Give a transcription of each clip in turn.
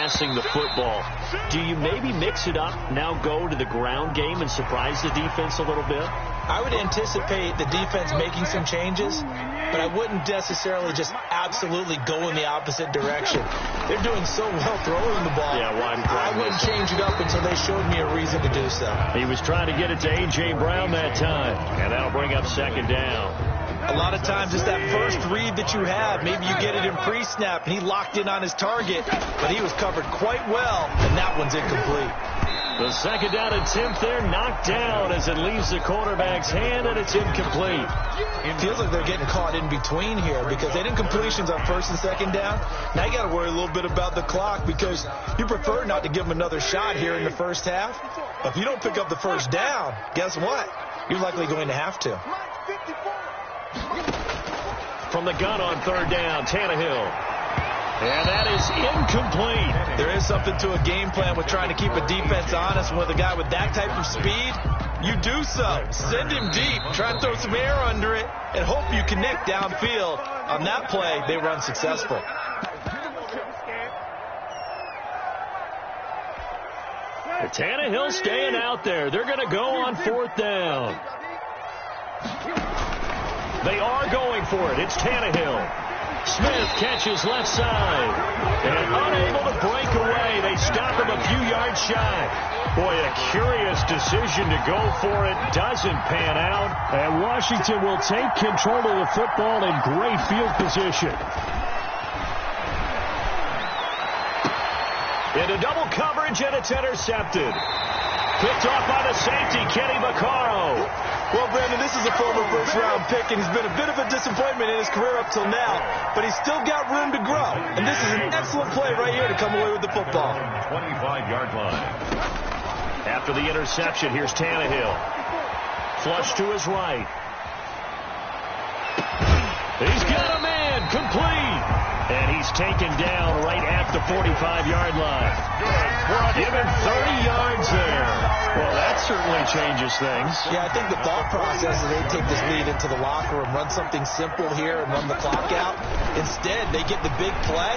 passing the football. Do you maybe mix it up, now go to the ground game and surprise the defense a little bit? I would anticipate the defense making some changes, but I wouldn't necessarily just absolutely go in the opposite direction. They're doing so well throwing the ball. Yeah, I wouldn't change it up until they showed me a reason to do so. He was trying to get it to A.J. Brown that time, and that'll bring up second down. A lot of times it's that first read that you have. Maybe you get it in pre-snap, and he locked in on his target, but he was covered quite well, and that one's incomplete. The second down attempt there knocked down as it leaves the quarterback's hand, and it's incomplete. It feels like they're getting caught in between here because they didn't completions on first and second down. Now you got to worry a little bit about the clock because you prefer not to give them another shot here in the first half. But if you don't pick up the first down, guess what? You're likely going to have to. From the gun on third down, Tannehill. And that is incomplete. There is something to a game plan with trying to keep a defense honest. With a guy with that type of speed, you do so. Send him deep. Try and throw some air under it and hope you connect downfield. On that play, they were unsuccessful. Tannehill staying out there. They're going to go on fourth down. They are going for it. It's Tannehill. Smith catches left side. And unable to break away. They stop him a few yards shy. Boy, a curious decision to go for it. Doesn't pan out. And Washington will take control of the football in great field position. Into double coverage, and it's intercepted. Picked off by the safety, Kenny Vaccaro. Well, Brandon, this is a former first-round pick, and he's been a bit of a disappointment in his career up till now, but he's still got room to grow. And this is an excellent play right here to come away with the football. 25-yard line. After the interception, here's Tannehill. Flush to his right. He's got a man, complete. And he's taken down right at the 45-yard line. Given 30 yards there. Well, that certainly changes things. Yeah, I think the thought process is they take this lead into the locker room, run something simple here and run the clock out. Instead, they get the big play.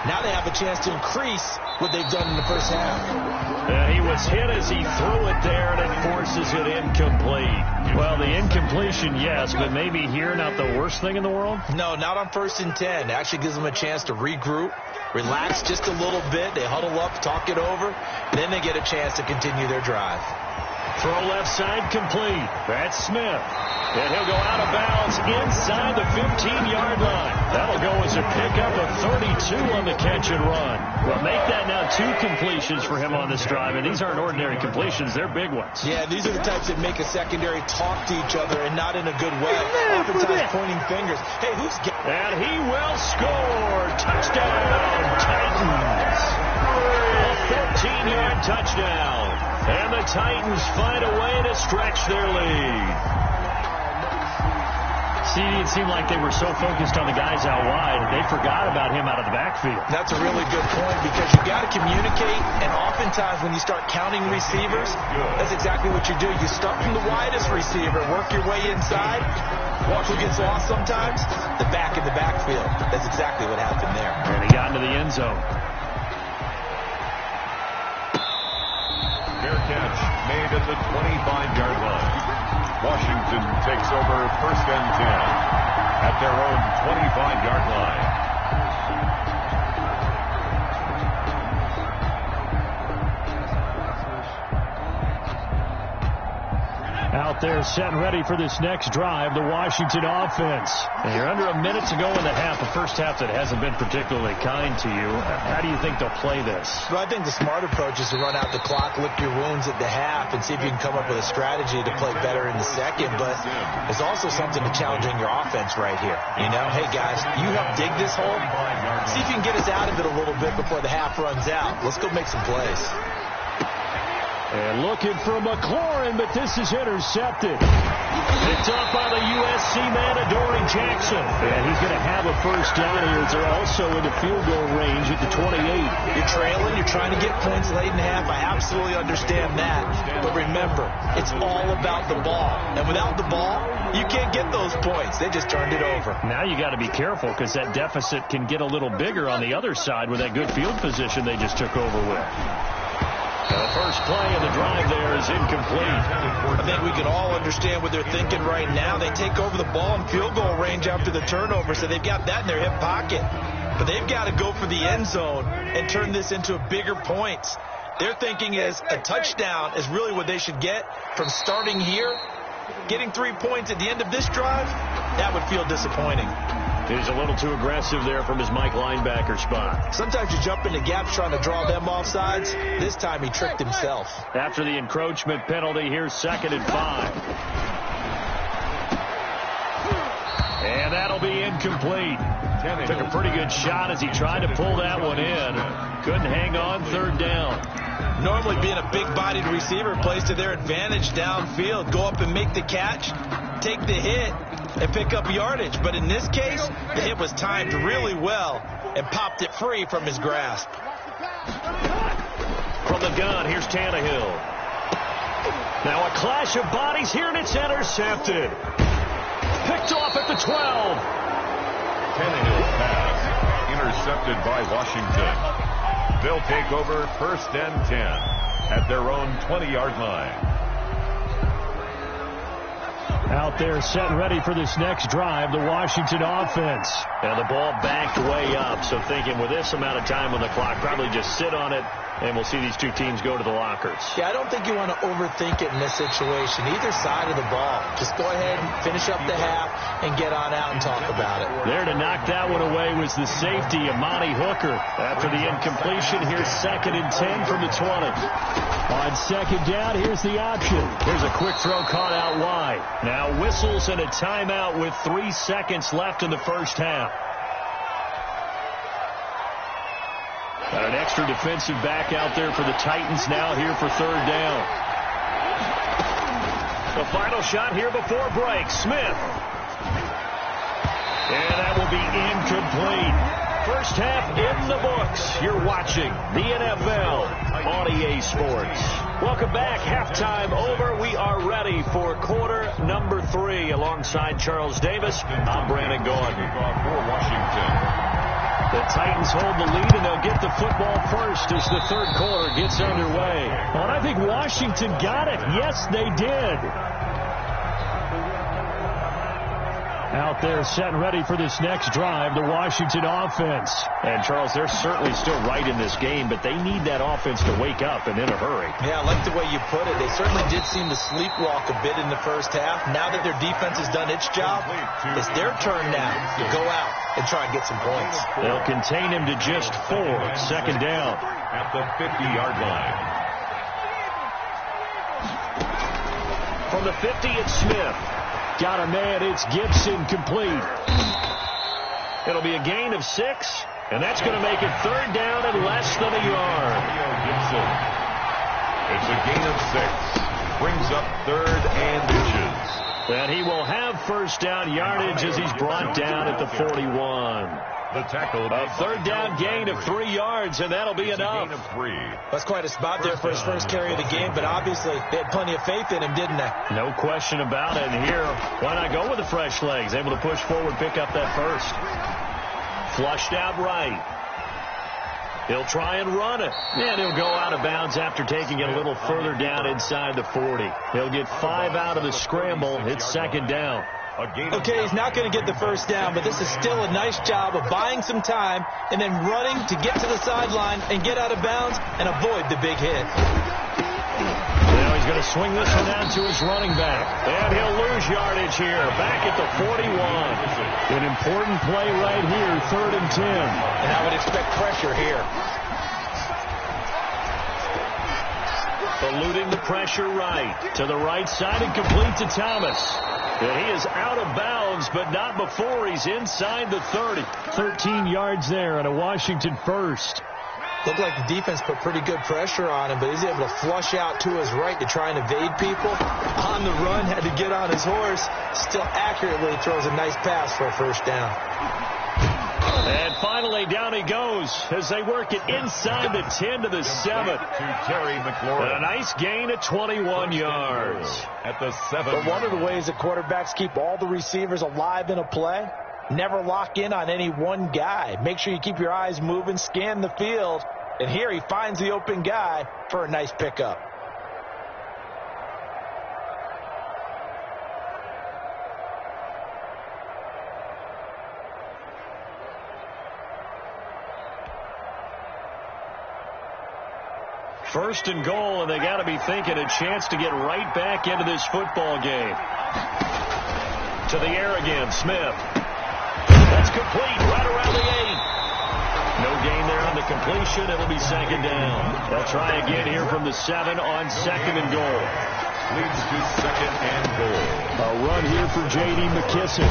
Now they have a chance to increase what they've done in the first half. He was hit as he threw it there, and it forces it incomplete. Well, the incompletion, yes, but maybe here not the worst thing in the world? No, not on 1st and 10. It actually gives them a chance to regroup, relax just a little bit. They huddle up, talk it over. Then they get a chance to continue their drive. Throw left side complete. That's Smith. And he'll go out of bounds inside the 15-yard line. That'll go as a pickup of 32 on the catch and run. Well, make that now 2 completions for him on this drive, and these aren't ordinary completions. They're big ones. Yeah, these are the types that make a secondary talk to each other and not in a good way. Oftentimes pointing fingers. Hey, who's getting... And he will score. Touchdown, Titans. A 14-yard touchdown. And the Titans find a way to stretch their lead. See, it seemed like they were so focused on the guys out wide, they forgot about him out of the backfield. That's a really good point because you got to communicate, and oftentimes when you start counting receivers, that's exactly what you do. You start from the widest receiver, work your way inside. Watch who gets lost sometimes? The back in the backfield. That's exactly what happened there. And he got into the end zone. Fair catch made at the 25-yard line. Washington takes over 1st and 10 at their own 25-yard line. Out there set and ready for this next drive, the Washington offense. And you're under a minute to go in the half, a first half that hasn't been particularly kind to you. How do you think they'll play this? Well, I think the smart approach is to run out the clock, lick your wounds at the half, and see if you can come up with a strategy to play better in the second. But there's also something to challenging your offense right here. You know, hey, guys, you help dig this hole. See if you can get us out of it a little bit before the half runs out. Let's go make some plays. And looking for McLaurin, but this is intercepted. Picked up by the USC man, Adoree Jackson. And he's going to have a first down here. They're also in the field goal range at the 28. You're trailing. You're trying to get points late in half. I absolutely understand that. But remember, it's all about the ball. And without the ball, you can't get those points. They just turned it over. Now you got to be careful because that deficit can get a little bigger on the other side with that good field position they just took over with. The first play of the drive there is incomplete. I think we can all understand what they're thinking right now. They take over the ball in field goal range after the turnover, so they've got that in their hip pocket. But they've got to go for the end zone and turn this into bigger points. Their thinking is a touchdown is really what they should get from starting here. Getting 3 points at the end of this drive, that would feel disappointing. He's a little too aggressive there from his Mike linebacker spot. Sometimes you jump into gaps trying to draw them off sides. This time he tricked himself. After the encroachment penalty, here's 2nd and 5. And that'll be incomplete. Took a pretty good shot as he tried to pull that one in. Couldn't hang on, 3rd down. Normally being a big-bodied receiver plays to their advantage downfield. Go up and make the catch, take the hit, and pick up yardage. But in this case, the hit was timed really well and popped it free from his grasp. From the gun, here's Tannehill. Now a clash of bodies here, and it's intercepted. Picked off at the 12. Tannehill's pass intercepted by Washington. They'll take over 1st and 10 at their own 20-yard line. Out there set and ready for this next drive, the Washington offense. Now the ball backed way up, so thinking with this amount of time on the clock, probably just sit on it, and we'll see these two teams go to the lockers. Yeah, I don't think you want to overthink it in this situation. Either side of the ball. Just go ahead and finish up the half and get on out and talk about it. There to knock that one away was the safety, Amani Hooker. After the incompletion, here's 2nd and 10 from the 20. On 2nd down, here's the option. Here's a quick throw caught out wide. Now whistles and a timeout with 3 seconds left in the first half. Got an extra defensive back out there for the Titans now here for 3rd down. The final shot here before break. Smith. And that will be incomplete. First half in the books. You're watching the NFL on EA Sports. Welcome back. Halftime over. We are ready for quarter number 3. Alongside Charles Davis, I'm Brandon Gaudin. For Washington. The Titans hold the lead, and they'll get the football first as the 3rd quarter gets underway. And I think Washington got it. Yes, they did. Out there set and ready for this next drive, the Washington offense. And, Charles, they're certainly still right in this game, but they need that offense to wake up and in a hurry. Yeah, I like the way you put it. They certainly did seem to sleepwalk a bit in the first half. Now that their defense has done its job, it's their turn now to go out and try and get some points. They'll contain him to just 4. 2nd down. At the 50-yard line. From the 50, it's Smith. Got a man, it's Gibson, complete. It'll be a gain of 6, and that's going to make it 3rd down and less than a yard. Gibson. It's a gain of 6. Brings up 3rd and inches. And he will have first down yardage as he's brought down at the 41. The tackle. A 3rd down gain of 3 yards, and that'll be enough. Gain of 3. That's quite a spot there for his first carry of the game, but obviously they had plenty of faith in him, didn't they? No question about it. And here, why not go with the fresh legs? Able to push forward, pick up that first. Flushed out right. He'll try and run it. And he'll go out of bounds after taking it a little further down inside the 40. He'll get 5 out of the scramble. It's 2nd down. Okay, he's not going to get the first down, but this is still a nice job of buying some time and then running to get to the sideline and get out of bounds and avoid the big hit. Now he's going to swing this one down to his running back. And he'll lose yardage here. Back at the 41. An important play right here, 3rd and 10. And I would expect pressure here. Eluding the pressure right. To the right side and complete to Thomas. And he is out of bounds, but not before he's inside the 30. 13 yards there and a Washington first. Looked like the defense put pretty good pressure on him, but he's able to flush out to his right to try and evade people. On the run, had to get on his horse. Still accurately throws a nice pass for a first down. And finally, down he goes as they work it inside the 10 to the 7. To Terry McLaurin. A nice gain of 21 yards. At the 7. But one of the ways that quarterbacks keep all the receivers alive in a play, never lock in on any one guy. Make sure you keep your eyes moving, scan the field. And here he finds the open guy for a nice pickup. First and goal, and they got to be thinking a chance to get right back into this football game. To the air again, Smith. That's complete, right around the 8. No gain there on the completion. It'll be second down. They'll try again here from the 7 on second and goal. Leads to second and goal. A run here for J.D. McKissic.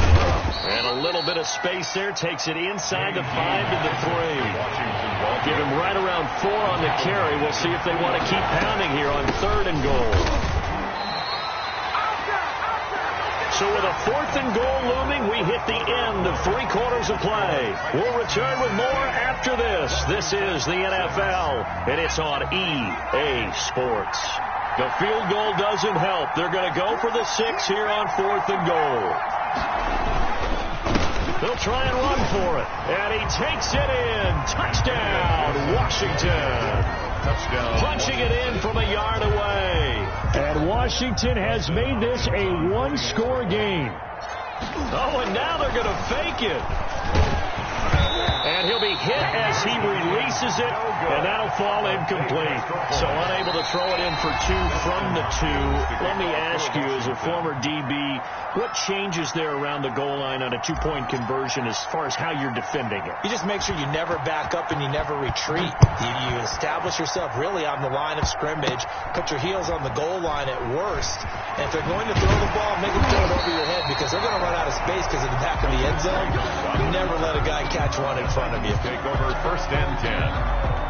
And a little bit of space there. Takes it inside the 5 to the 3. Give him right around 4 on the carry. We'll see if they want to keep pounding here on third and goal. So with a fourth and goal looming, we hit the end of 3 quarters of play. We'll return with more after this. This is the NFL, and it's on EA Sports. The field goal doesn't help. They're going to go for the 6 here on fourth and goal. They'll try and run for it. And he takes it in. Touchdown, Washington. Touchdown. Punching it in from a yard away. And Washington has made this a one-score game. Oh, and now they're going to fake it. And he'll be hit as he releases it, and that'll fall incomplete. So unable to throw it in for 2 from the 2. Let me ask you, as a former DB, what changes there around the goal line on a 2-point conversion as far as how you're defending it? You just make sure you never back up and you never retreat. You establish yourself really on the line of scrimmage, put your heels on the goal line at worst, and if they're going to throw the ball, make them throw it over your head because they're going to run out of space because of the back of the end zone. Never let a guy catch one in front of you. Take over first and 10.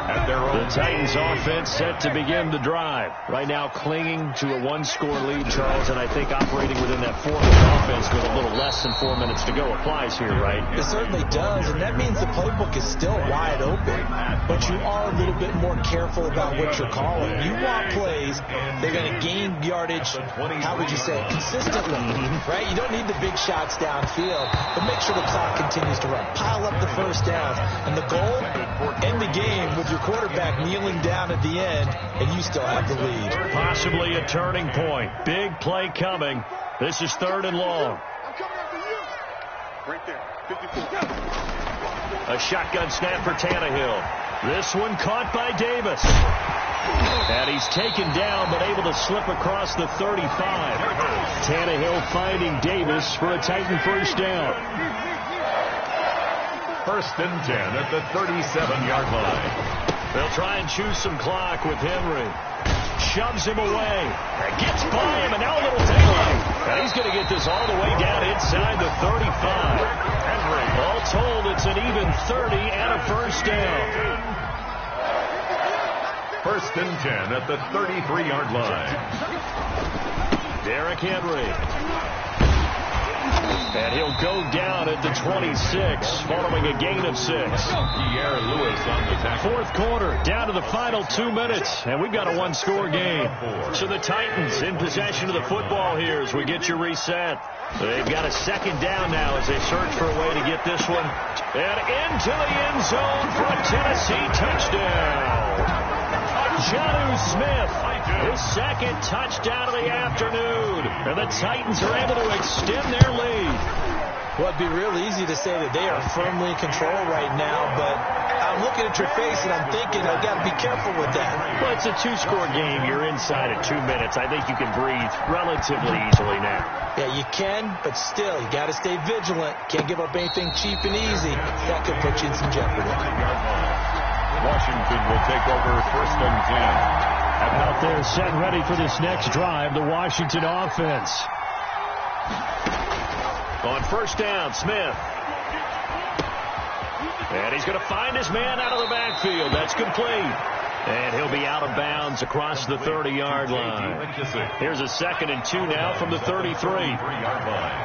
At their own the Titans offense set to begin the drive. Right now clinging to a 1-score lead, Charles, and I think operating within that 4-minute offense with a little less than 4 minutes to go applies here, right? It certainly does, and that means the playbook is still wide open, but you are a little bit more careful about what you're calling. You want plays, they're going to gain yardage, how would you say, consistently, right? You don't need the big shots downfield, but make sure the clock continues to run. Pile up the first downs, and the goal, end the game with your quarterback kneeling down at the end, and you still have the lead. Possibly a turning point. Big play coming. This is third and long. I'm coming after you. Right there. 54. A shotgun snap for Tannehill. This one caught by Davis. And he's taken down, but able to slip across the 35. Tannehill finding Davis for a Titan first down. First and 10 at the 37-yard line. They'll try and choose some clock with Henry. Shoves him away. And gets by him, and now a little daylight. And he's going to get this all the way down inside the 35. Henry. All told, it's an even 30 and a first down. First and 10 at the 33-yard line. Derrick Henry. And he'll go down at the 26, following a gain of 6. Pierre Lewis on the tackle. Fourth quarter, down to the final 2 minutes, and we've got a 1-score game. So the Titans in possession of the football here as we get you reset. They've got a second down now as they search for a way to get this one. And into the end zone for a Tennessee touchdown. Jonnu Smith, his second touchdown of the afternoon. And the Titans are able to extend their lead. Well, it'd be real easy to say that they are firmly in control right now, but I'm looking at your face and I'm thinking I've got to be careful with that. Well, it's a 2-score game. You're inside at 2 minutes. I think you can breathe relatively easily now. Yeah, you can, but still, you got to stay vigilant. Can't give up anything cheap and easy. That could put you in some jeopardy. Washington will take over first and 10. Out there set and ready for this next drive, the Washington offense. On first down, Smith. And he's going to find his man out of the backfield. That's complete. And he'll be out of bounds across the 30-yard line. Here's a 2nd and 2 now from the 33. 3-yard line.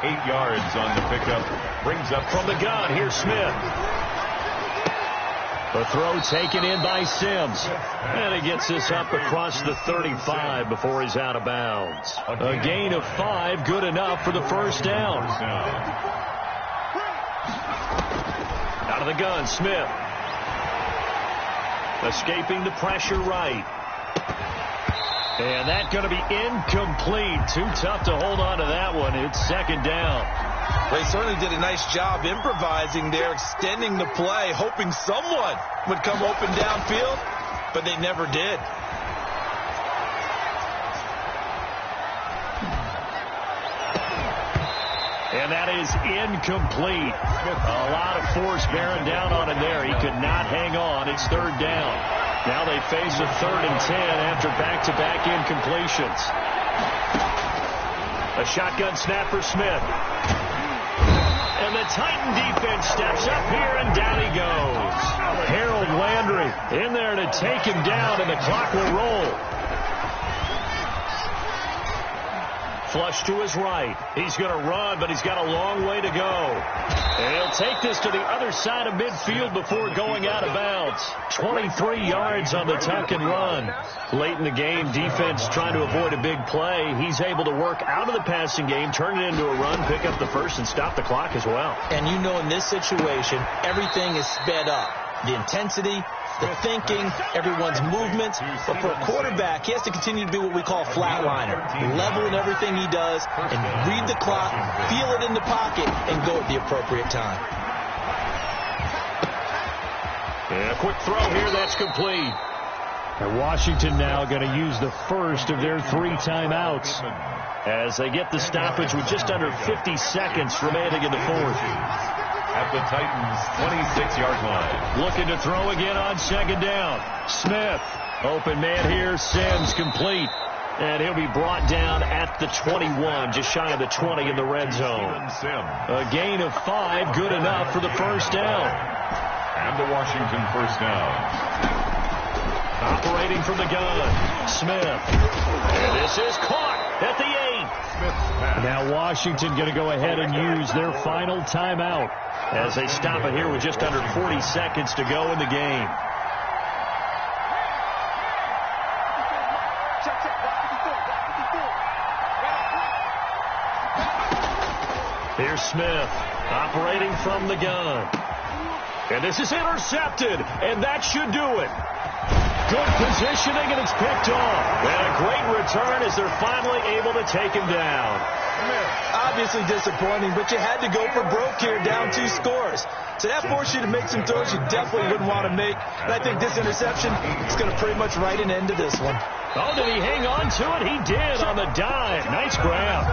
8 yards on the pickup. Brings up from the gun. Here's Smith. The throw taken in by Sims. And he gets this up across the 35 before he's out of bounds. A gain of 5, good enough for the first down. Out of the gun, Smith. Escaping the pressure right. And that's going to be incomplete. Too tough to hold on to that one. It's 2nd down. They certainly did a nice job improvising there, extending the play, hoping someone would come open downfield, but they never did. And that is incomplete. A lot of force bearing down on him there. He could not hang on. It's 3rd down. Now they face a 3rd and 10 after back-to-back incompletions. A shotgun snap for Smith. And the Titan defense steps up here, and down he goes. Harold Landry in there to take him down, and the clock will roll. Flush to his right. He's going to run, but he's got a long way to go. And he'll take this to the other side of midfield before going out of bounds. 23 yards on the tuck and run. Late in the game, defense trying to avoid a big play. He's able to work out of the passing game, turn it into a run, pick up the first, and stop the clock as well. And you know in this situation, everything is sped up. The intensity, the thinking, everyone's movements. But for a quarterback, he has to continue to be what we call a flatliner. Level in everything he does and read the clock, feel it in the pocket, and go at the appropriate time. And a quick throw here, that's complete. And Washington now going to use the first of their 3 timeouts as they get the stoppage with just under 50 seconds remaining in the 4th. At the Titans' 26-yard line. Looking to throw again on 2nd down. Smith. Open man here. Sims complete. And he'll be brought down at the 21, just shy of the 20 in the red zone. A gain of 5, good enough for the first down. And the Washington first down. Operating from the gun. Smith. And this is caught at the 8. Now Washington going to go ahead and use their final timeout as they stop it here with just under 40 seconds to go in the game. Here's Smith operating from the gun. And this is intercepted, and that should do it. Good positioning, and it's picked off. And a great return as they're finally able to take him down. Obviously disappointing, but you had to go for broke here, down 2 scores. So that forced you to make some throws you definitely wouldn't want to make. And I think this interception is going to pretty much write an end to this one. Oh, did he hang on to it? He did on the dive. Nice grab.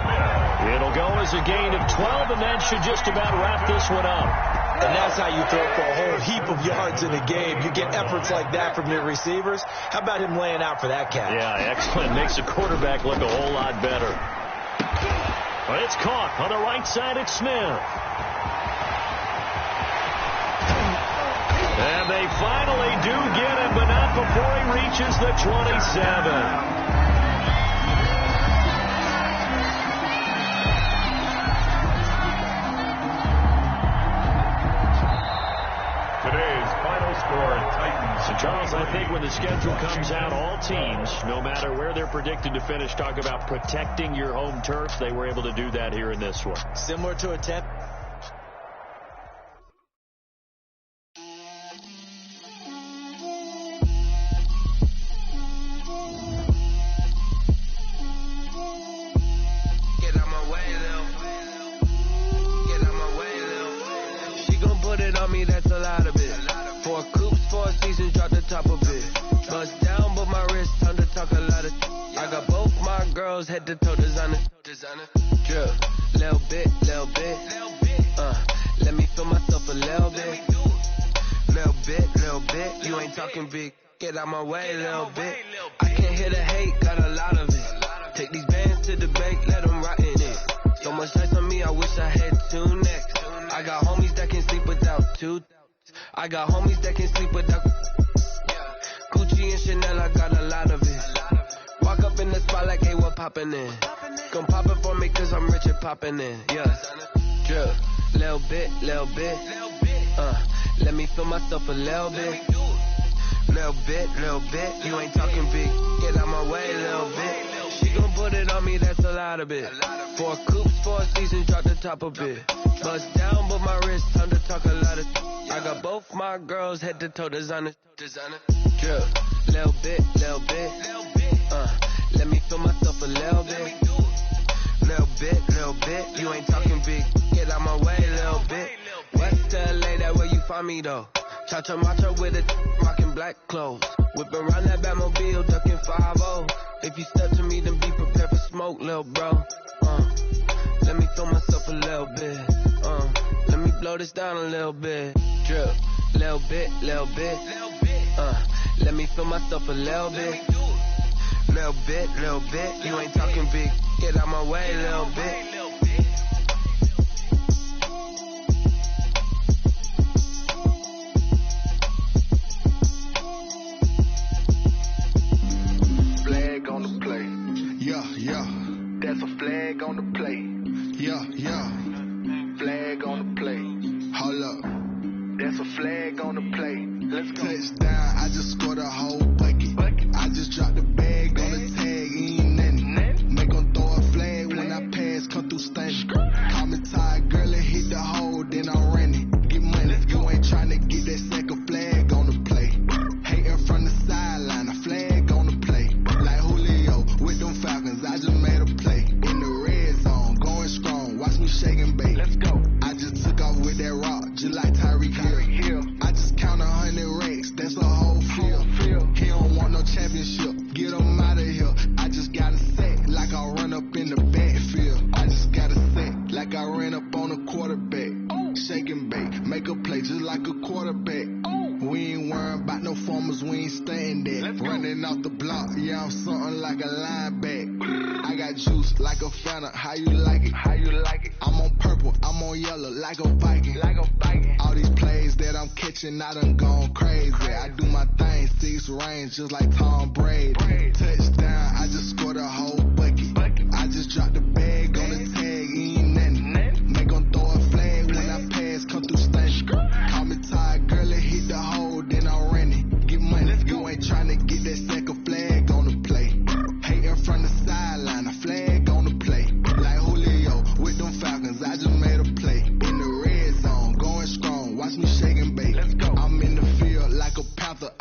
It'll go as a gain of 12, and that should just about wrap this one up. And that's how you throw for a whole heap of yards in a game. You get efforts like that from your receivers. How about him laying out for that catch? Yeah, excellent. Makes the quarterback look a whole lot better. But it's caught on the right side. It's Smith. And they finally do get him, but not before he reaches the 27. So, Charles, I think when the schedule comes out, all teams, no matter where they're predicted to finish, talk about protecting your home turf. They were able to do that here in this one. Similar to a 10. Get out my way, Lil. Get out my way, Lil. She gon' put it on me, that's a lot of it. 4 coops, 4 seasons, drop the top of it. Bust down, but my wrist, time to talk a lot of. I got both my girls, head to toe designer. Drip, little bit. Let me feel myself a little bit. Little bit. You ain't talking big. Get out my way, little bit. I can't hear the hate, got a lot of it. Take these bands to the bank, let them rot in it. So much ice on me, I wish I had 2 necks. I got homies that can sleep without 2. I got homies that can sleep without Gucci and Chanel, I got a lot of it. Walk up in the spot like, hey, what poppin' in? Gon' pop it for me cause I'm rich and poppin' in. Yeah, drip, little bit. Let me feel myself a little bit. Little bit, you ain't talking big. Get out my way, little bit. She gon' put it on me, that's a lot of it. 4 coops, 4 seasons, drop the top a bit. Bust down, but my wrist, time to talk a lot of. I got both my girls head to toe designer. Drip, little bit. Let me feel myself a little bit. Little bit, you ain't talking big. Get out my way, little bit. West LA, that where you find me though. Cha-cha matcha with a rockin' black clothes. Whip around that Batmobile, ducking 5-0. If you step to me, then be prepared for smoke, lil' bro. Let me throw myself a little bit. Let me blow this down a little bit. Drip, little bit. Let me feel myself a little bit. Little bit. You ain't talking big. Get out my way, little bit. Flag on the play. Yeah. That's a flag on the play. Yeah. Flag on the play. Hold up. That's a flag on the play. Let's go. Touchdown, I just scored a whole bucket. I just dropped the bag on the tag, ain't nothing. Make 'em throw a flag when I pass, come through stunning. Call me tired, girl, and hit the hole, then I'm running. Get money, you ain't tryna get that second flag on the play. Hating from the sideline, a flag on the play. Like Julio with them Falcons, I just made a play. In the red zone, going strong, watch me shake and bake. Let's go. I just took off with that rock, just like Tyreek Hill. I just count 100 racks, that's a whole field. He don't want no championship, get him out of here. I just got a set, like I run up in the backfield. I just got a set, like I ran up on a quarterback. Shake and bake, make a play just like a quarterback. We ain't worrying about no formers, we ain't staying there. Running off the block, yeah, I'm something like a linebacker. I got juice like a Fanta, how you like it? I'm on purple, I'm on yellow, like a Viking. All these plays that I'm catching, I done gone crazy. I do my thing, 6 range, just like Tom Brady. Touchdown, I just scored a whole bucket. I just dropped the bag on the tag, ain't nothing. Make 'em throw a flag when I pass, come through stunning. Call me tired, girl, and hit the hole, then I'm running. Get money, you ain't tryna get that second flag on the play. Hating from the sideline, a flag on the play. Like Julio with them Falcons, I just made a play. In the red zone, going strong, watch me shake and bake. I'm in the field like a Panther.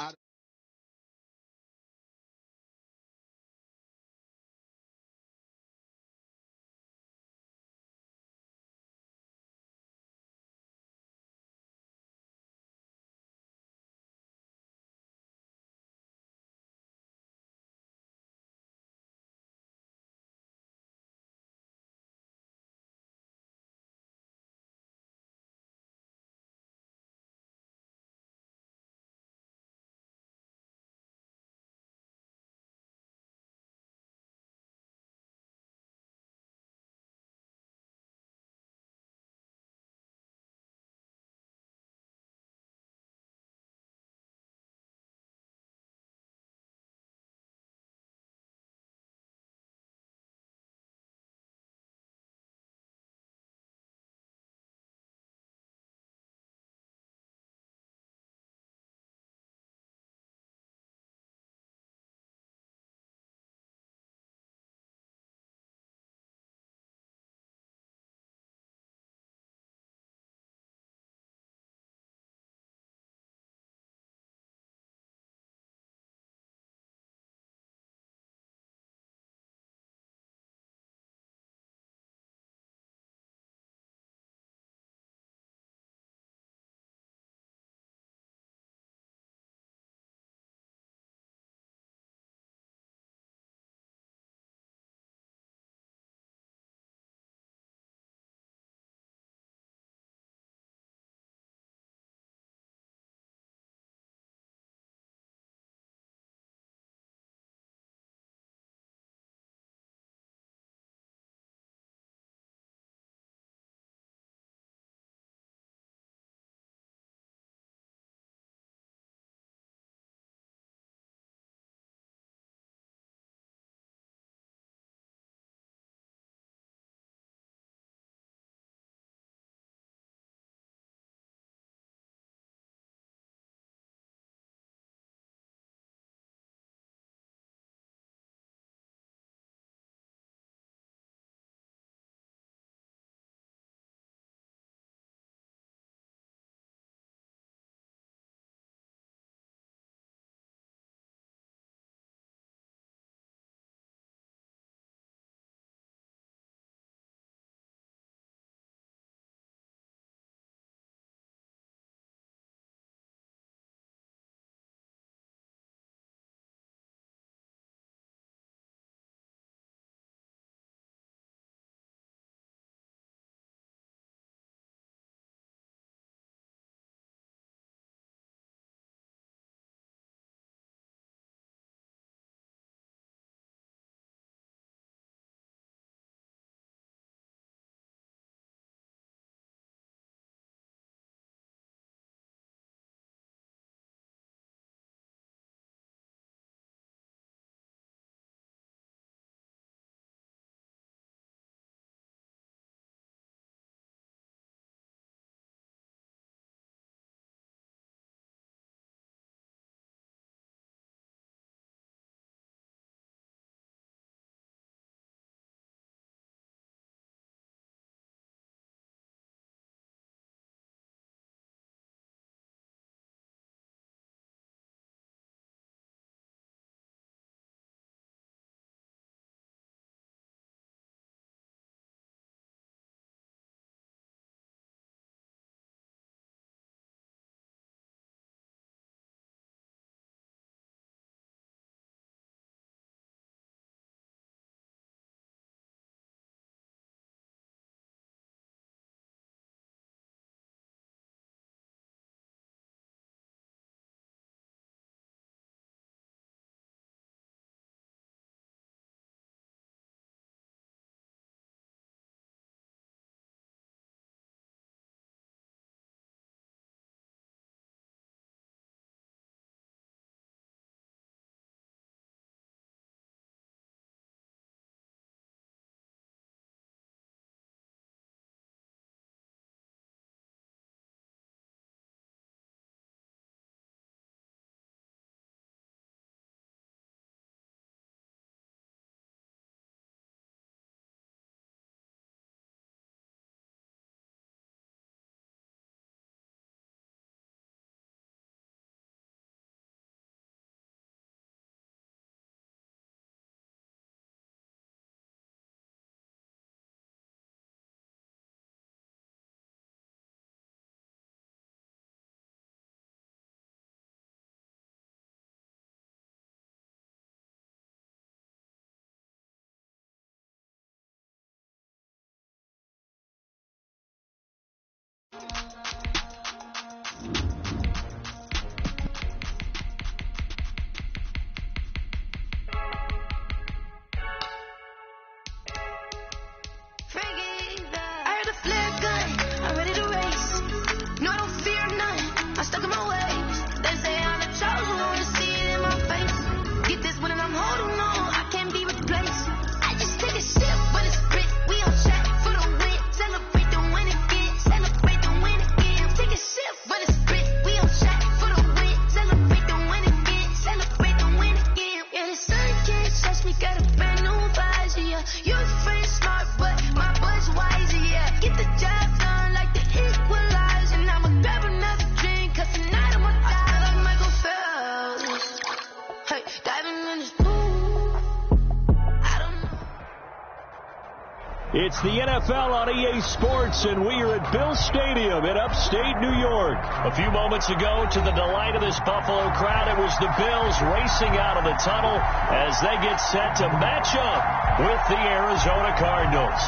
It's the NFL on EA Sports, and we are at Bill Stadium in upstate New York. A few moments ago, to the delight of this Buffalo crowd, it was the Bills racing out of the tunnel as they get set to match up with the Arizona Cardinals.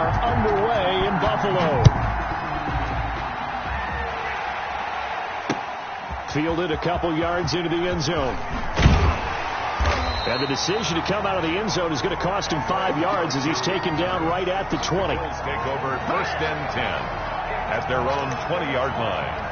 Underway in Buffalo. Fielded a couple yards into the end zone. And the decision to come out of the end zone is going to cost him 5 yards as he's taken down right at the 20. Bills take over 1st and 10 at their own 20-yard line.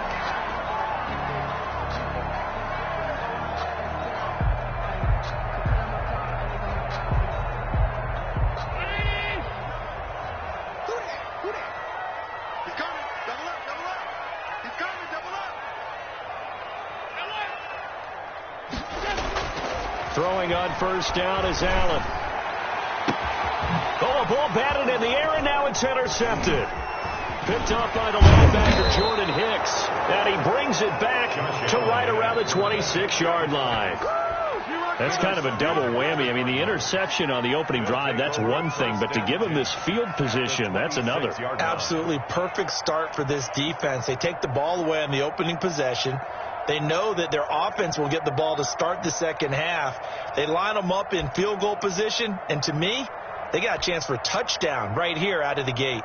Throwing on 1st down is Allen. Oh, a ball batted in the air, and now it's intercepted. Picked off by the linebacker, Jordan Hicks. And he brings it back to right around the 26-yard line. That's kind of a double whammy. I mean, the interception on the opening drive, that's one thing. But to give him this field position, that's another. Absolutely perfect start for this defense. They take the ball away on the opening possession. They know that their offense will get the ball to start the second half. They line them up in field goal position, and to me, they got a chance for a touchdown right here out of the gate.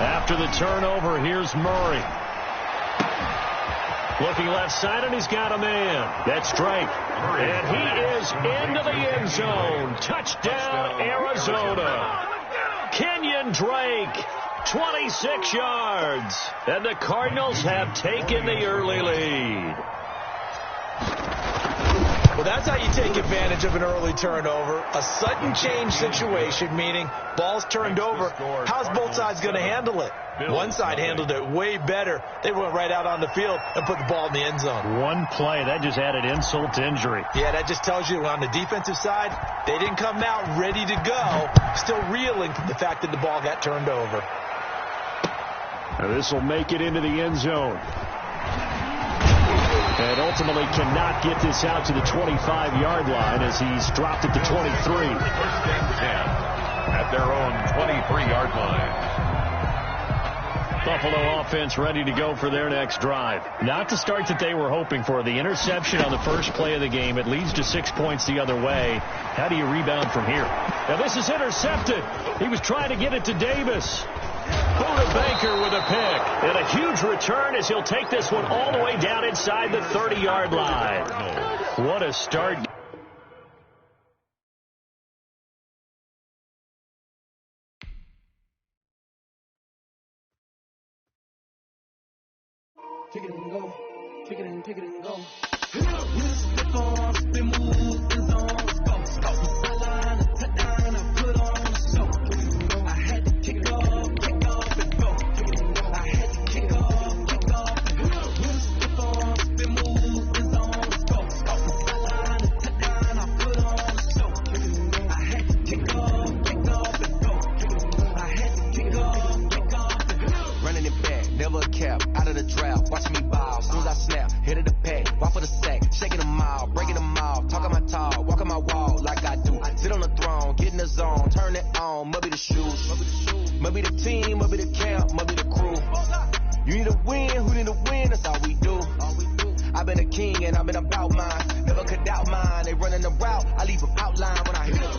After the turnover, here's Murray. Looking left side, and he's got a man. That's Drake. And he is into the end zone. Touchdown, Arizona. Kenyon Drake, 26 yards. And the Cardinals have taken the early lead. Well, that's how you take advantage of an early turnover. A sudden change situation, meaning ball's turned over. How's both sides going to handle it? One side handled it way better. They went right out on the field and put the ball in the end zone. One play, that just added insult to injury. Yeah, that just tells you on the defensive side, they didn't come out ready to go, still reeling from the fact that the ball got turned over. Now this will make it into the end zone. And ultimately cannot get this out to the 25-yard line as he's dropped it to 23. 1st and 10 at their own 23-yard line. Buffalo offense ready to go for their next drive. Not the start that they were hoping for. The interception on the first play of the game. It leads to 6 points the other way. How do you rebound from here? Now this is intercepted. He was trying to get it to Davis. Buda Baker with a pick. And a huge return as he'll take this one all the way down inside the 30-yard line. What a start. Take it and go. Take it and go. Watch me ball, soon as I snap, hit it the pack, walk for the sack, shaking them all, breaking them all, on, must be the shoes. Must be the team, must be the camp, must be the crew. You need a win, who need a win, that's all we do. I've been a king and I've been about mine. Never could doubt mine, they running the route, I leave them outline when I hit them.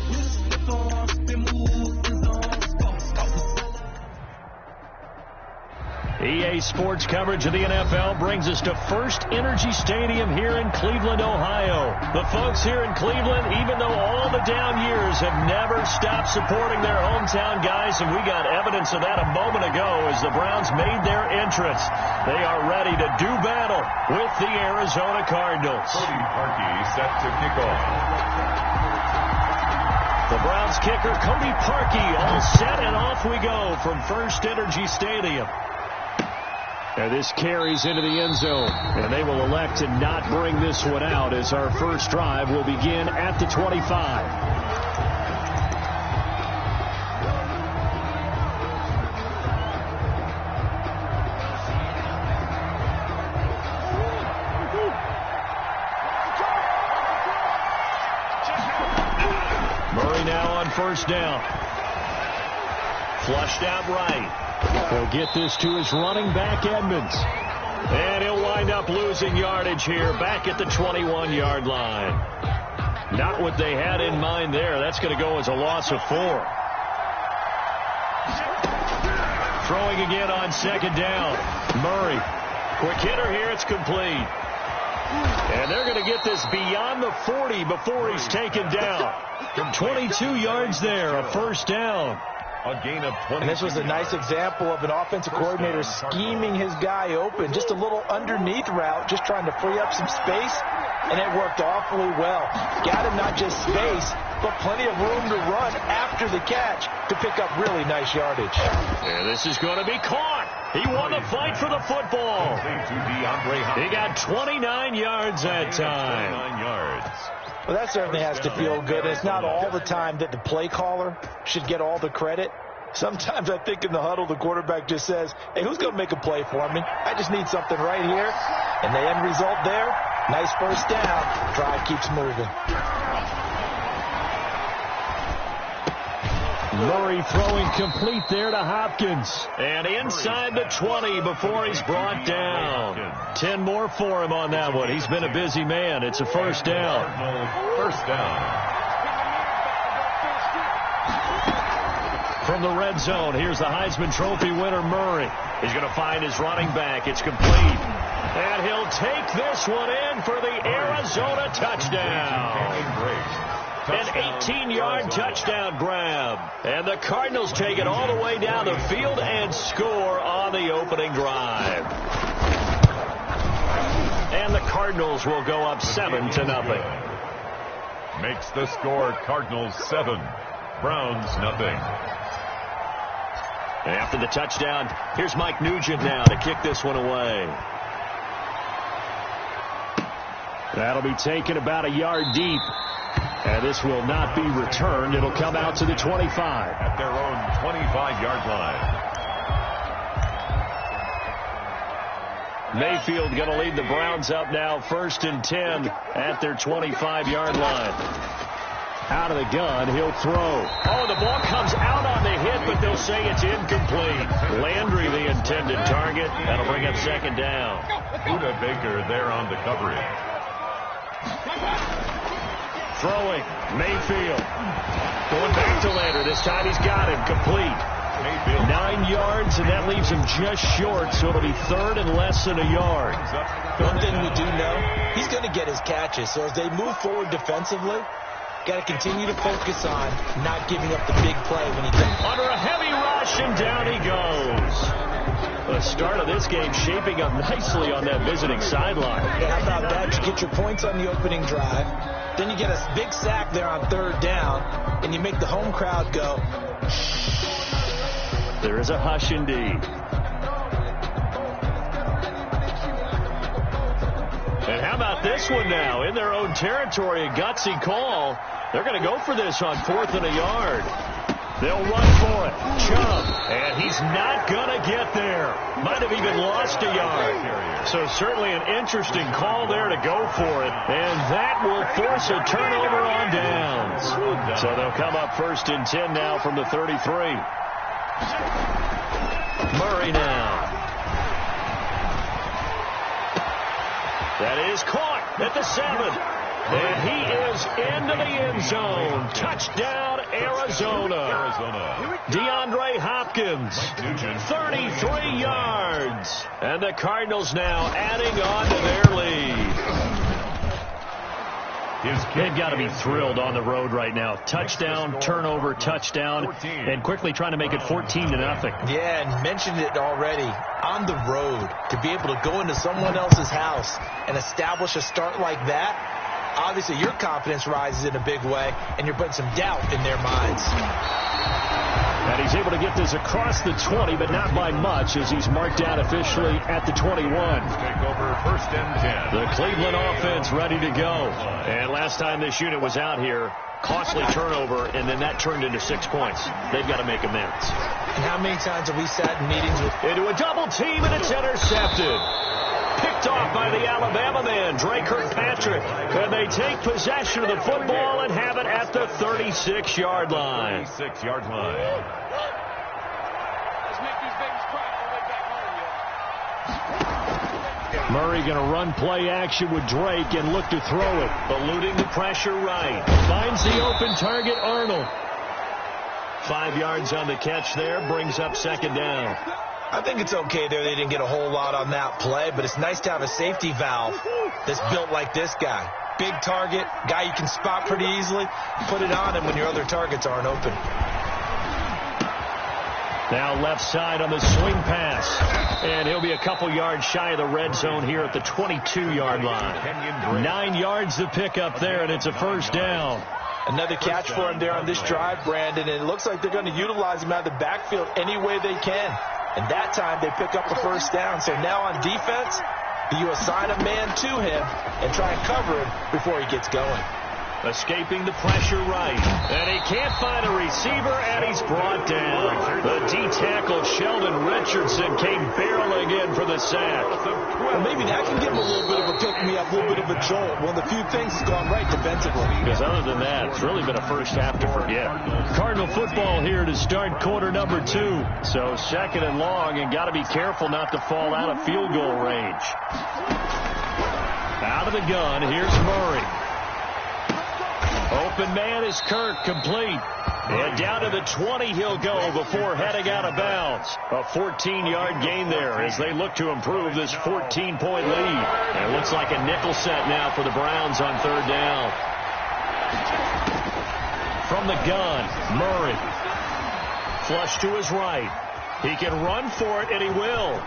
EA Sports coverage of the NFL brings us to First Energy Stadium here in Cleveland, Ohio. The folks here in Cleveland, even though all the down years, have never stopped supporting their hometown guys, and we got evidence of that a moment ago as the Browns made their entrance. They are ready to do battle with the Arizona Cardinals. Cody Parkey set to kick off. The Browns kicker, Cody Parkey, all set, and off we go from First Energy Stadium. And this carries into the end zone, and they will elect to not bring this one out as our first drive will begin at the 25. Murray now on first down. Flushed out right. He'll get this to his running back, Edmonds. And he'll wind up losing yardage here back at the 21-yard line. Not what they had in mind there. That's going to go as a loss of 4. Throwing again on second down. Murray. Quick hitter here. It's complete. And they're going to get this beyond the 40 before he's taken down. 22 yards there, a first down. A gain of 20. And this was a nice example of an offensive coordinator scheming his guy open. Just a little underneath route, just trying to free up some space, and it worked awfully well. Got him not just space, but plenty of room to run after the catch to pick up really nice yardage. And this is going to be caught. He won the fight for the football. He got 29 yards that time. 29 yards. Well, that certainly has to feel good. It's not all the time that the play caller should get all the credit. Sometimes I think in the huddle, the quarterback just says, hey, who's going to make a play for me? I just need something right here. And the end result there, nice first down. Drive keeps moving. Murray throwing complete there to Hopkins. And inside the 20 before he's brought down. 10 more for him on that one. He's been a busy man. It's a first down. First down. From the red zone, here's the Heisman Trophy winner, Murray. He's going to find his running back. It's complete. And he'll take this one in for the Arizona touchdown. An 18-yard touchdown grab. And the Cardinals take it all the way down the field and score on the opening drive. And the Cardinals will go up 7-0. Makes the score Cardinals 7, Browns nothing. And after the touchdown, here's Mike Nugent now to kick this one away. That'll be taken about a yard deep. And this will not be returned. It'll come out to the 25. At their own 25-yard line. Mayfield going to lead the Browns up now 1st and 10 at their 25-yard line. Out of the gun, he'll throw. Oh, the ball comes out on the hit, but they'll say it's incomplete. Landry, the intended target. That'll bring up second down. Buda Baker there on the coverage. Throwing, Mayfield. Going back to Landry. This time he's got him. Complete. Mayfield. 9 yards, and that leaves him just short, so it'll be 3rd and less than a yard. One thing we do know, he's going to get his catches. So as they move forward defensively, got to continue to focus on not giving up the big play when he can. Under a heavy rush, and down he goes. The start of this game shaping up nicely on that visiting sideline. Yeah, how about that? You get your points on the opening drive. Then you get a big sack there on 3rd down, and you make the home crowd go. There is a hush indeed. And how about this one now? In their own territory, a gutsy call. They're going to go for this on 4th and a yard. They'll run for it. Chubb. And he's not going to get there. Might have even lost a yard. So certainly an interesting call there to go for it. And that will force a turnover on downs. So they'll come up 1st and 10 now from the 33. Murray now. That is caught at the 7. And he is into the end zone. Touchdown, Arizona. DeAndre Hopkins, 33 yards. And the Cardinals now adding on to their lead. They've got to be thrilled on the road right now. Touchdown, turnover, touchdown, and quickly trying to make it 14-0. Yeah, and mentioned it already. On the road, to be able to go into someone else's house and establish a start like that, obviously your confidence rises in a big way, and you're putting some doubt in their minds. And he's able to get this across the 20, but not by much, as he's marked down officially at the 21. Take over 1st and 10. The Cleveland offense ready to go. And last time this unit was out here, costly turnover, and then that turned into 6 points. They've got to make amends. And how many times have we sat in meetings with... Into a double team, and it's intercepted. Picked off by the Alabama man, Dre Kirkpatrick. And they take possession of the football and have it at the 36-yard line. 36-yard line. Let's make these babies cry on the way back home, Murray going to run play action with Drake and look to throw it. Eluding the pressure right. Finds the open target, Arnold. 5 yards on the catch there, brings up 2nd down. I think it's okay there. They didn't get a whole lot on that play, but it's nice to have a safety valve that's built like this guy. Big target, guy you can spot pretty easily. Put it on him when your other targets aren't open. Now left side on the swing pass. And he'll be a couple yards shy of the red zone here at the 22-yard line. 9 yards to pick up there, and it's a 1st down. Another catch for him there on this drive, Brandon, and it looks like they're going to utilize him out of the backfield any way they can. And that time they pick up the 1st down. So now on defense, you assign a man to him and try and cover him before he gets going. Escaping the pressure right. And he can't find a receiver, and he's brought down. The D-tackle, Sheldon Richardson, came barreling in for the sack. Well, maybe that can give him a little bit of a pick-me-up, a little bit of a jolt. One of the few things that's gone right defensively. Because other than that, it's really been a first half to forget. Cardinal football here to start quarter number 2. So 2nd and long, and got to be careful not to fall out of field goal range. Out of the gun, here's Murray. Open man is Kirk, complete. And down to the 20 he'll go before heading out of bounds. A 14-yard gain there as they look to improve this 14-point lead. And it looks like a nickel set now for the Browns on 3rd down. From the gun, Murray. Flush to his right. He can run for it, and he will.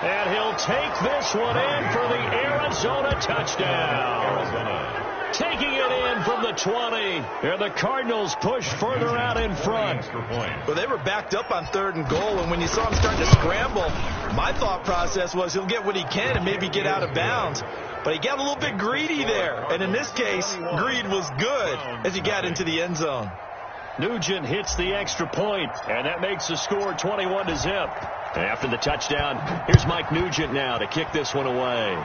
And he'll take this one in for the Arizona touchdown. Taking it in from the 20. And the Cardinals push further out in front. Well, they were backed up on 3rd and goal, and when you saw him starting to scramble, my thought process was he'll get what he can and maybe get out of bounds. But he got a little bit greedy there. And in this case, greed was good as he got into the end zone. Nugent hits the extra point, and that makes the score 21-0. After the touchdown, here's Mike Nugent now to kick this one away.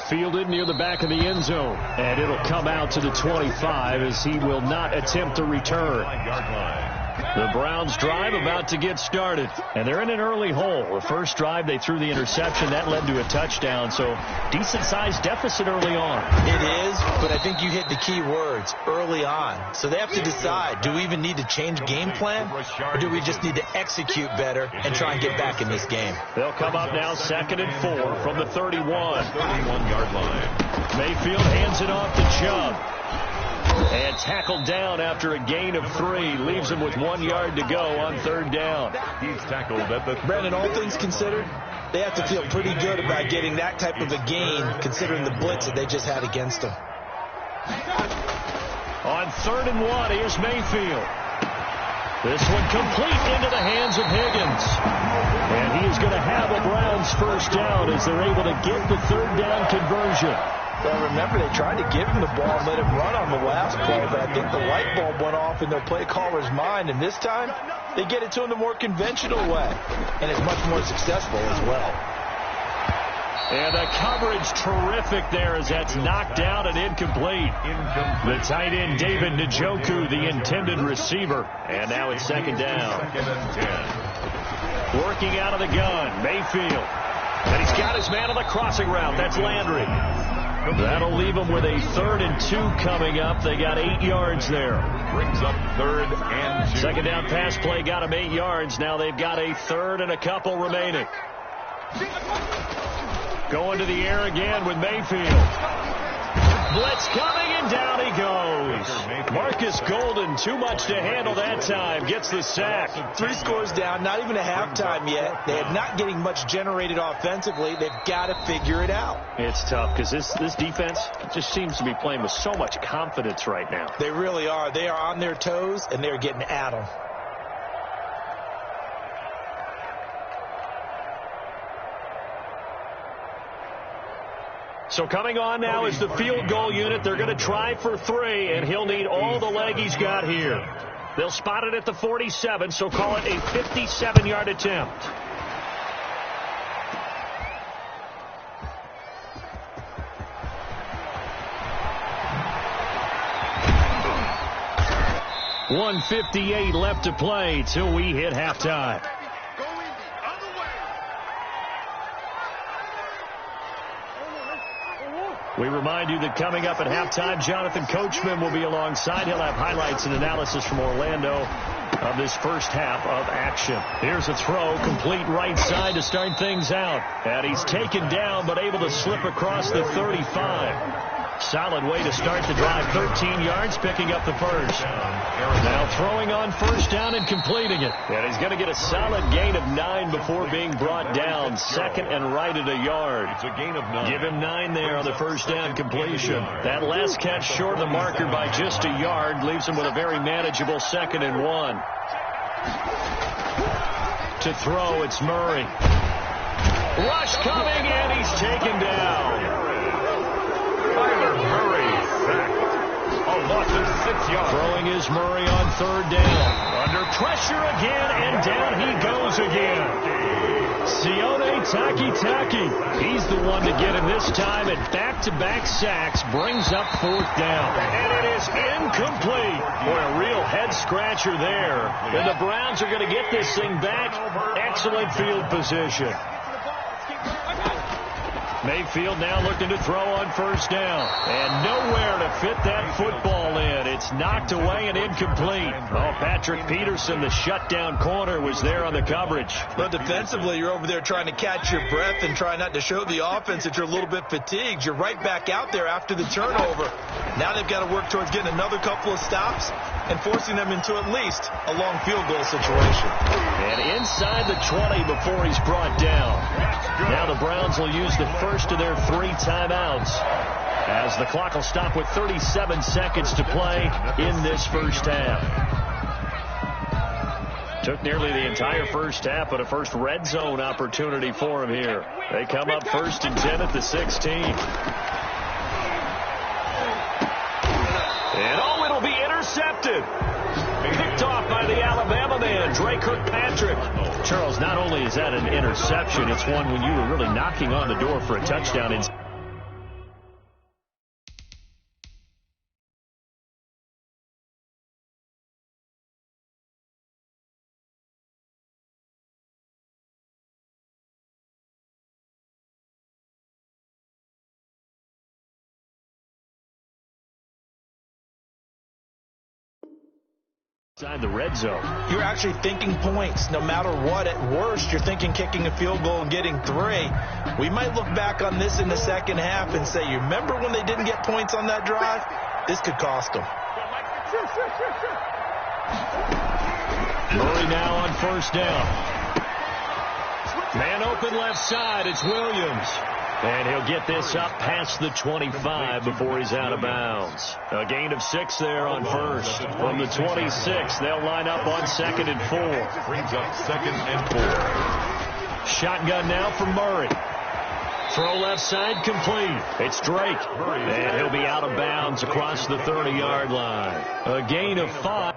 Fielded near the back of the end zone, and it'll come out to the 25 as he will not attempt to return. The Browns drive about to get started, and they're in an early hole. The first drive, they threw the interception. That led to a touchdown, so decent-sized deficit early on. It is, but I think you hit the key words, early on. So they have to decide, do we even need to change game plan, or do we just need to execute better and try and get back in this game? They'll come up now 2nd and 4 from the 31-yard line. Mayfield hands it off to Chubb. And tackled down after a gain of 3. Leaves him with 1 yard to go on 3rd down. He's tackled at the... Brandon, all things considered, they have to feel pretty good about getting that type of a gain, considering the blitz that they just had against them. On 3rd and 1, here's Mayfield. This one complete into the hands of Higgins. And he is going to have a Browns 1st down as they're able to get the 3rd down conversion. Well, remember, they tried to give him the ball and let him run on the last play, but I think the light bulb went off in their play caller's mind, and this time they get it to him the more conventional way, and it's much more successful as well. And the coverage terrific there as that's knocked down and incomplete. The tight end, David Njoku, the intended receiver. And now it's second down. Working out of the gun, Mayfield. And he's got his man on the crossing route. That's Landry. That'll leave him with a 3rd and 2 coming up. They got 8 yards there. Brings up 3rd and 2. Second down pass play got him 8 yards. Now they've got a 3rd and a couple remaining. Going to the air again with Mayfield. Blitz coming, and down he goes. Marcus Golden, too much to handle that time, gets the sack. 3 scores down, not even a halftime yet. They are not getting much generated offensively. They've got to figure it out. It's tough because this defense just seems to be playing with so much confidence right now. They really are. They are on their toes, and they're getting at them. So coming on now is the field goal unit. They're going to try for 3, and he'll need all the leg he's got here. They'll spot it at the 47, so call it a 57-yard attempt. .158 left to play till we hit halftime. We remind you that coming up at halftime, Jonathan Coachman will be alongside. He'll have highlights and analysis from Orlando of this first half of action. Here's a throw, complete right side to start things out. And he's taken down, but able to slip across the 35. Solid way to start the drive. 13 yards, picking up the first. Now throwing on first down and completing it. And he's going to get a solid gain of 9 before being brought down. Second and right at a yard. It's a gain of 9. Give him 9 there on the first down completion. That last catch short of the marker by just a yard leaves him with a very manageable 2nd and 1. To throw, it's Murray. Rush coming, and he's taken down. Kyler Murray sacked. A loss of 6 yards. Throwing is Murray on 3rd down. Under pressure again, and down he goes again. Sione Takitaki. He's the one to get him this time, and back-to-back sacks brings up 4th down. And it is incomplete. Boy, a real head-scratcher there. And the Browns are going to get this thing back. Excellent field position. Mayfield now looking to throw on first down. And nowhere to fit that football in. It's knocked away and incomplete. Oh, Patrick Peterson, the shutdown corner, was there on the coverage. But defensively, you're over there trying to catch your breath and try not to show the offense that you're a little bit fatigued. You're right back out there after the turnover. Now they've got to work towards getting another couple of stops and forcing them into at least a long field goal situation. And inside the 20 before he's brought down. Now the Browns will use the first of their 3 timeouts as the clock will stop with 37 seconds to play in this first half. Took nearly the entire first half, but a first red zone opportunity for him here. They come up 1st and 10 at the 16. And oh, it'll be intercepted. Picked off by the Alabama man, Dre Kirkpatrick. Charles, not only is that an interception, it's one when you were really knocking on the door for a touchdown. Inside the red zone. You're actually thinking points no matter what. At worst, you're thinking kicking a field goal and getting 3. We might look back on this in the second half and say, you remember when they didn't get points on that drive? This could cost them. Murray now on first down. Man open left side. It's Williams. And he'll get this up past the 25 before he's out of bounds. A gain of 6 there on first. From the 26, they'll line up on 2nd and 4. Brings up 2nd and 4. Shotgun now for Murray. Throw left side complete. It's Drake. And he'll be out of bounds across the 30-yard line. A gain of 5.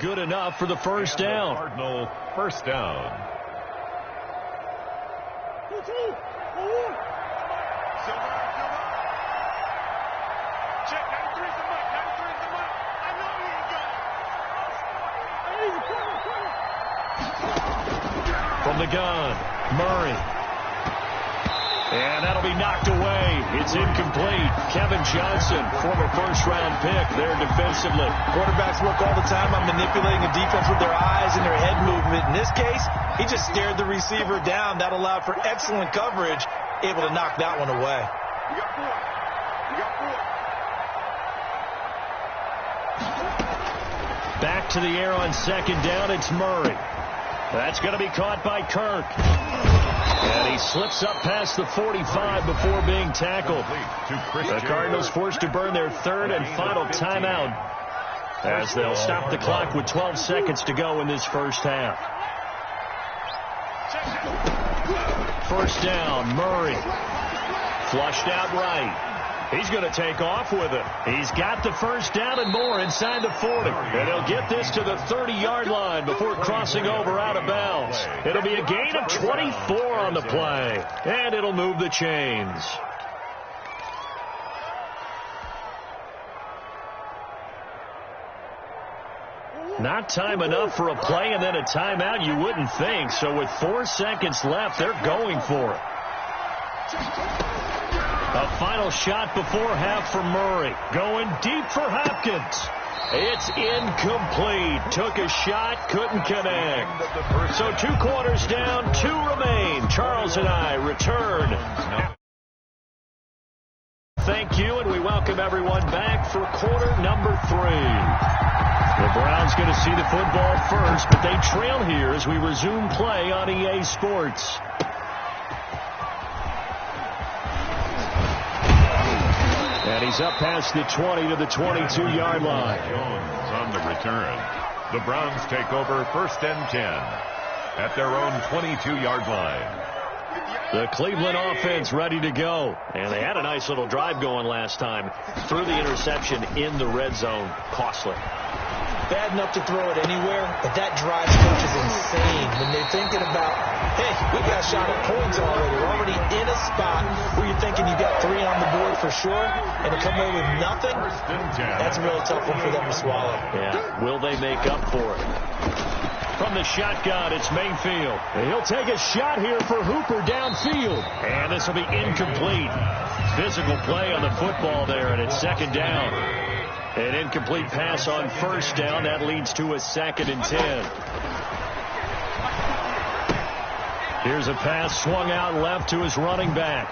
Good enough for the first down. Cardinal first down. Check, 93's the mic, 93's the mic. I know he ain't got it. From the gun, Murray. And that'll be knocked away. It's incomplete. Kevin Johnson, former first-round pick there defensively. Quarterbacks work all the time on manipulating the defense with their eyes and their head movement. In this case, he just stared the receiver down. That allowed for excellent coverage, able to knock that one away. You got four. You got four. Back to the air on second down. It's Murray. That's going to be caught by Kirk. And he slips up past the 45 before being tackled. The Cardinals forced to burn their third and final timeout as they'll stop the clock with 12 seconds to go in this first half. First down, Murray. Flushed out right. He's going to take off with it. He's got the first down and more inside the 40. And he'll get this to the 30-yard line before crossing over out of bounds. It'll be a gain of 24 on the play. And it'll move the chains. Not time enough for a play and then a timeout, you wouldn't think. So with 4 seconds left, they're going for it. A final shot before half for Murray. Going deep for Hopkins. It's incomplete. Took a shot, couldn't connect. So 2 quarters down, 2 remain. Charles and I return. Thank you, and we welcome everyone back for quarter number 3. The Browns going to see the football first, but they trail here as we resume play on EA Sports. And he's up past the 20 to the 22-yard line. Jones on the return. The Browns take over first and 10 at their own 22-yard line. The Cleveland offense ready to go. And they had a nice little drive going last time. Threw the interception in the red zone. Costly. Bad enough to throw it anywhere, but that drive coach is insane when they're thinking about, hey, we got shot at points already. We're already in a spot where you're thinking you got 3 on the board for sure, and to come away with nothing, that's a really tough one for them to swallow. Yeah, will they make up for it? From the shotgun, it's Mayfield. And he'll take a shot here for Hooper downfield. And this will be incomplete. Physical play on the football there, and it's second down. An incomplete pass on first down. That leads to a 2nd and 10. Here's a pass swung out left to his running back.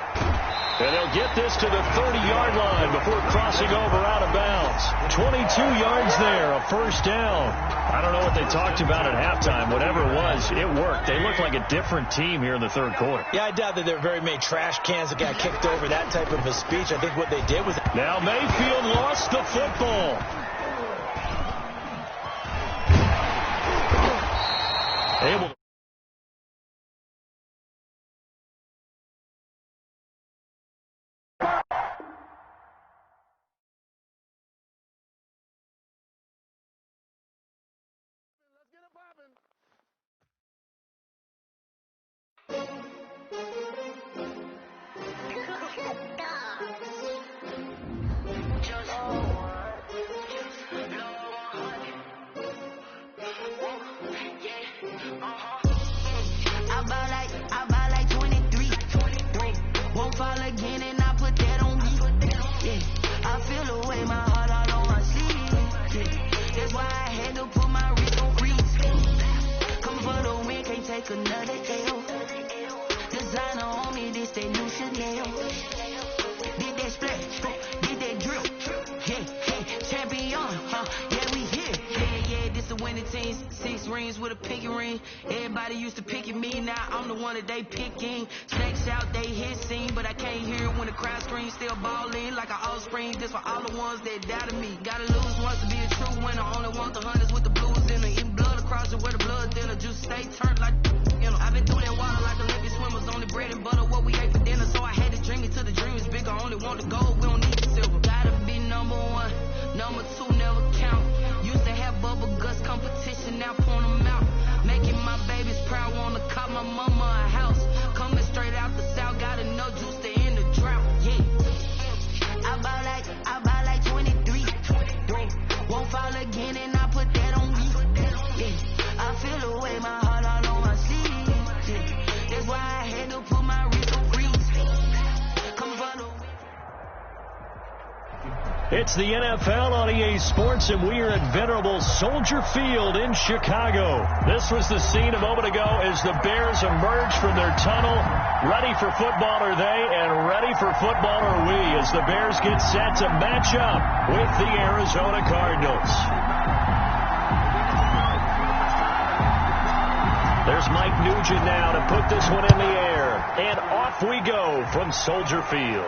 And they'll get this to the 30-yard line before crossing over out of bounds. 22 yards there, a first down. I don't know what they talked about at halftime. Whatever it was, it worked. They look like a different team here in the third quarter. Yeah, I doubt that there are very many trash cans that got kicked over, that type of a speech. I think what they did was... Now Mayfield lost the football. Able to... I buy like 23. Won't fall again and I put that on me. Yeah. I feel the way my heart all on my sleeve. Yeah. That's why I had to put my wrist on freeze. Come for the win, can't take another L. Designer on me, this they new Chanel. Did that splash, did that drip. Yeah, champion, yeah, we here. Yeah, this a winning team. 6 rings with a pinky ring. Everybody used to picking me, now I'm the one that they picking. Snakes out, they hit scene, but I can't hear it when the crowd screams. Still ballin' like an offspring. This for all the ones that doubted me. Gotta lose once to be a true winner. Only want the hunters with the blues in it. Eating blood across it where the blood thinner. Juice stay turned like, you know. I've been through that water like Olympic swimmers. Only bread and butter, what we ate for dinner. So I had to dream it till the dream is bigger. Only want the gold, we don't need the silver. Gotta be number 1, number 2 never count. Used to have bubble guts competition, now point them out. Making my babies proud, wanna call my mama a house. Coming straight out the south, gotta know juice to end the drought. Yeah. I buy like 23. Won't fall again and I put that on me. Yeah. I feel the way my heart all on my sleeve. Yeah. That's why I had to put my wrist on freeze. Come for the... It's the NFL on EA Sports, and we are at venerable Soldier Field in Chicago. This was the scene a moment ago as the Bears emerged from their tunnel. Ready for football are they, and ready for football are we, as the Bears get set to match up with the Arizona Cardinals. There's Mike Nugent now to put this one in the air, and off we go from Soldier Field.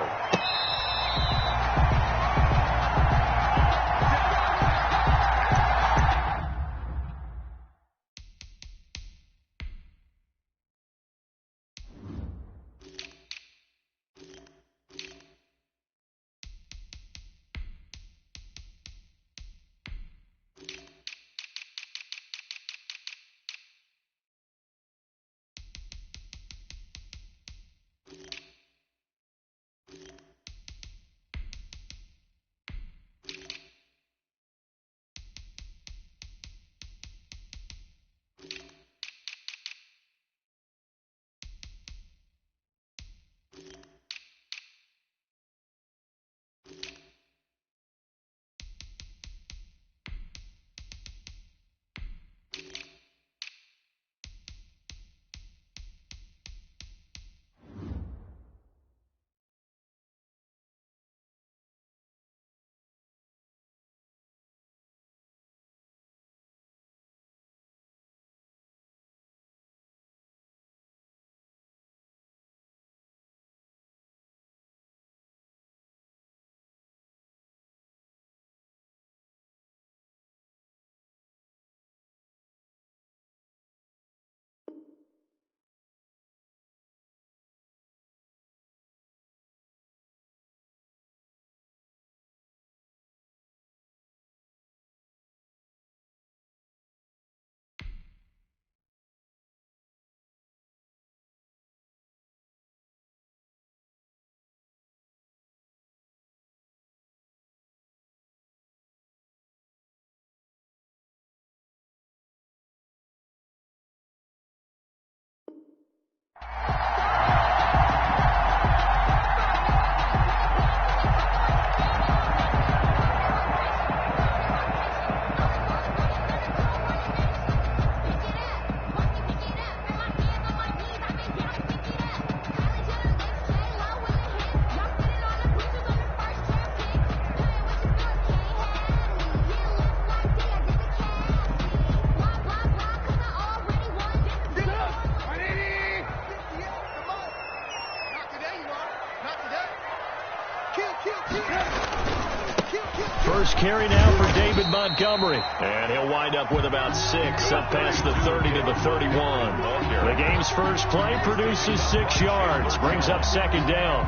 First carry now for David Montgomery. And he'll wind up with about 6 up past the 30 to the 31. The game's first play produces 6 yards. Brings up second down.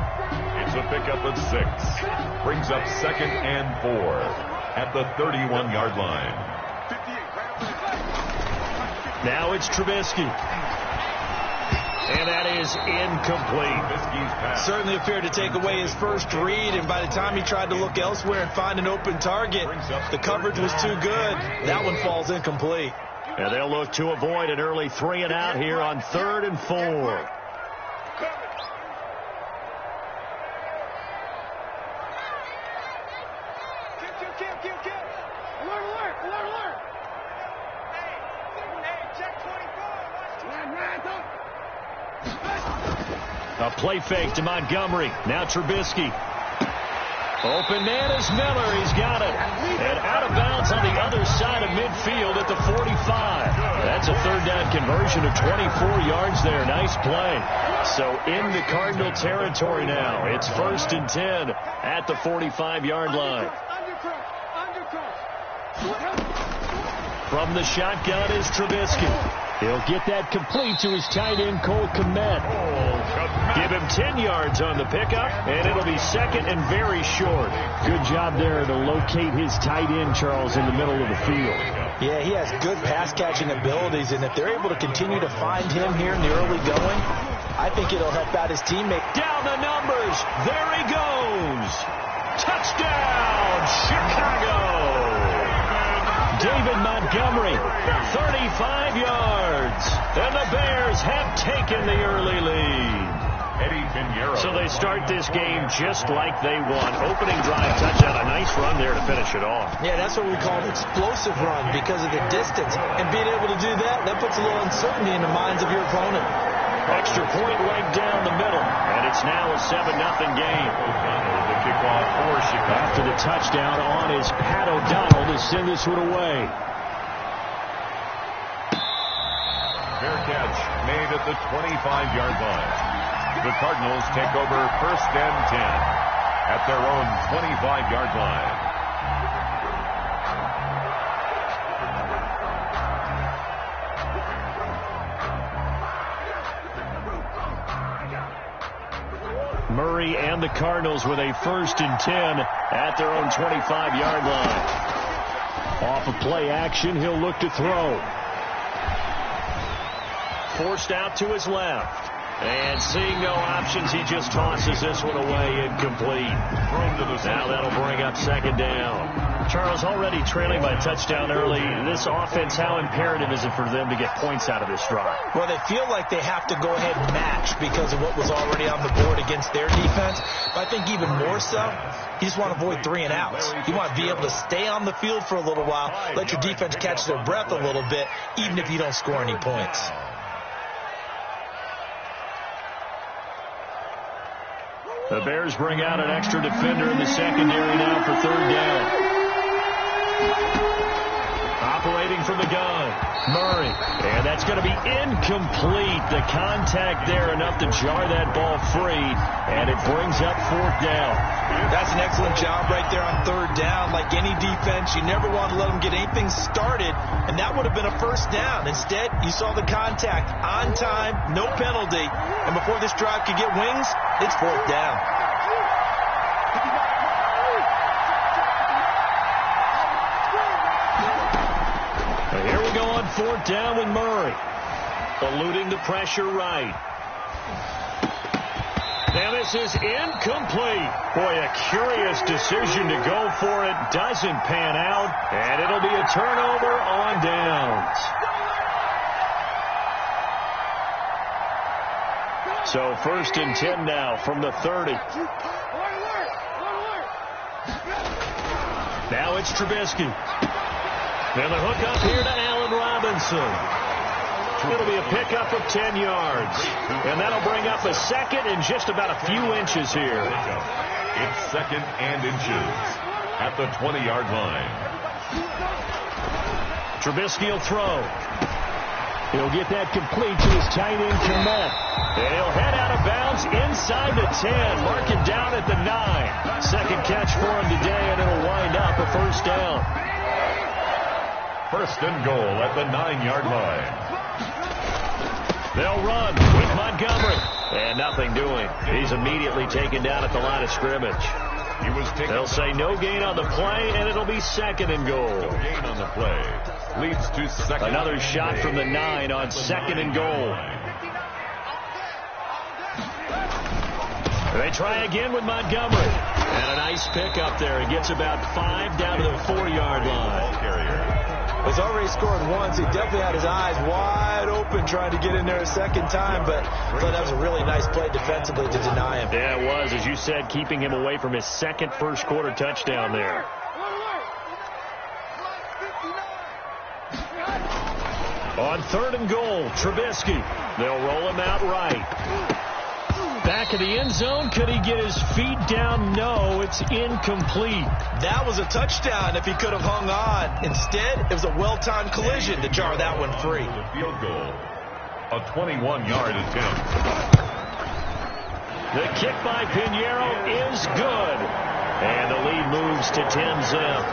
It's a pickup of 6. Brings up 2nd and 4 at the 31-yard line. Now it's Trubisky. And that is incomplete. Certainly appeared to take away his first read, and by the time he tried to look elsewhere and find an open target, the coverage was too good. That one falls incomplete. And they'll look to avoid an early 3 and out here on 3rd and 4. A play fake to Montgomery. Now Trubisky. Open man is Miller. He's got it. And out of bounds on the other side of midfield at the 45. That's a 3rd down conversion of 24 yards there. Nice play. So into Cardinal territory now. It's 1st and 10 at the 45-yard line. From the shotgun is Trubisky. He'll get that complete to his tight end, Cole Kmet. Give him 10 yards on the pickup, and it'll be 2nd and very short. Good job there to locate his tight end, Charles, in the middle of the field. Yeah, he has good pass-catching abilities, and if they're able to continue to find him here in the early going, I think it'll help out his teammate. Down the numbers. There he goes. Touchdown, Chicago. David Montgomery, 35 yards. And the Bears have taken the early lead. So they start this game just like they won. Opening drive touchdown, a nice run there to finish it off. Yeah, that's what we call an explosive run because of the distance. And being able to do that, that puts a little uncertainty in the minds of your opponent. Extra point right down the middle. And it's now a 7-0 game. The kickoff for Chicago. After the touchdown on is Pat O'Donnell to send this one away. Fair catch made at the 25-yard line. The Cardinals take over 1st and 10 at their own 25-yard line. Murray and the Cardinals with a 1st and 10 at their own 25-yard line. Off of play action, he'll look to throw. Forced out to his left. And seeing no options, he just tosses this one away incomplete. Now that'll bring up 2nd down. Charles, already trailing by touchdown early. This offense, how imperative is it for them to get points out of this drive? Well, they feel like they have to go ahead and match because of what was already on the board against their defense. But I think even more so, you just want to avoid 3 and outs. You want to be able to stay on the field for a little while, let your defense catch their breath a little bit, even if you don't score any points. The Bears bring out an extra defender in the secondary now for 3rd down. Operating from the gun, Murray. And that's going to be incomplete. The contact there enough to jar that ball free. And it brings up 4th down. That's an excellent job right there on 3rd down. Like any defense, you never want to let them get anything started. And that would have been a 1st down. Instead, you saw the contact on time, no penalty. And before this drive could get wings, it's 4th down. Here we go on 4th down with Murray. Eluding the pressure right. And this is incomplete. Boy, a curious decision to go for it. Doesn't pan out. And it'll be a turnover on downs. So 1st and 10 now from the 30. Now it's Trubisky. And the hook up here to Allen Robinson. It'll be a pickup of 10 yards. And that'll bring up a 2nd and just about a few inches here. It's 2nd and inches at the 20-yard line. Trubisky will throw. He'll get that complete to his tight end, Kmet. And he'll head out of bounds inside the 10. Mark him down at the 9. Second catch for him today, and it'll wind up a first down. First and goal at the 9-yard line. They'll run with Montgomery. And nothing doing. He's immediately taken down at the line of scrimmage. They'll say no gain on the play, and it'll be second and goal. No gain on the play. Leads to second. Another shot from the 9 on second and goal. They try again with Montgomery. And a nice pickup there. He gets about 5 down to the 4-yard line. He's already scored once. He definitely had his eyes wide open trying to get in there a second time, but I thought that was a really nice play defensively to deny him. Yeah, it was, as you said, keeping him away from his second first-quarter touchdown there. On third and goal, Trubisky. They'll roll him out right. Back of the end zone. Could he get his feet down? No, it's incomplete. That was a touchdown if he could have hung on. Instead, it was a well-timed collision to jar that one free. The field goal, a 21-yard attempt. The kick by Pinheiro is good. And the lead moves to 10-zip.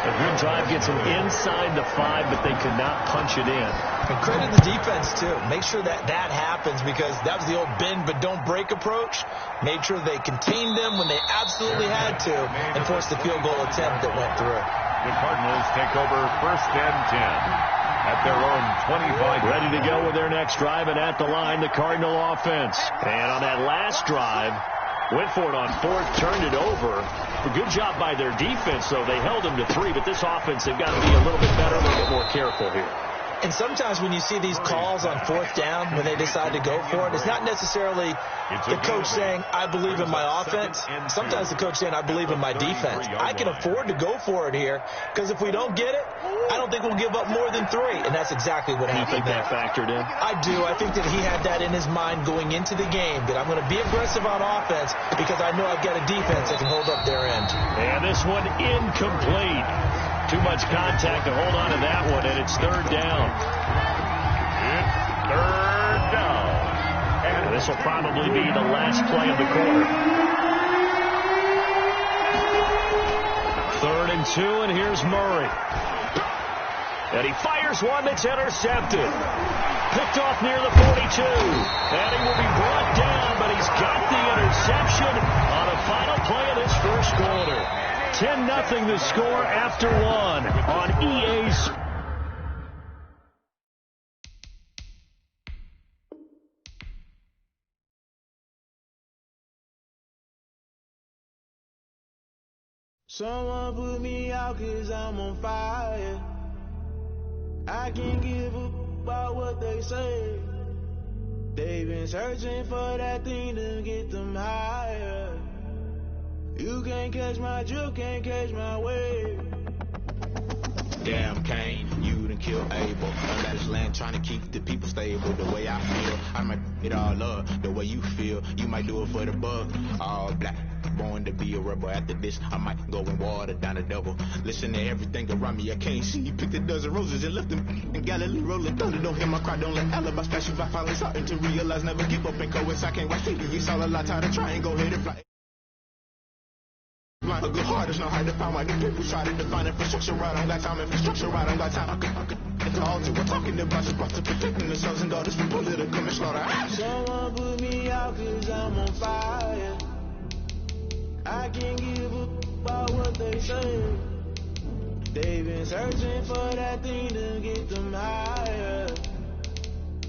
A good drive gets him inside the 5, but they could not punch it in. And credit the defense, too. Make sure that happens, because that was the old bend but don't break approach. Made sure they contained them when they absolutely had to and forced the field goal attempt that went through. The Cardinals take over first and 10 at their own 25. Ready to go with their next drive, and at the line, the Cardinal offense. And on that last drive, went for it on fourth, turned it over. A good job by their defense, though. They held them to 3, but this offense, they've got to be a little bit better, a little bit more careful here. And sometimes when you see these calls on fourth down, when they decide to go for it, it's not necessarily the coach saying, I believe in my offense. Sometimes the coach saying, I believe in my defense. I can afford to go for it here, because if we don't get it, I don't think we'll give up more than 3. And that's exactly what happened. You think that factored in? I do. I think that he had that in his mind going into the game, that I'm going to be aggressive on offense because I know I've got a defense that can hold up their end. And this one incomplete. Too much contact to hold on to that one, and it's third down. It's third down. And this will probably be the last play of the quarter. 3rd and 2, and here's Murray. And he fires one that's intercepted. Picked off near the 42. And he will be brought down, but he's got the interception on a final play of this first quarter. 10-0 the score after 1 on EA's. Someone put me out 'cause I'm on fire. I can't give a about what they say. They've been searching for that thing to get them higher. You can't catch my drift, can't catch my wave. Damn, Kane, you done killed Abel. On that land trying to keep the people stable. The way I feel, I might it all up. The way you feel, you might do it for the buck. All black, born to be a rebel. After this, I might go and water down the devil. Listen to everything around me, I can't see. Picked a dozen roses and left them in Galilee rolling thunder. Don't hear my cry, don't let alibis flash. If I finally starting to realize, never give up and coerce. I can't watch TV, it's all a lot, time to try and go ahead and fly. A good heart is not hard to find. Why the people try to define infrastructure right? I don't got time. Infrastructure right? I don't got time. I could talk to. We're talking about supposed to protecting the sons and daughters from political manslaughter. Someone put me out 'cause I'm on fire. I can't give a about what they say. They've been searching for that thing to get them higher.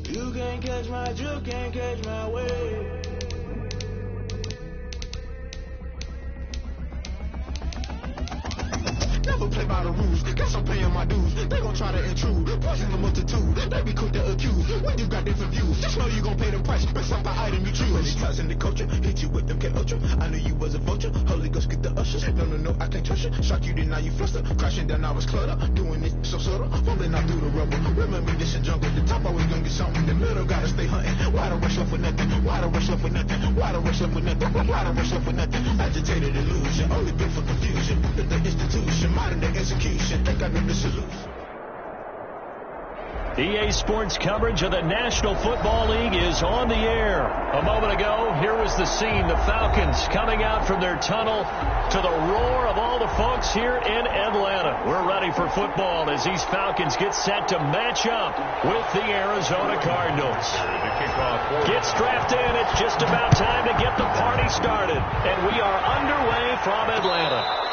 You can't catch my drift, can't catch my wave. Never play by the rules, guess I'm paying my dues. They gon' try to intrude, poison the multitude. They be quick to accuse, when you got different views. Just know you gon' pay the price, based off the item you choose. Trust in the culture, hit you with them K-Ultra. I knew you was a vulture, Holy Ghost get the ushers. No, I can't trust you. Shock you, then now you fluster. Crashing down, I was clutter. Doing it so subtle, falling out through the rubble. Remember this a jungle, the top always gonna get something. The middle gotta stay hunting. Why the rush left with nothing? Why the rush left with nothing? Why the rush left with nothing? Why the rush left with nothing? Agitated illusion, only built for confusion. The institution, modern day execution. Think I know the solution. EA Sports coverage of the National Football League is on the air. A moment ago, here was the scene. The Falcons coming out from their tunnel to the roar of all the folks here in Atlanta. We're ready for football as these Falcons get set to match up with the Arizona Cardinals. Get strapped in. It's just about time to get the party started. And we are underway from Atlanta.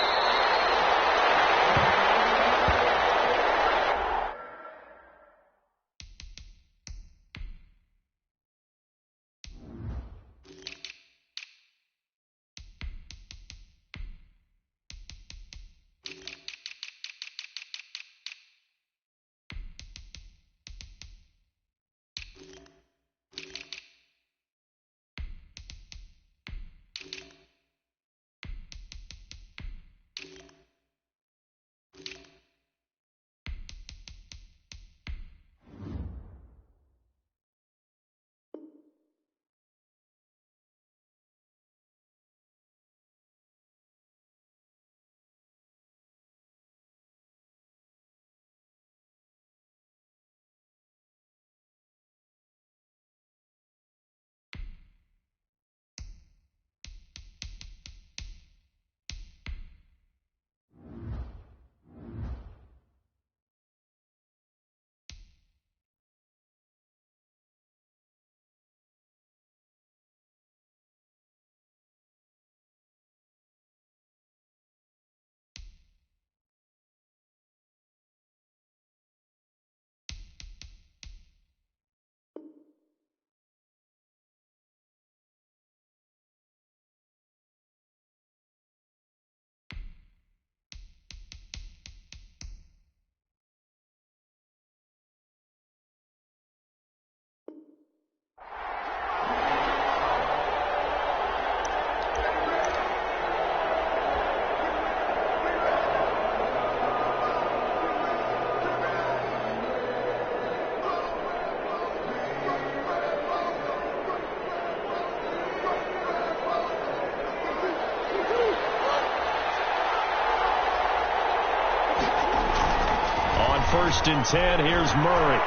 First and 10, here's Murray.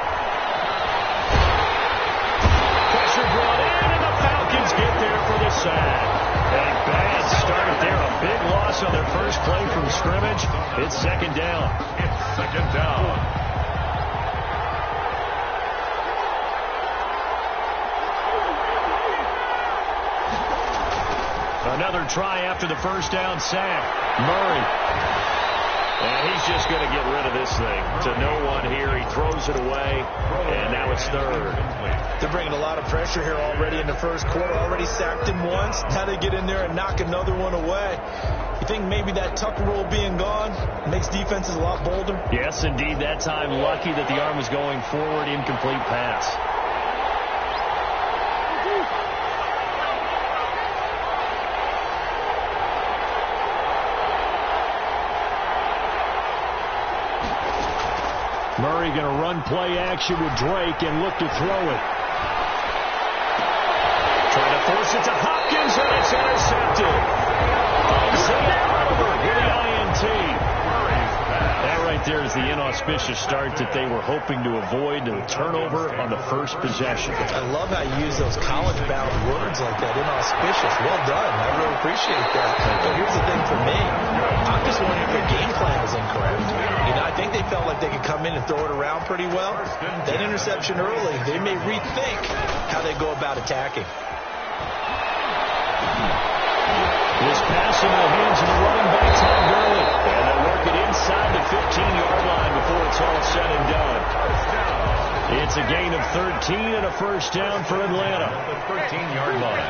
Pressure brought in, and the Falcons get there for the sack. A bad start there, a big loss on their first play from scrimmage. It's second down. It's second down. Another try after the first down sack. Murray. And he's just going to get rid of this thing to no one here. He throws it away, and now it's third. They're bringing a lot of pressure here already in the first quarter. Already sacked him once. Now they get in there and knock another one away. You think maybe that Tucker rule being gone makes defenses a lot bolder? Yes, indeed. That time, lucky that the arm was going forward. Incomplete pass. Murray going to run play action with Drake and look to throw it. Trying to force it to Hopkins, and it's intercepted. Isaiah Oliver with the INT. That right there is the inauspicious start that they were hoping to avoid, the turnover on the first possession. I love how you use those college-bound words like that, inauspicious. Well done. I really appreciate that. But here's the thing for me. I'm just wondering if their game plan was incorrect. You know, I think they felt like they could come in and throw it around pretty well. That interception early, they may rethink how they go about attacking. This pass into the hands of the running back, Todd Gurley. And they'll work it inside the 15-yard line before it's all said and done. It's a gain of 13 and a first down for Atlanta. The 13-yard line.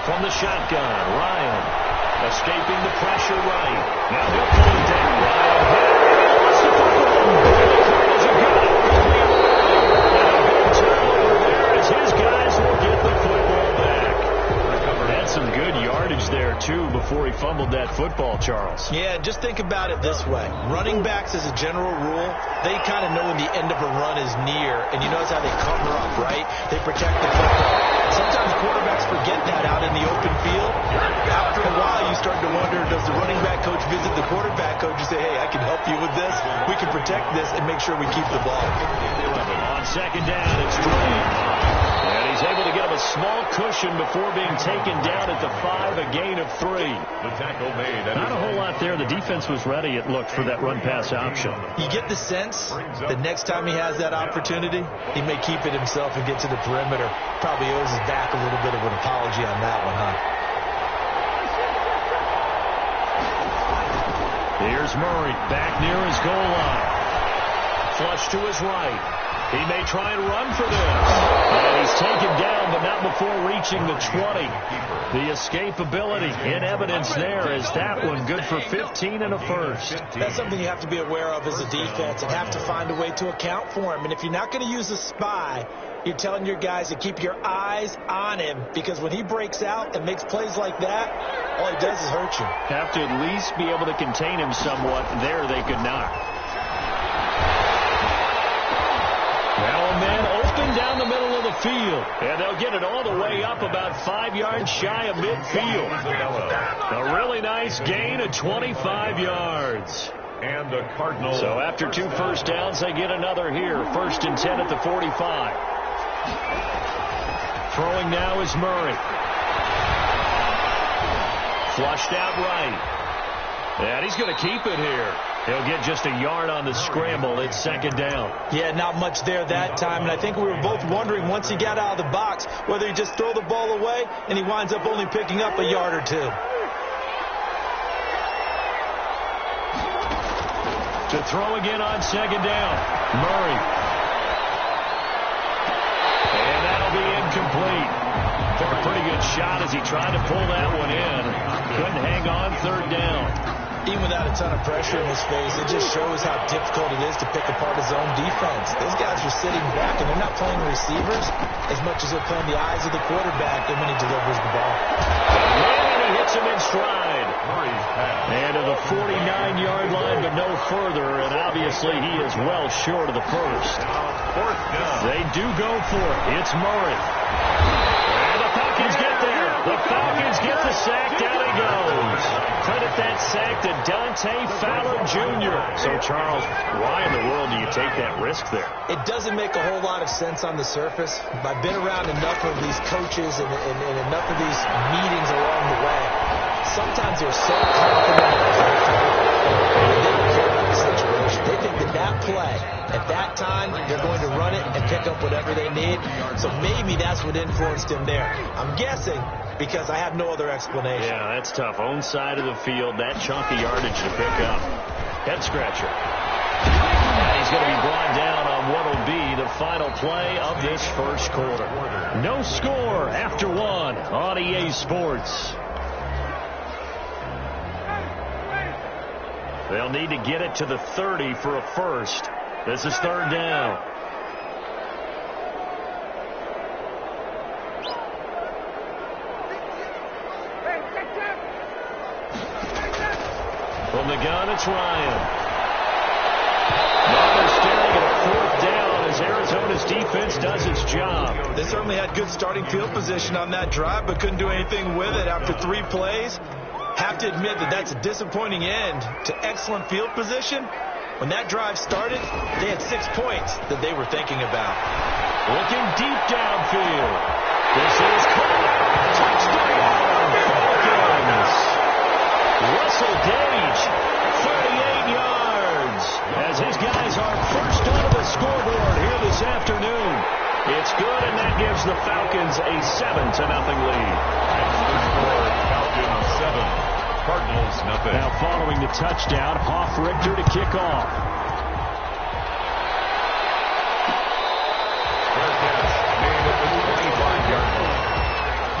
From the shotgun, Ryan escaping the pressure right. Now he'll pull it down. Ryan lost the football. The Cardinals have got it. And a big turnover there as his guys will get the football back. Had some good yardage there, too, before he fumbled that football, Charles. Yeah, just think about it this way. Running backs, as a general rule, they kind of know when the end of a run is near, and you notice how they cover up, right? They protect the football. Sometimes quarterbacks forget that out in the open field. After a while, you start to wonder, does the running back coach visit the quarterback coach and say, hey, I can help you with this. We can protect this and make sure we keep the ball. On second down, it's Drake. And he's able to get him a small cushion before being taken down at the 5, a gain of 3. The tackle made. Not a whole lot there. The defense was ready, it looked, for that run-pass option. You get the sense that next time he has that opportunity, he may keep it himself and get to the perimeter. Probably owes his back a little bit of an apology on that one, huh? Here's Murray back near his goal line. Flush to his right. He may try and run for this. And he's taken down, but not before reaching the 20. The escapability in evidence there is that one good for 15 and a first. That's something you have to be aware of as a defense and have to find a way to account for him. And if you're not going to use a spy, you're telling your guys to keep your eyes on him, because when he breaks out and makes plays like that, all he does is hurt you. Have to at least be able to contain him somewhat. There they could not. Now a man open down the middle of the field. And they'll get it all the way up about 5 yards shy of midfield. A really nice gain of 25 yards. And the Cardinals. So after 2 first downs, they get another here. 1st and 10 at the 45. Throwing now is Murray. Flushed out right. And he's going to keep it here. He'll get just a yard on the scramble. It's 2nd down. Yeah, not much there that time. And I think we were both wondering once he got out of the box whether he just throw the ball away and he winds up only picking up a yard or 2. To throw again on 2nd down. Murray. And that'll be incomplete. Took a pretty good shot as he tried to pull that one in. Couldn't hang on 3rd down. Even without a ton of pressure in his face, it just shows how difficult it is to pick apart his own defense. Those guys are sitting back, and they're not playing receivers as much as they're playing the eyes of the quarterback when he delivers the ball. And he hits him in stride. And to the 49-yard line, but no further, and obviously he is well short of the first. 4th down. They do go for it. It's Murray. And the Falcons get there. The Falcons get the sack. Down he goes. Credit that sack to Dante Fowler Jr. So, Charles, why in the world do you take that risk there? It doesn't make a whole lot of sense on the surface. I've been around enough of these coaches and enough of these meetings along the way. Sometimes they're so confident they don't care about the situation. They think that play, at that time, they're going to run it and pick up whatever they need. So maybe that's what influenced him there. I'm guessing because I have no other explanation. Yeah, that's tough. Own side of the field, that chunk of yardage to pick up. Head scratcher. And he's going to be brought down on what will be the final play of this first quarter. No score after 1 on EA Sports. They'll need to get it to the 30 for a first. This is 3rd down. From the gun, it's Ryan. Now they're staring at a 4th down as Arizona's defense does its job. They certainly had good starting field position on that drive, but couldn't do anything with it after 3 plays. Have to admit that that's a disappointing end to excellent field position. When that drive started, they had 6 points that they were thinking about. Looking deep downfield. This is caught. Touchdown, Falcons. Russell Gage, 38 yards, as his guys are first onto the scoreboard here this afternoon. It's good, and that gives the Falcons a 7-0 lead. That's the score. Falcons 7. Cardinals nothing. Now following the touchdown, Hoff-Richter to kick off. Fair catch made at the 25-yard line.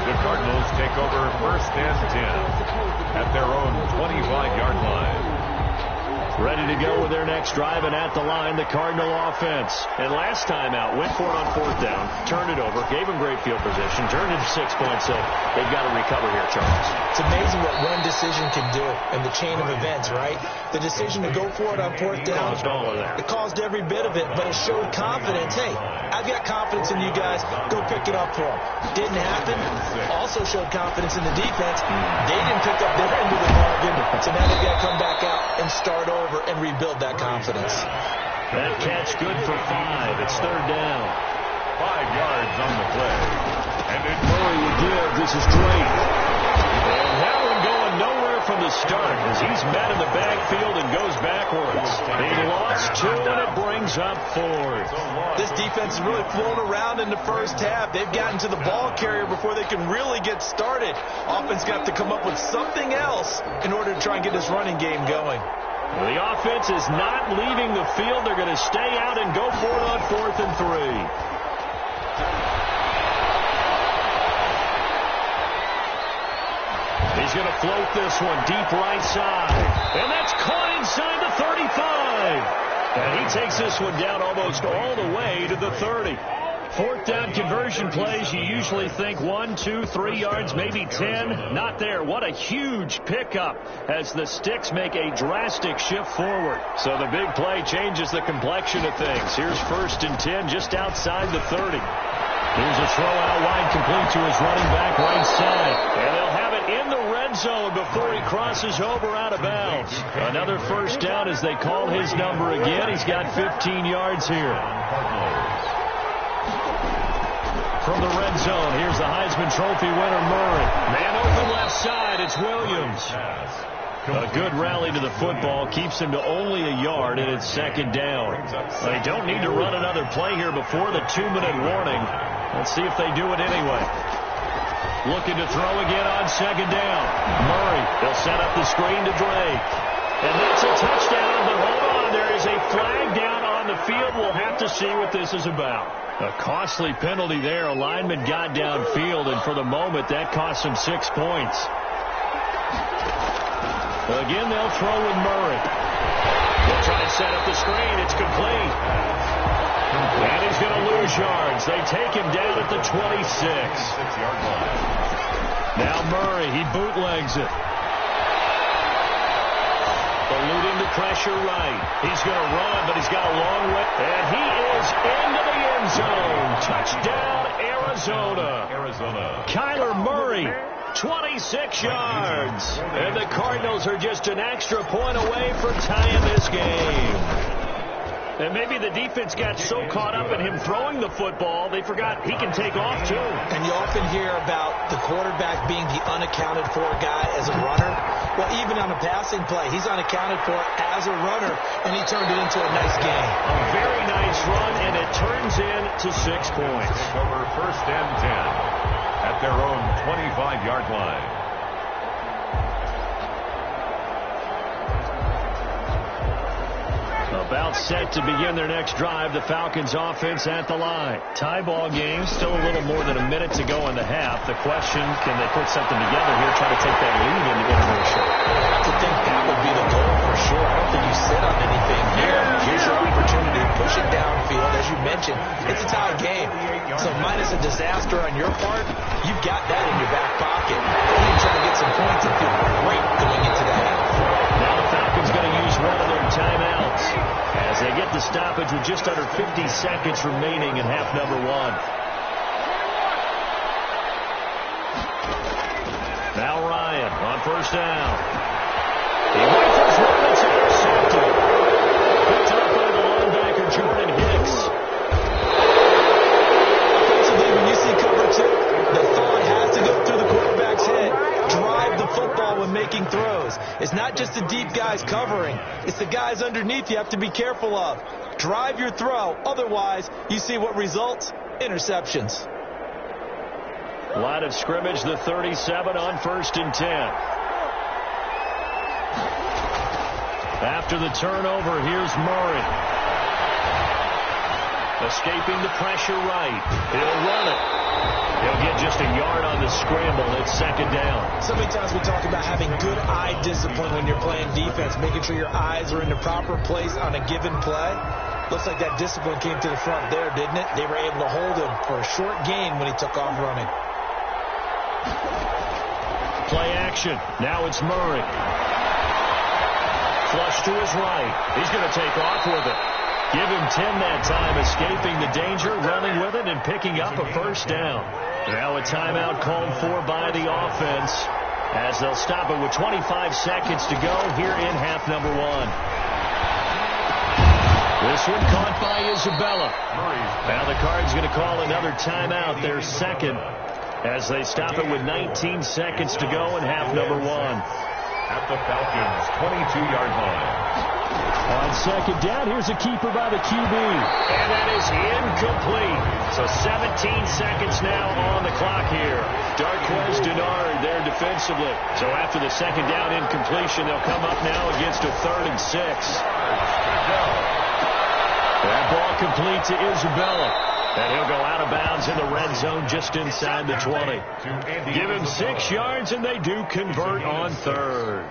The Cardinals take over 1st and 10 at their own 25-yard line. Ready to go with their next drive, and at the line, the Cardinal offense. And last time out, went for it on fourth down, turned it over, gave them great field position, turned it 6 points, so they've got to recover here, Charles. It's amazing what one decision can do in the chain of events, right? The decision to go for it on fourth down, it caused every bit of it, but it showed confidence. Hey, I've got confidence in you guys. Go pick it up for them. Didn't happen. Also showed confidence in the defense. They didn't pick up their end of the bargain, so now they've got to come back out and start over and rebuild that confidence. That catch good for 5. It's third down. 5 yards on the play. And it's Murray will give. This is Drake. And that one going nowhere from the start as he's met in the backfield and goes backwards. He lost 2, and it brings up 4th. This defense has really flown around in the first half. They've gotten to the ball carrier before they can really get started. Offense got to come up with something else in order to try and get this running game going. Well, the offense is not leaving the field. They're going to stay out and go for it on 4th and 3. He's going to float this one deep right side. And that's caught inside the 35. And he takes this one down almost all the way to the 30. Fourth down conversion plays, you usually think 1, 2, 3 yards, maybe 10. Not there. What a huge pickup as the Sticks make a drastic shift forward. So the big play changes the complexion of things. Here's 1st and 10 just outside the 30. Here's a throw out wide complete to his running back right side. And they'll have it in the red zone before he crosses over out of bounds. Another first down as they call his number again. He's got 15 yards here. From the red zone, here's the Heisman Trophy winner, Murray. Man open left side, it's Williams. A good rally to the football keeps him to only a yard, and it's second down. They don't need to run another play here before the 2-minute warning. Let's see if they do it anyway. Looking to throw again on second down. Murray, they'll set up the screen to Drake. And that's a touchdown, but hold on, there is a flag down on the field. We'll have to see what this is about. A costly penalty there. A lineman got downfield, and for the moment, that cost him 6 points. Again, they'll throw with Murray. They'll try and set up the screen. It's complete. And he's going to lose yards. They take him down at the 26. Now Murray, he bootlegs it. Eluding the pressure right. He's going to run, but he's got a long way. And he is into the end zone. Touchdown, Arizona. Kyler Murray, 26 yards. And the Cardinals are just an extra point away from tying this game. And maybe the defense got so caught up in him throwing the football, they forgot he can take off, too. And you often hear about the quarterback being the unaccounted for guy as a runner. Well, even on a passing play, he's unaccounted for as a runner, and he turned it into a nice game. A very nice run, and it turns into 6 points. Over 1st and 10 at their own 25-yard line. About set to begin their next drive, the Falcons offense at the line. Tie ball game, still a little more than a minute to go in the half. The question, can they put something together here, try to take that lead into intermission? I have to think that would be the goal for sure. I don't think you sit on anything here. Here's your opportunity to push it downfield. As you mentioned, it's a tie game. So minus a disaster on your part, you've got that in your back pocket. You can try to get some points and feel great going into the half. Now the Falcons going to use one of their timeouts as they get the stoppage with just under 50 seconds remaining in half number 1. Now Ryan on first down. He rifles one that's intercepted. Picked up by the linebacker Jordan Hicks. Offensively, when you see cover 2, the thought has to go through the quarterback's head. Drive the football when making throws. It's not just the deep guys covering. It's the guys underneath you have to be careful of. Drive your throw. Otherwise, you see what results? Interceptions. Line of scrimmage, the 37 on 1st and 10. After the turnover, here's Murray. Escaping the pressure right. He'll run it. He'll get just a yard on the scramble. It's second down. So many times we talk about having good eye discipline when you're playing defense, making sure your eyes are in the proper place on a given play. Looks like that discipline came to the front there, didn't it? They were able to hold him for a short gain when he took off running. Play action. Now it's Murray. Flush to his right. He's going to take off with it. Give him 10 that time, escaping the danger, running with it, and picking up a first down. Now a timeout called for by the offense as they'll stop it with 25 seconds to go here in half number one. This one caught by Isabella. Now the Cards going to call another timeout, their second, as they stop it with 19 seconds to go in half number one. At the Falcons' 22-yard line. On second down, here's a keeper by the QB. And that is incomplete. So 17 seconds now on the clock here. Darquez Dennard there defensively. So after the second down incompletion, they'll come up now against a 3rd and 6. That ball complete to Isabella. And he'll go out of bounds in the red zone just inside the 20. Give him 6 yards, and they do convert on 3rd.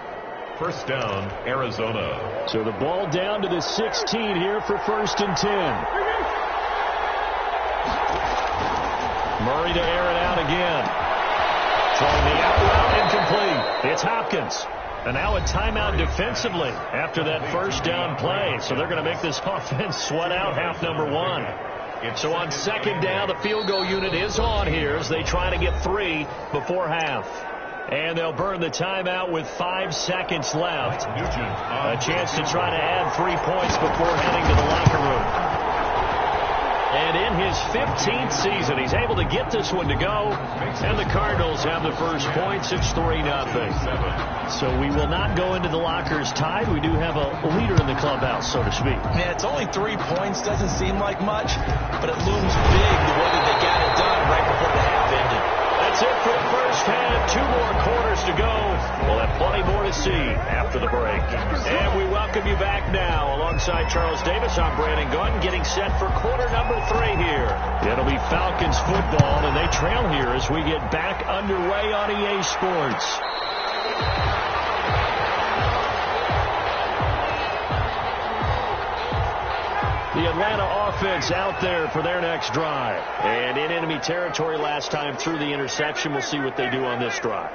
First down, Arizona. So the ball down to the 16 here for 1st and 10. Murray to air it out again. Throwing the out route incomplete. It's Hopkins. And now a timeout defensively after that first down play. So they're going to make this offense sweat out half number one. So on second down, the field goal unit is on here as they try to get 3 before half. And they'll burn the timeout with 5 seconds left. A chance to try to add 3 points before heading to the locker room. And in his 15th season, he's able to get this one to go. And the Cardinals have the first points. It's 3-0. So we will not go into the lockers tied. We do have a leader in the clubhouse, so to speak. Yeah, it's only 3 points. Doesn't seem like much, but it looms big the way that they got it done right before the half ended. That's it for the first half. 2 more quarters to go. We'll have plenty more to see after the break. And we welcome you back now. Alongside Charles Davis, I'm Brandon Gunn, getting set for quarter number 3 here. It'll be Falcons football, and they trail here as we get back underway on EA Sports. The Atlanta offense out there for their next drive. And in enemy territory last time through the interception. We'll see what they do on this drive.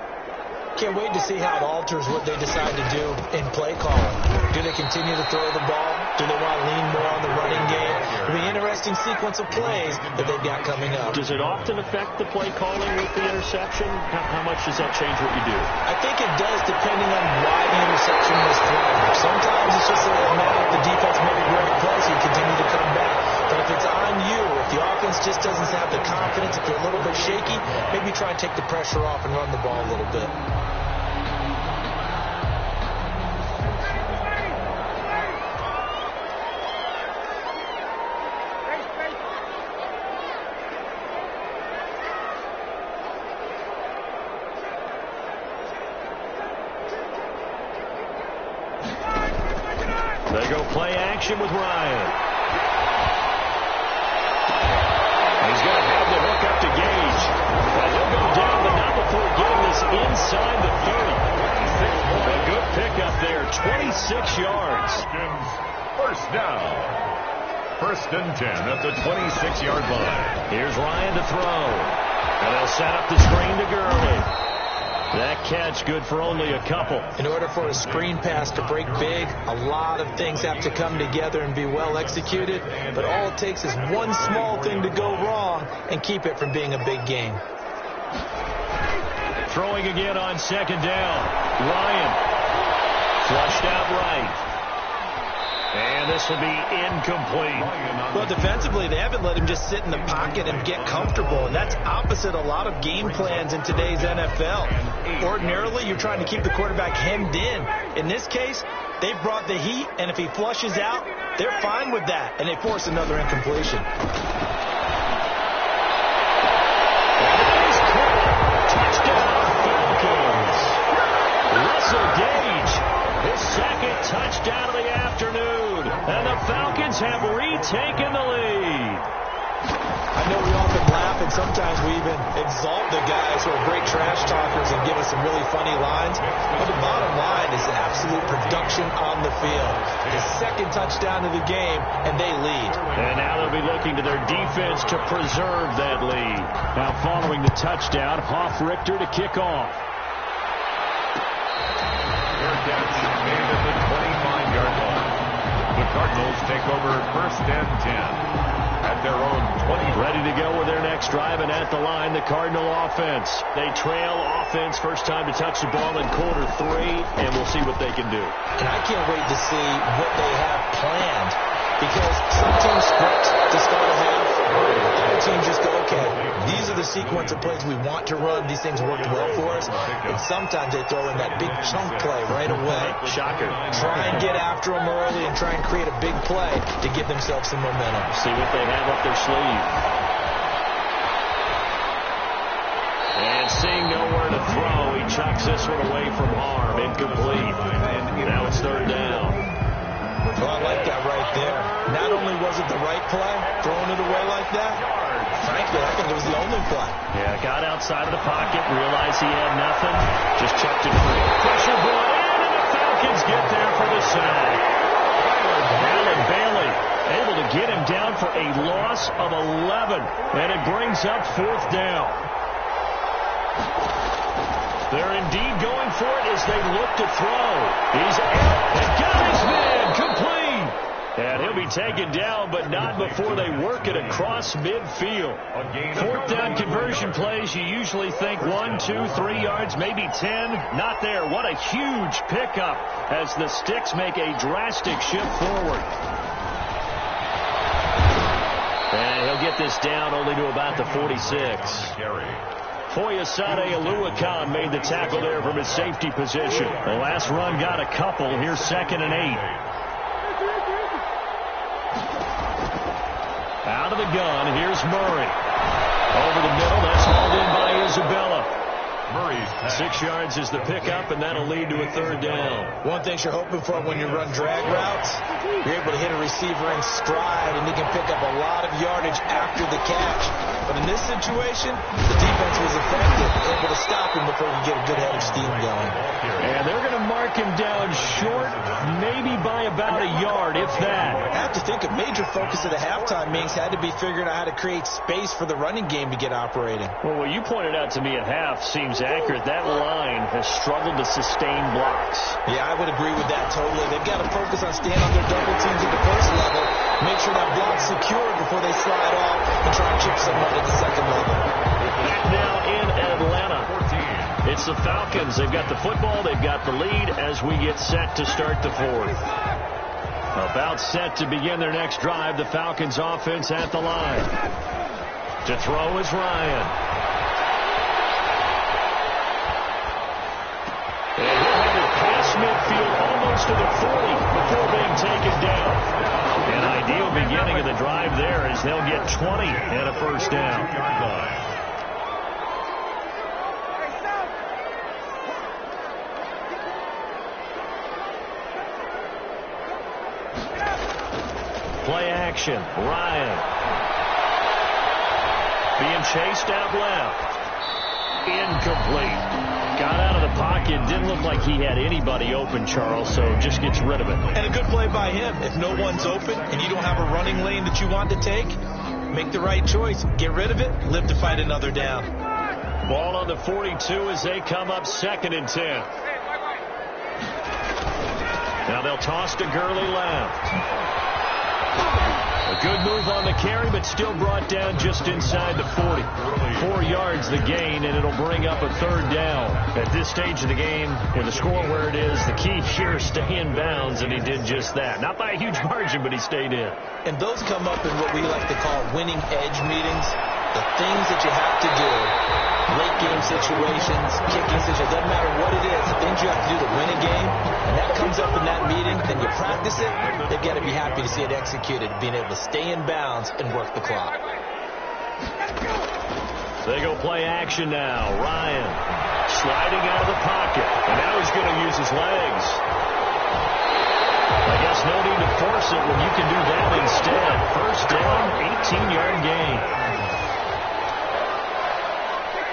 Can't wait to see how it alters what they decide to do in play calling. Do they continue to throw the ball? Do they want to lean more on the running game? It'll be an interesting sequence of plays that they've got coming up. Does it often affect the play calling with the interception? How much does that change what you do? I think it does, depending on why the interception was thrown. Sometimes it's just a matter of the defense made a great play, so you continue to come back. But if it's on you, if the offense just doesn't have the confidence, if you're a little bit shaky, maybe try and take the pressure off and run the ball a little bit. They go play action with Ryan. He's going to have the hook up to Gage. But he'll go down, but not before getting this inside the 30. A good pickup there, 26 yards. First down. 1st and 10 at the 26-yard line. Here's Ryan to throw. And they'll set up the screen to Gurley. That catch good for only a couple. In order for a screen pass to break big, a lot of things have to come together and be well executed. But all it takes is one small thing to go wrong and keep it from being a big game. Throwing again on second down. Ryan flushed out right. And this will be incomplete. Well, defensively, they haven't let him just sit in the pocket and get comfortable. And that's opposite a lot of game plans in today's NFL. Ordinarily, you're trying to keep the quarterback hemmed in. In this case, they've brought the heat, and if he flushes out, they're fine with that. And they force another incompletion. Touchdown, Falcons. Russell Gage, his second touchdown of the afternoon. And the Falcons have retaken the lead. I know we often laugh laugh, and sometimes we even exalt the guys who are great trash talkers and give us some really funny lines. But the bottom line is absolute production on the field. His second touchdown of the game, and they lead. And now they'll be looking to their defense to preserve that lead. Now following the touchdown, Hoff-Richter to kick off. Fair catch made at the 25-yard line. The Cardinals take over first and 10 at their own 20. Ready to go with their next drive, and at the line, the Cardinal offense. They trail offense, first time to touch the ball in quarter 3, and we'll see what they can do. And I can't wait to see what they have planned, because some teams script to start a half, other teams just go, okay, these are the sequence of plays we want to run. These things worked well for us. And sometimes they throw in that big chunk play right away. Shocker. Try and get after them early and try and create a big play to give themselves some momentum. See what they have up their sleeve. And seeing nowhere to throw, he chucks this one away from harm. Incomplete. Now it's third down. Well, I like that right there. Not only was it the right play, throwing it away like that, frankly, I think it was the only play. Yeah, got outside of the pocket, realized he had nothing, just chucked it free. Pressure brought in, and the Falcons get there for the sack. Allen Bailey able to get him down for a loss of 11, and it brings up fourth down. They're indeed going for it as they look to throw. He's out and got his man complete. And he'll be taken down, but not before they work it across midfield. Fourth down conversion plays, you usually think 1, 2, 3 yards, maybe 10. Not there. What a huge pickup as the Sticks make a drastic shift forward. And he'll get this down only to about the 46. Foyesade Aluakan made the tackle there from his safety position. The last run got a couple. Here's 2nd and 8. Out of the gun, here's Murray. Over the middle, that's hauled in by Isabella. Murray's pass. 6 yards is the pickup, and that'll lead to a third down. One thing you're hoping for when you run drag routes, you're able to hit a receiver in stride, and he can pick up a lot of yardage after the catch. But in this situation, the defense was effective, able to stop him before he could get a good head of steam going. And they're going to mark him down short, maybe by about a yard, if that. I have to think a major focus of the halftime meetings had to be figuring out how to create space for the running game to get operating. Well, what you pointed out to me at half seems accurate. That line has struggled to sustain blocks. Yeah, I would agree with that totally. They've got to focus on staying on their double teams at the first level, make sure that block's secured before they slide off and try and chip someone at the second level. Back now in Atlanta. It's the Falcons. They've got the football. They've got the lead as we get set to start the fourth. About set to begin their next drive. The Falcons offense at the line. To throw is Ryan. And he'll have it past midfield almost to the 40 before being taken down. An ideal beginning of the drive there as they'll get 20 and a first down. Play action. Ryan. Being chased out left. Incomplete. Got out of the pocket. Didn't look like he had anybody open, Charles, so just gets rid of it. And a good play by him. If no one's open and you don't have a running lane that you want to take, make the right choice. Get rid of it. Live to fight another down. Ball on the 42 as they come up 2nd and 10. Now they'll toss to Gurley left. A good move on the carry, but still brought down just inside the 40. 4 yards the gain, and it'll bring up a third down. At this stage of the game, with the score where it is, the key here is stay in bounds, and he did just that. Not by a huge margin, but he stayed in. And those come up in what we like to call winning edge meetings. The things that you have to do, late game situations, kicking situations, doesn't matter what it is, the things you have to do to win a game, and that comes up in that meeting, then you practice it, they've got to be happy to see it executed, being able to stay in bounds and work the clock. They go play action now. Ryan sliding out of the pocket, and now he's going to use his legs. I guess no need to force it when you can do that instead. First down, 18-yard gain.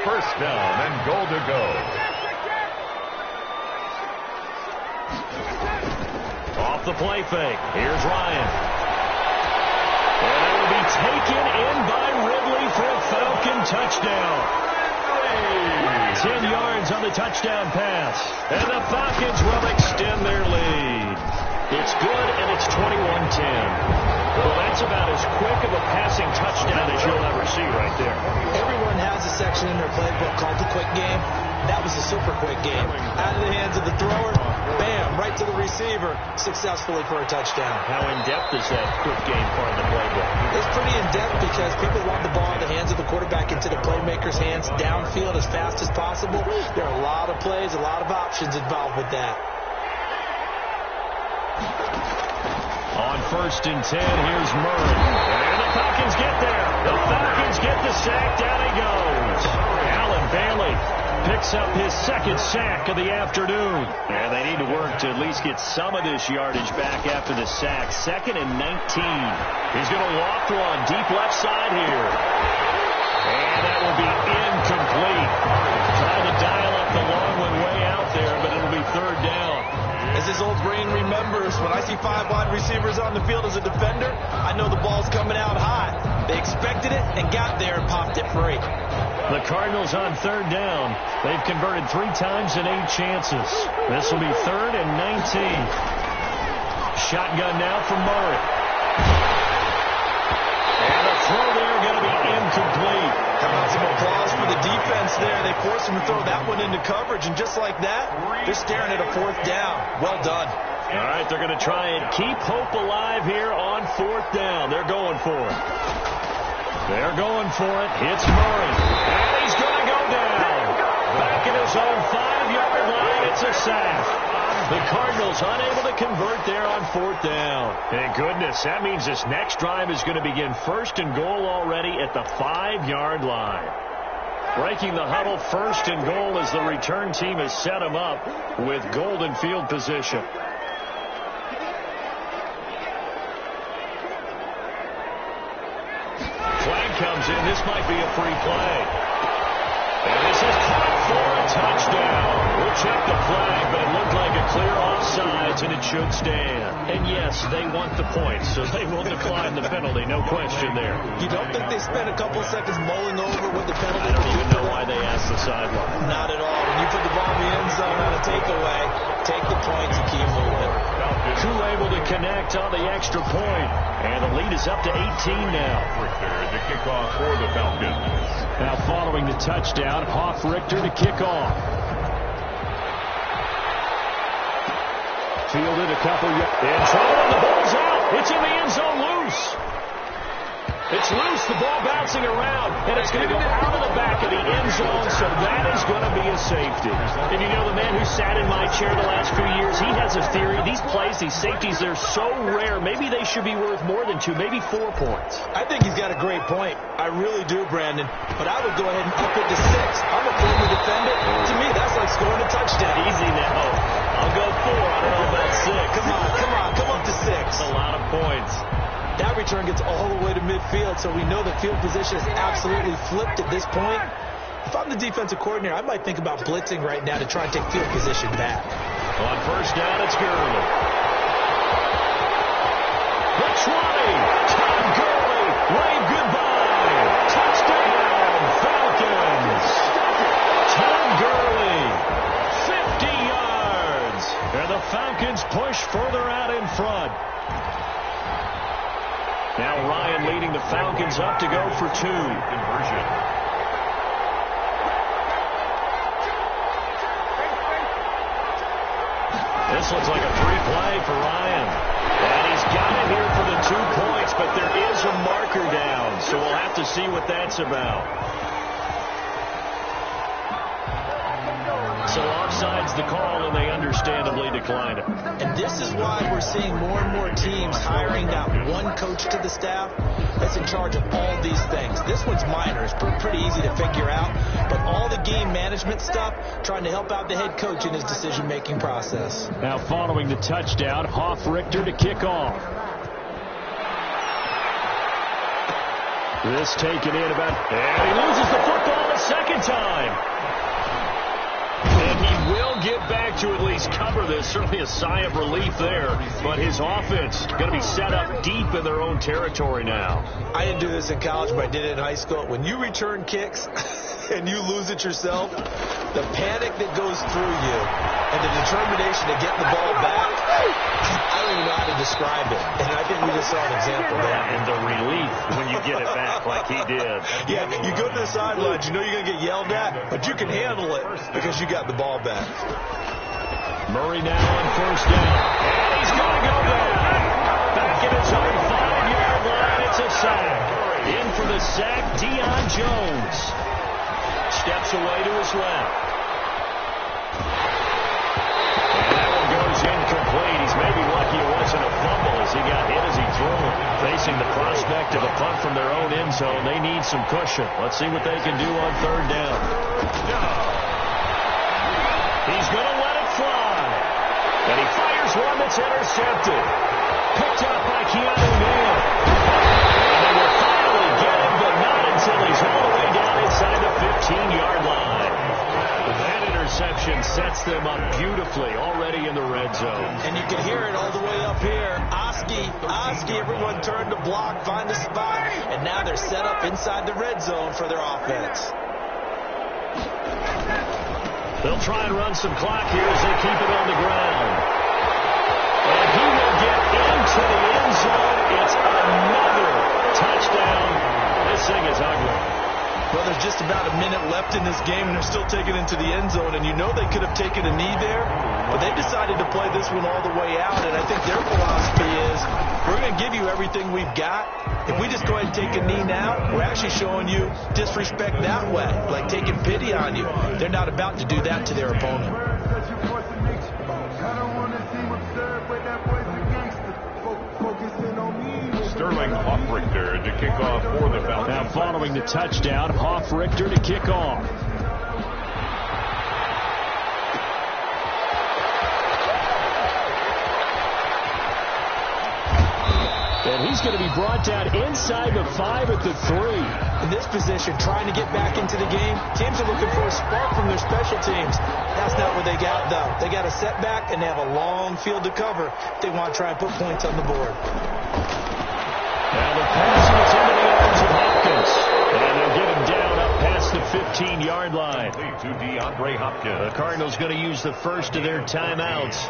First down and goal to go. Off the play fake. Here's Ryan. And it will be taken in by Ridley for a Falcon touchdown. 10 yards on the touchdown pass. And the Falcons will extend their lead. It's good, and it's 21-10. Well, that's about as quick of a passing touchdown as you'll ever see right there. Everyone has a section in their playbook called the quick game. That was a super quick game. Out of the hands of the thrower, bam, right to the receiver, successfully for a touchdown. How in-depth is that quick game part of the playbook? It's pretty in-depth because people want the ball in the hands of the quarterback into the playmaker's hands downfield as fast as possible. There are a lot of plays, a lot of options involved with that. On 1st and 10, here's Murray. And the Falcons get there. The Falcons get the sack. Down he goes. Alan Bailey picks up his second sack of the afternoon. And they need to work to at least get some of this yardage back after the sack. 2nd and 19. He's going to loft one deep left side here. And that will be incomplete. Trying to dial up the long one way out there, but it'll be 3rd down. As his old brain remembers, when I see 5 wide receivers on the field as a defender, I know the ball's coming out high. They expected it and got there and popped it free. The Cardinals on 3rd down. They've converted 3 times in 8 chances. This will be 3rd and 19. Shotgun now from Murray. And the throw there going to be incomplete. How about some applause for the defense there? They forced him to throw that one into coverage, and just like that, they're staring at a 4th down. Well done. All right, they're going to try and keep hope alive here on 4th down. They're going for it. They're going for it. Hits Murray. And he's going to go down. Back in his own 5-yard line. It's a sack. The Cardinals unable to convert there on 4th down. Thank goodness. That means this next drive is going to begin 1st and goal already at the 5-yard line. Breaking the huddle, 1st and goal as the return team has set them up with golden field position. Flag comes in. This might be a free play. And this is caught for a touchdown. We'll check the flag, but it looked like a clear offsides, and it should stand. And yes, they want the points, so they will decline the penalty. No question there. You don't think they spent a couple seconds mulling over what the penalty I don't even know why they asked the sideline. Not at all. When you put the ball in the end zone on a takeaway, take the points and keep moving. Koo able to connect on the extra point, and the lead is up to 18 now. The kickoff for the Falcons. Now following the touchdown, Hoff-Richter to kick off. Fielded a couple. In trouble, and the ball's out. It's in the end zone loose. It's loose, the ball bouncing around, and it's going to go out of the back of the end zone, so that is going to be a safety. And you know, the man who sat in my chair the last few years, he has a theory. These plays, these safeties, they're so rare. Maybe they should be worth more than 2, maybe 4 points. I think he's got a great point. I really do, Brandon. But I would go ahead and up it to 6. I'm a former defender. To me, that's like scoring a touchdown. Easy now. I'll go 4. I don't know about 6. Come up to 6. That's a lot of points. That return gets all the way to midfield, so we know the field position is absolutely flipped at this point. If I'm the defensive coordinator, I might think about blitzing right now to try and take field position back. On 1st down, it's Gurley. The 20. Todd Gurley. Wave goodbye. Touchdown, Falcons. Todd Gurley. 50 yards. And the Falcons push further out in front. Now Ryan leading the Falcons up to go for 2. Conversion. This looks like a free play for Ryan. And he's got it here for the 2 points, but there is a marker down, so we'll have to see what that's about. So offside's the call, and they understandably declined it. And this is why we're seeing more and more teams hiring that one coach to the staff that's in charge of all these things. This one's minor. It's pretty easy to figure out. But all the game management stuff, trying to help out the head coach in his decision-making process. Now following the touchdown, Hoff-Richter to kick off. This taken in about, and he loses the football a second time. And he will get back to at least cover this. Certainly a sigh of relief there. But his offense going to be set up deep in their own territory now. I didn't do this in college, but I did it in high school. When you return kicks and you lose it yourself, the panic that goes through you and the determination to get the ball back, I don't even know how to describe it. And I think we just saw an example of that. And the relief when you get it back like he did. Yeah, you go to the sidelines, you know you're going to get yelled at, but you can handle it because you got the ball back. Murray now on first down. And he's going to go down. Back in his own 5-yard line. It's a sack. In for the sack, Deion Jones. Steps away to his left. And that one goes incomplete. He's maybe lucky it wasn't a fumble as he got hit as he threw it. Facing the prospect of a punt from their own end zone, they need some cushion. Let's see what they can do on third down. He's going to let it fly. And he fires one that's intercepted. Picked up by Keanu Neal. And they will finally get him, but not until he's all the way down inside the 15-yard line. That interception sets them up beautifully already in the red zone. And you can hear it all the way up here. Oski, everyone turned to block, find a spot, and now they're set up inside the red zone for their offense. They'll try and run some clock here as they keep it on the ground. And he will get into the end zone. It's another touchdown. This thing is ugly. Well, there's just about a minute left in this game, and they're still taking it into the end zone. And you know they could have taken a knee there, but they decided to play this one all the way out. And I think their philosophy is, we're going to give you everything we've got. If we just go ahead and take a knee now, we're actually showing you disrespect that way, like taking pity on you. They're not about to do that to their opponent. Sterling Hoffrichter to kick off for the Falcons. Now following the touchdown, Hoffrichter to kick off. And he's going to be brought down inside the 5 at the 3. In this position, trying to get back into the game, teams are looking for a spark from their special teams. That's not what they got, though. They got a setback, and they have a long field to cover if they want to try and put points on the board. Now the pass is into the arms of Hopkins. And they'll get him down up past the 15-yard line. To DeAndre Hopkins. The Cardinals going to use the first of their timeouts,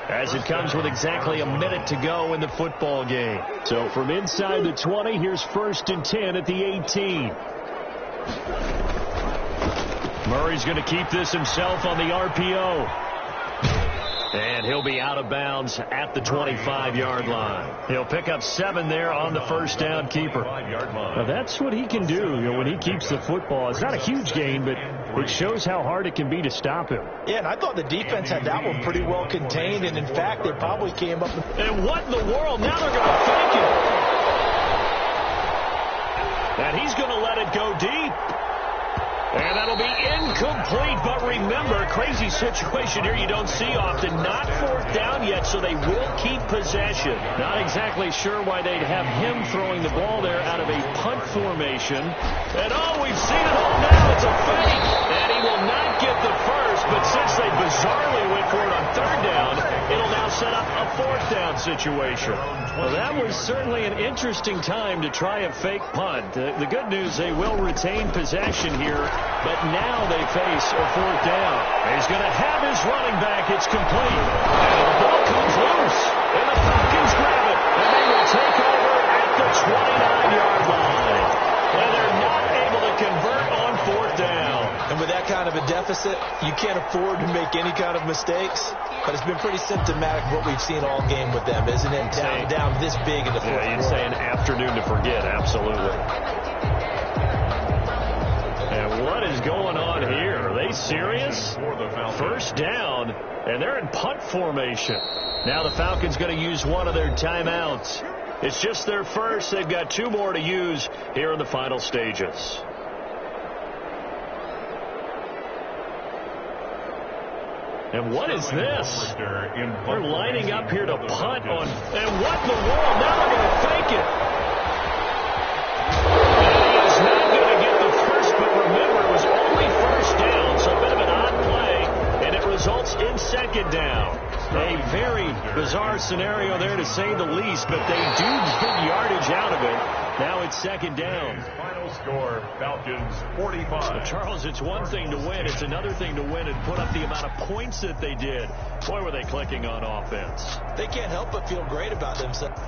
as it comes with exactly a minute to go in the football game. So from inside the 20, here's 1st and 10 at the 18. Murray's going to keep this himself on the RPO. And he'll be out of bounds at the 25-yard line. He'll pick up 7 there on the first down keeper. Now that's what he can do, when he keeps the football. It's not a huge gain, but it shows how hard it can be to stop him. Yeah, and I thought the defense had that one pretty well contained, and in fact, they probably came up. And what in the world? Now they're going to fake it. And he's going to let it go deep. And that'll be incomplete, but remember, crazy situation here you don't see often. Not 4th down yet, so they will keep possession. Not exactly sure why they'd have him throwing the ball there out of a punt formation. And we've seen it all now. It's a fake. And he will not get the first, but since they bizarrely went for it on 3rd down, it'll now set up a 4th down situation. Well, that was certainly an interesting time to try a fake punt. The good news, they will retain possession here. But now they face a 4th down. He's going to have his running back. It's complete. And the ball comes loose. And the Falcons grab it. And they will take over at the 29-yard line. And they're not able to convert on 4th down. And with that kind of a deficit, you can't afford to make any kind of mistakes. But it's been pretty symptomatic of what we've seen all game with them, isn't it? Down this big in the 4th quarter. You'd say an afternoon to forget. Absolutely. And what is going on here? Are they serious? 1st down, and they're in punt formation. Now the Falcons going to use one of their timeouts. It's just their first. They've got 2 more to use here in the final stages. And what is this? They're lining up here to punt on. And what in the world? Now they're going to fake it. second down. A very bizarre scenario there, to say the least, but they do get yardage out of it. Now it's second down. Final score, Falcons 45. So, Charles, it's one thing to win. It's another thing to win and put up the amount of points that they did. Boy, were they clicking on offense. They can't help but feel great about themselves.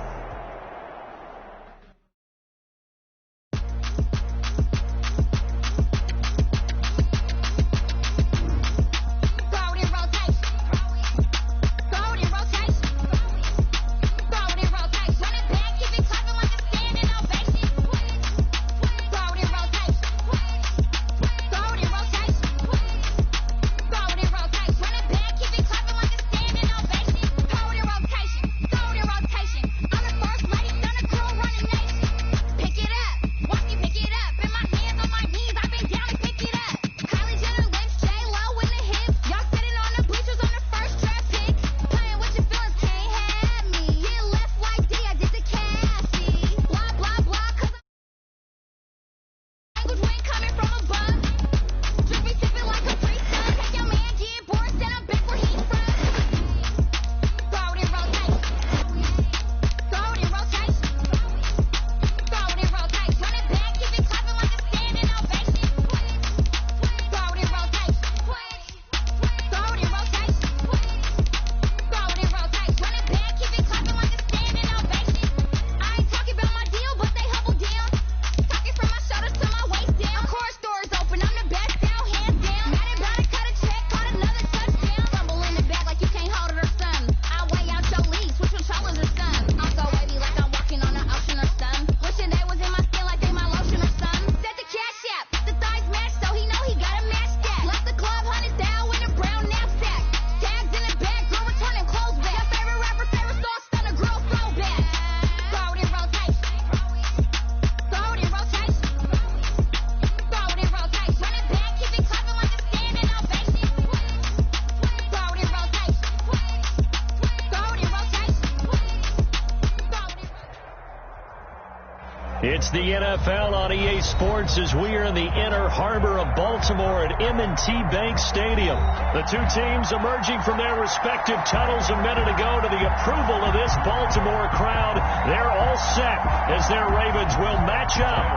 It's the NFL on EA Sports as we are in the inner harbor of Baltimore at M&T Bank Stadium. The two teams emerging from their respective tunnels a minute ago to the approval of this Baltimore crowd. They're all set as their Ravens will match up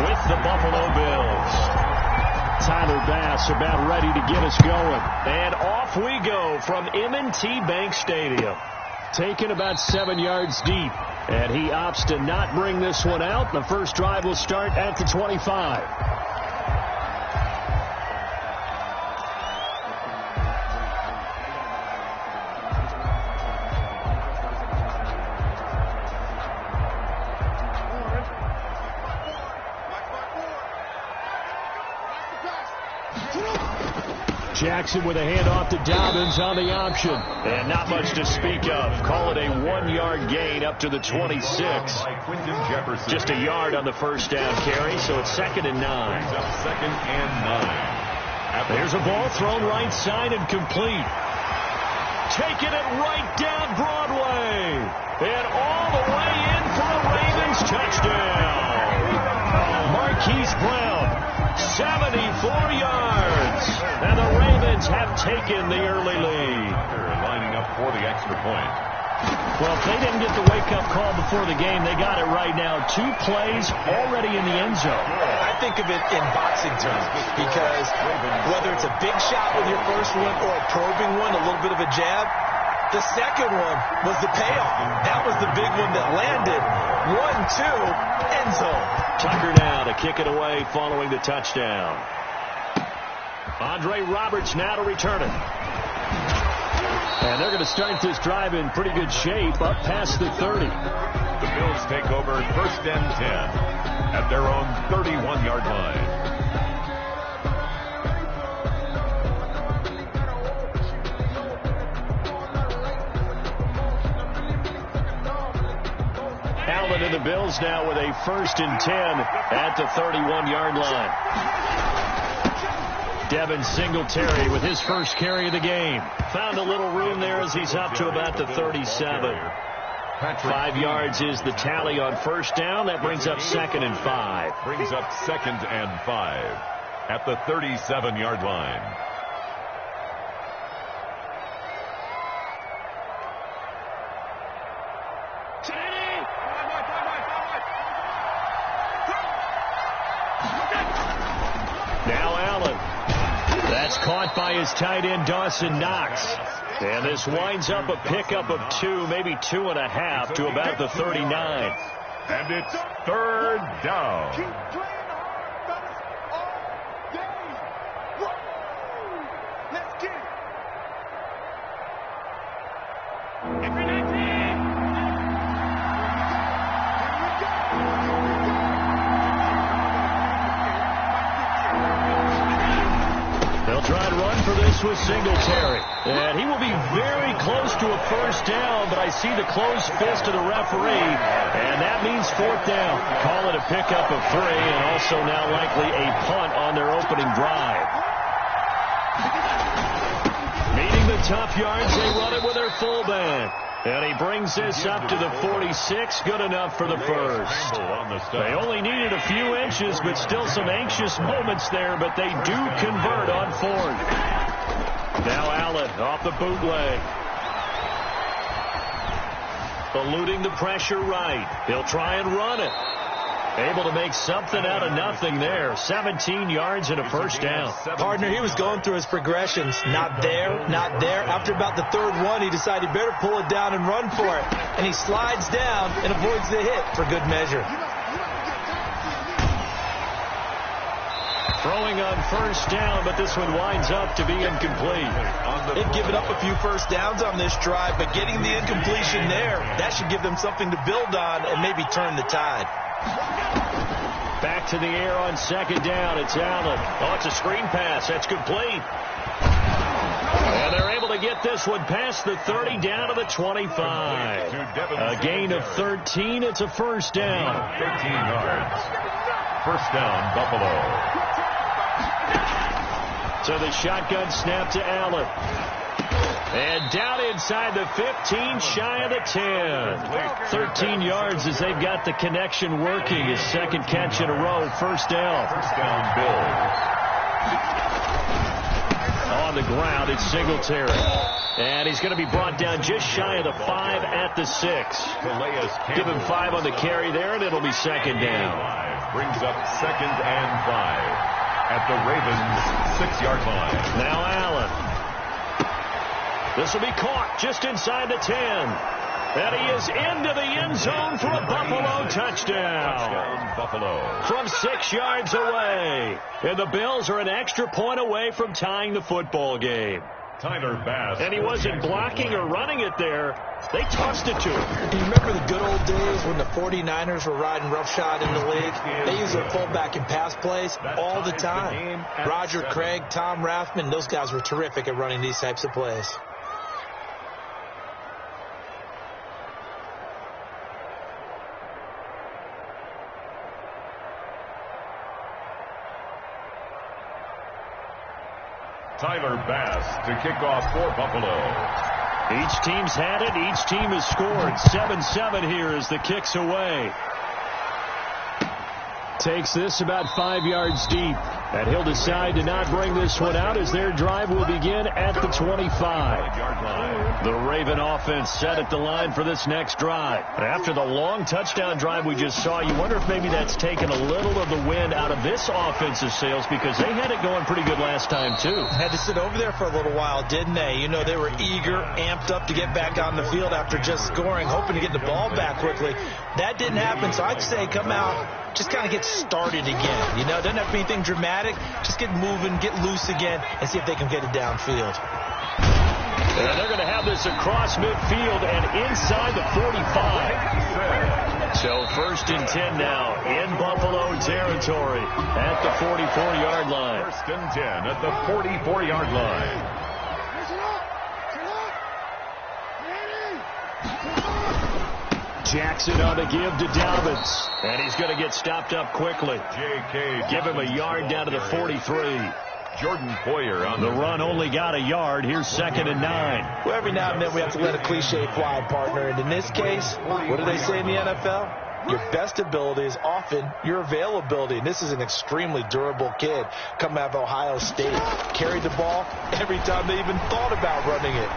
with the Buffalo Bills. Tyler Bass about ready to get us going. And off we go from M&T Bank Stadium. Taken about 7 yards deep. And he opts to not bring this one out. The first drive will start at the 25. Jackson with a handoff to Dobbins on the option. And not much to speak of. Call it a 1-yard gain up to the 26. Just a yard on the first down carry, so it's 2nd and 9. Second and 9. There's a ball thrown right side and complete. Taking it right down Broadway. And all the way in for a Ravens touchdown. Marquise Brown, 74 yards. And the Ravens have taken the early lead. Lining up for the extra point. Well, if they didn't get the wake-up call before the game, they got it right now. 2 plays already in the end zone. I think of it in boxing terms because whether it's a big shot with your first one or a probing one, a little bit of a jab, the second one was the payoff. That was the big one that landed. 1-2, end zone. Tucker now to kick it away following the touchdown. Andre Roberts now to return it. And they're going to start this drive in pretty good shape up past the 30. The Bills take over 1st and 10 at their own 31-yard line. Allen and the Bills now with a 1st and 10 at the 31-yard line. Devin Singletary with his first carry of the game. Found a little room there as he's up to about the 37. 5 yards is the tally on first down. That brings up 2nd and 5. Brings up 2nd and 5 at the 37-yard line. caught by his tight end, Dawson Knox. And this winds up a pickup of 2, maybe 2.5 to about the 39. And it's third down. Keep playing hard, fellas, all day. Woo! Let's get it. They'll try and run for this with Singletary. And he will be very close to a first down, but I see the closed fist of the referee, and that means fourth down. Call it a pickup of 3, and also now likely a punt on their opening drive. Meeting the tough yards, they run it with their fullback. And he brings this up to the 46, good enough for the first. They only needed a few inches, but still some anxious moments there, but they do convert on fourth. Now Allen off the bootleg. Eluding the pressure right. He'll try and run it. Able to make something out of nothing there. 17 yards and a first down. Partner, he was going through his progressions. Not there, not there. After about the third one, he decided he better pull it down and run for it. And he slides down and avoids the hit for good measure. Throwing on first down, but this one winds up to be incomplete. They've given up a few first downs on this drive, but getting the incompletion there, that should give them something to build on and maybe turn the tide. Back to the air on second down. It's Allen. Oh, it's a screen pass. That's complete. And they're able to get this one past the 30 down to the 25. A gain of 13. It's a first down. 13 yards. First down, Buffalo. So the shotgun snap to Allen. And down inside the 15, shy of the 10. 13 yards as they've got the connection working. His second catch in a row. First down. First down, Bills. On the ground, it's Singletary. And he's going to be brought down just shy of the 5 at the 6. Give him 5 on the carry there, and it'll be second down. Brings up second and 5 at the Ravens' 6-yard line. Now Allen. This will be caught just inside the 10. And he is into the end zone for a Buffalo touchdown. Buffalo. From 6 yards away. And the Bills are an extra point away from tying the football game. Tyler Bass. And he wasn't blocking or running it there. They tossed it to him. You remember the good old days when the 49ers were riding roughshod in the league? They used their fullback in pass plays all the time. Roger Craig, Tom Rathman, those guys were terrific at running these types of plays. Tyler Bass to kick off for Buffalo. Each team's had it. Each team has scored. 7-7 here as the kick's away. Takes this about 5 yards deep. And he'll decide to not bring this one out as their drive will begin at the 25. The Raven offense set at the line for this next drive. After the long touchdown drive we just saw, you wonder if maybe that's taken a little of the wind out of this offensive sails because they had it going pretty good last time too. Had to sit over there for a little while, didn't they? You know, they were eager, amped up to get back on the field after just scoring, hoping to get the ball back quickly. That didn't happen, so I'd say come out, just kind of get started again. You know, it doesn't have to be anything dramatic. Just get moving, get loose again, and see if they can get it downfield. And they're going to have this across midfield and inside the 45. So first and 10 now in Buffalo territory at the 44-yard line. First and 10 at the 44-yard line. Jackson on the give to Dobbins. And he's going to get stopped up quickly. Give him a yard down to the 43. Jordan Poyer on the run only got a yard. Here's second and 9. Well, every now and then we have to let a cliche fly, partner. And in this case, what do they say in the NFL? Your best ability is often your availability. And this is an extremely durable kid coming out of Ohio State. Carried the ball every time they even thought about running it.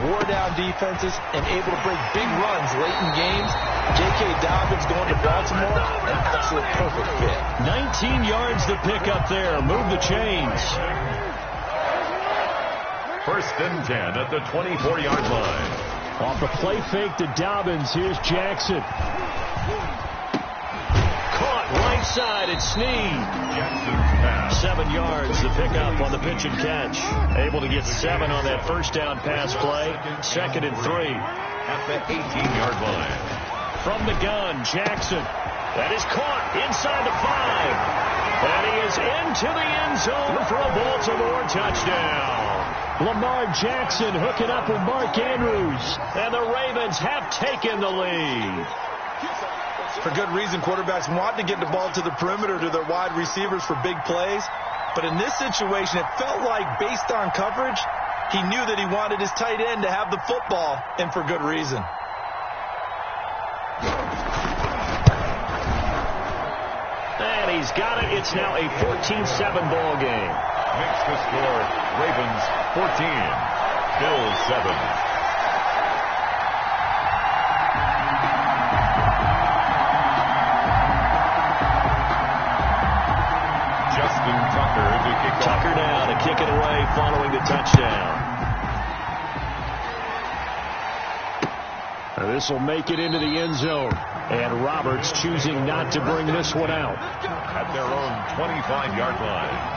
Wore down defenses and able to break big runs late in games. J.K. Dobbins going to Baltimore, an absolute perfect fit. 19 yards to pick up there. Move the chains. First and 10 at the 24-yard line. Off the play fake to Dobbins, here's Jackson. Caught right side at Snead. 7 yards to pick up on the pitch and catch. Able to get 7 on that first down pass play. Second and 3. At the 18-yard line. From the gun, Jackson. That is caught inside the 5. And he is into the end zone for a Baltimore touchdown. Lamar Jackson hooking up with Mark Andrews. And the Ravens have taken the lead. For good reason, quarterbacks want to get the ball to the perimeter to their wide receivers for big plays. But in this situation, it felt like based on coverage, he knew that he wanted his tight end to have the football, and for good reason. And he's got it. It's now a 14-7 ball game. Makes the score Ravens 14, Bills 7. Justin Tucker to kick off. Tucker down to kick it away following the touchdown. This will make it into the end zone. And Roberts choosing not to bring this one out. At their own 25-yard line.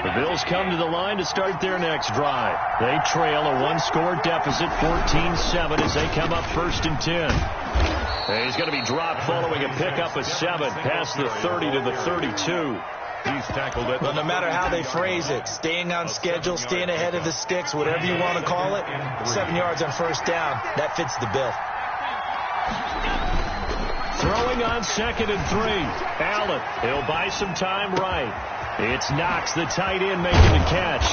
The Bills come to the line to start their next drive. They trail a 1-score deficit, 14-7, as they come up first and 10. And he's going to be dropped following a pickup of 7 past the 30 to the 32. He's tackled it. But no matter how they phrase it, staying on schedule, staying ahead of the sticks, whatever you want to call it, 7 yards on first down, that fits the bill. Throwing on second and 3. Allen, he'll buy some time right. It's Knox, the tight end, making the catch.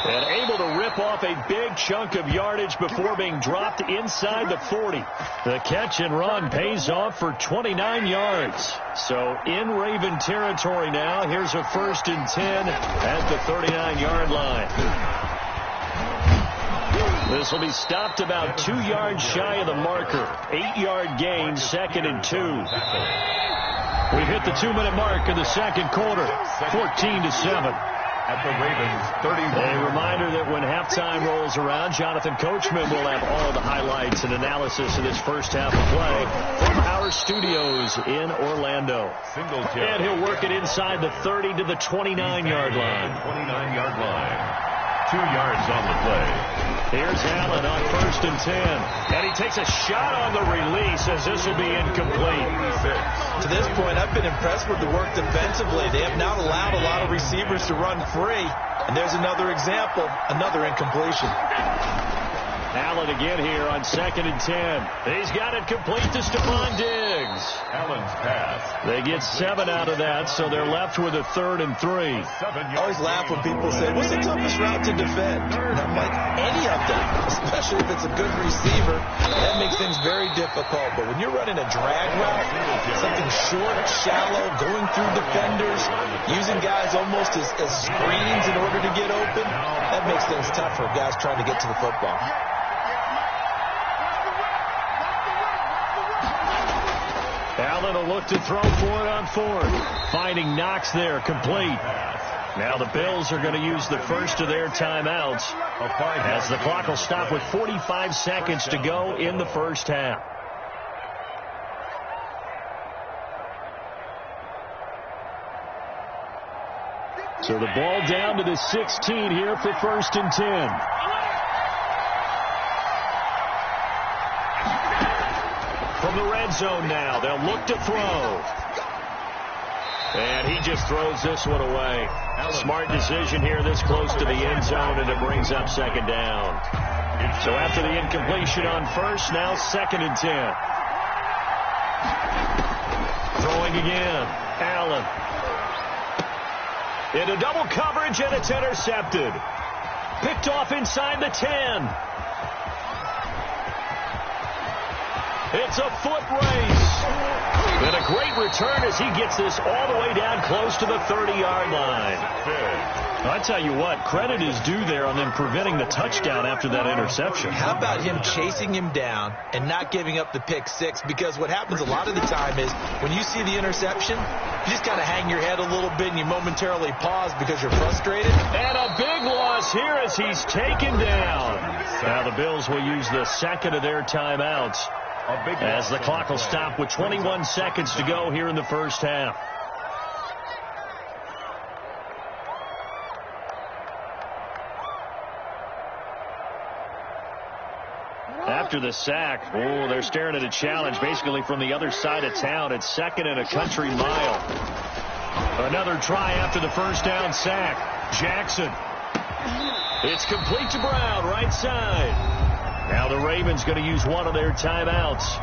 And able to rip off a big chunk of yardage before being dropped inside the 40. The catch and run pays off for 29 yards. So in Raven territory now. Here's a first and 10 at the 39-yard line. This will be stopped about 2 yards shy of the marker. 8-yard gain, second and 2. We've hit the 2-minute mark in the second quarter, 14-7. At the Ravens 31. A reminder that when halftime rolls around, Jonathan Coachman will have all the highlights and analysis of this first half of play from our studios in Orlando. And he'll work it inside the 30 to the 29-yard line. 29-yard line. 2 yards on the play. Here's Allen on first and 10. And he takes a shot on the release as this will be incomplete. To this point, I've been impressed with the work defensively. They have not allowed a lot of receivers to run free. And there's another example, another incompletion. Allen again here on second and 10. He's got it complete to Stephon Diggs. Allen's pass. They get 7 out of that, so they're left with a 3rd and 3. I always laugh when people say, what's the toughest route to defend? And I'm like, any of them, especially if it's a good receiver. That makes things very difficult. But when you're running a drag route, something short, shallow, going through defenders, using guys almost as screens in order to get open, that makes things tough for guys trying to get to the football. Allen will look to throw for it on 4th. Finding Knox there, complete. Now the Bills are going to use the first of their timeouts as the clock will stop with 45 seconds to go in the first half. So the ball down to the 16 here for first and 10. From the red zone now, they'll look to throw. And he just throws this one away. Smart decision here this close to the end zone, and it brings up second down. So after the incompletion on first, now second and 10. Throwing again. Allen. Into double coverage, and it's intercepted. Picked off inside the 10. It's a foot race. And a great return as he gets this all the way down close to the 30-yard line. I tell you what, credit is due there on them preventing the touchdown after that interception. How about him chasing him down and not giving up the pick six? Because what happens a lot of the time is when you see the interception, you just kind of hang your head a little bit and you momentarily pause because you're frustrated. And a big loss here as he's taken down. Now the Bills will use the second of their timeouts as the clock will stop with 21 seconds to go here in the first half. After the sack, they're staring at a challenge basically from the other side of town. It's second and a country mile. Another try after the first down sack. Jackson. It's complete to Brown, right side. Now the Ravens going to use one of their timeouts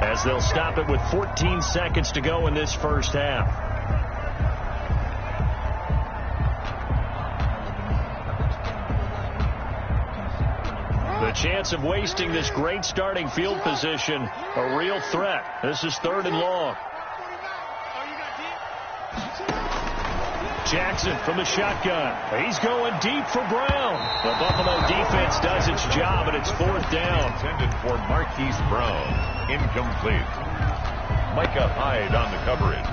as they'll stop it with 14 seconds to go in this first half. The chance of wasting this great starting field position, a real threat. This is 3rd and long. Jackson from the shotgun. He's going deep for Brown. The Buffalo defense does its job, and it's 4th down. Intended for Marquise Brown. Incomplete. Micah Hyde on the coverage.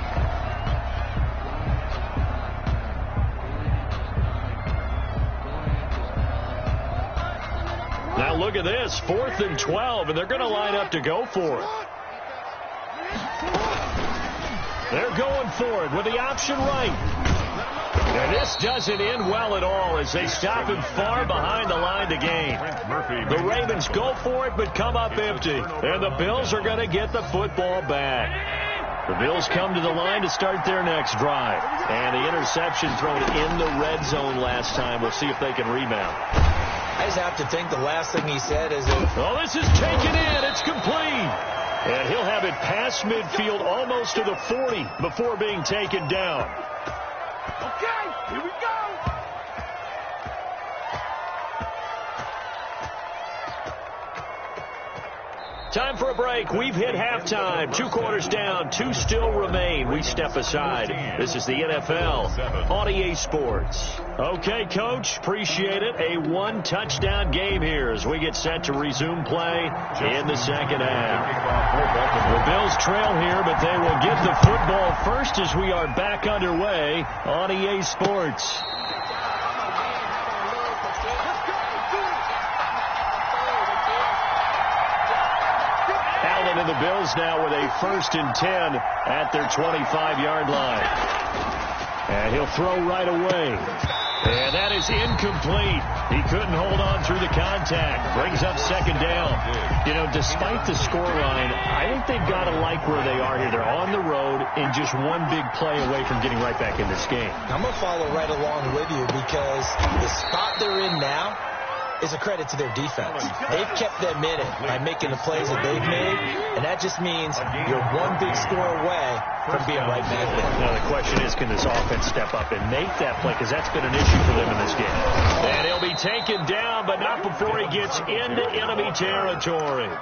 Now look at this, 4th and 12, and they're going to line up to go for it. They're going for it with the option right. And this doesn't end well at all as they stop him far behind the line to gain. The Ravens go for it but come up empty. And the Bills are going to get the football back. The Bills come to the line to start their next drive. And the interception thrown in the red zone last time. We'll see if they can rebound. I just have to think the last thing he said is, oh, this is taken in. It's complete. And he'll have it past midfield almost to the 40 before being taken down. Okay, here we go. Time for a break. We've hit halftime. 2 quarters down. 2 still remain. We step aside. This is the NFL on EA Sports. Okay, Coach. Appreciate it. A 1-touchdown game here as we get set to resume play in the second half. The Bills trail here, but they will get the football first as we are back underway on EA Sports. And the Bills now with a 1st and 10 at their 25-yard line. And he'll throw right away. And that is incomplete. He couldn't hold on through the contact. Brings up 2nd down. You know, despite the scoreline, I think they've got to like where they are here. They're on the road and just one big play away from getting right back in this game. I'm going to follow right along with you because the spot they're in now is a credit to their defense. They've kept them in it by making the plays that they've made, and that just means you're one big score away from being right back there. Now the question is, can this offense step up and make that play? Because that's been an issue for them in this game. And he'll be taken down, but not before he gets into enemy territory.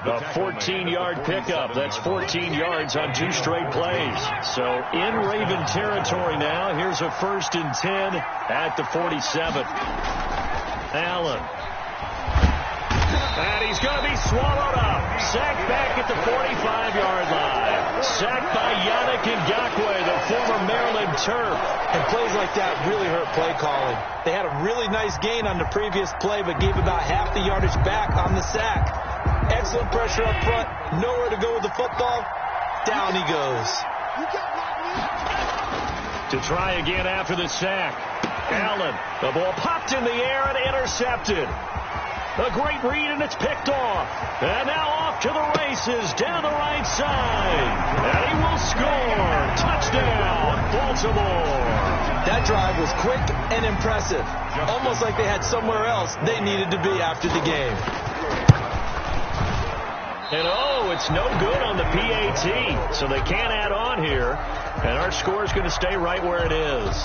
A 14-yard pickup. That's 14 yards on 2 straight plays. So in Raven territory now. Here's a 1st and 10 at the 47. Allen. And he's going to be swallowed up. Sacked back at the 45-yard line. Sacked by Yannick Ngakoue, the former Maryland Terp. And plays like that really hurt play calling. They had a really nice gain on the previous play, but gave about half the yardage back on the sack. Excellent pressure up front. Nowhere to go with the football. Down he goes. To try again after the sack. Allen, the ball popped in the air and intercepted. A great read, and it's picked off. And now off to the races down the right side. And he will score. Touchdown, Baltimore. That drive was quick and impressive. Almost like they had somewhere else they needed to be after the game. And it's no good on the PAT. So they can't add on here. And our score is going to stay right where it is.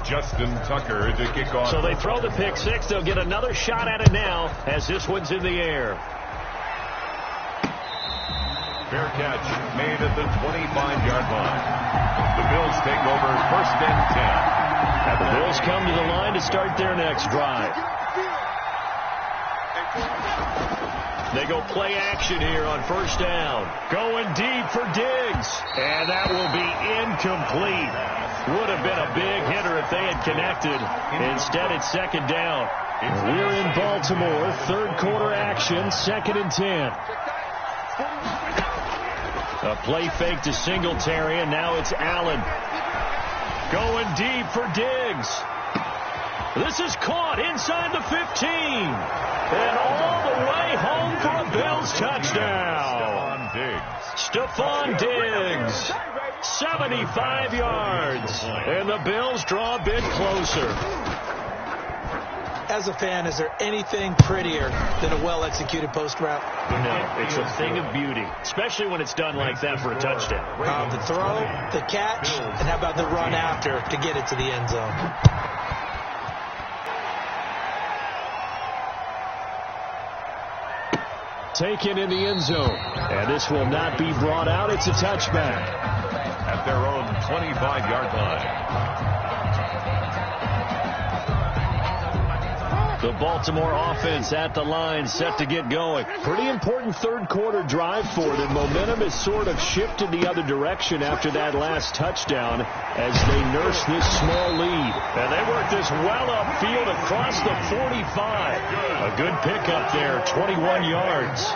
Justin Tucker to kick off. So they throw the pick six. They'll get another shot at it now as this one's in the air. Fair catch made at the 25-yard line. The Bills take over first and 10. The Bills come to the line to start their next drive. They go play action here on first down. Going deep for Diggs. And that will be incomplete. Would have been a big hitter if they had connected. Instead, it's second down. We're in Baltimore. Third quarter action. Second and 10. A play fake to Singletary, and now it's Allen. Going deep for Diggs. This is caught inside the 15. And all the way home for a Bills touchdown. Stephon Diggs. 75 yards. And the Bills draw a bit closer. As a fan, is there anything prettier than a well-executed post route? No, it's a thing of beauty, especially when it's done like that for a touchdown. The throw, the catch, and how about the run after to get it to the end zone? Taken in the end zone. And this will not be brought out. It's a touchback. At their own 25-yard line. The Baltimore offense at the line, set to get going. Pretty important third quarter drive for them. Momentum has sort of shifted the other direction after that last touchdown as they nurse this small lead. And they work this well upfield across the 45. A good pickup there, 21 yards.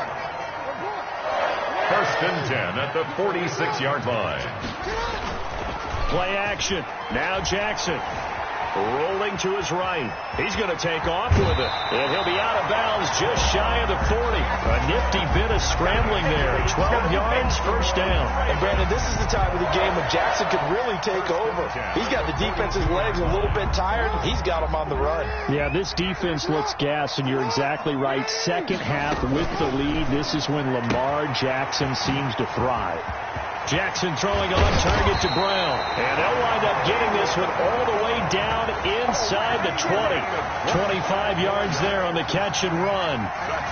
First and 10 at the 46-yard line. Play action. Now Jackson. Rolling to his right. He's going to take off with it. And he'll be out of bounds just shy of the 40. A nifty bit of scrambling there. 12 yards, first down. And Brandon, this is the time of the game when Jackson could really take over. He's got the defense's legs a little bit tired. He's got them on the run. Yeah, this defense looks gassed, and you're exactly right. Second half with the lead. This is when Lamar Jackson seems to thrive. Jackson throwing on target to Brown. And they'll wind up getting this one all the way down inside the 20. 25 yards there on the catch and run.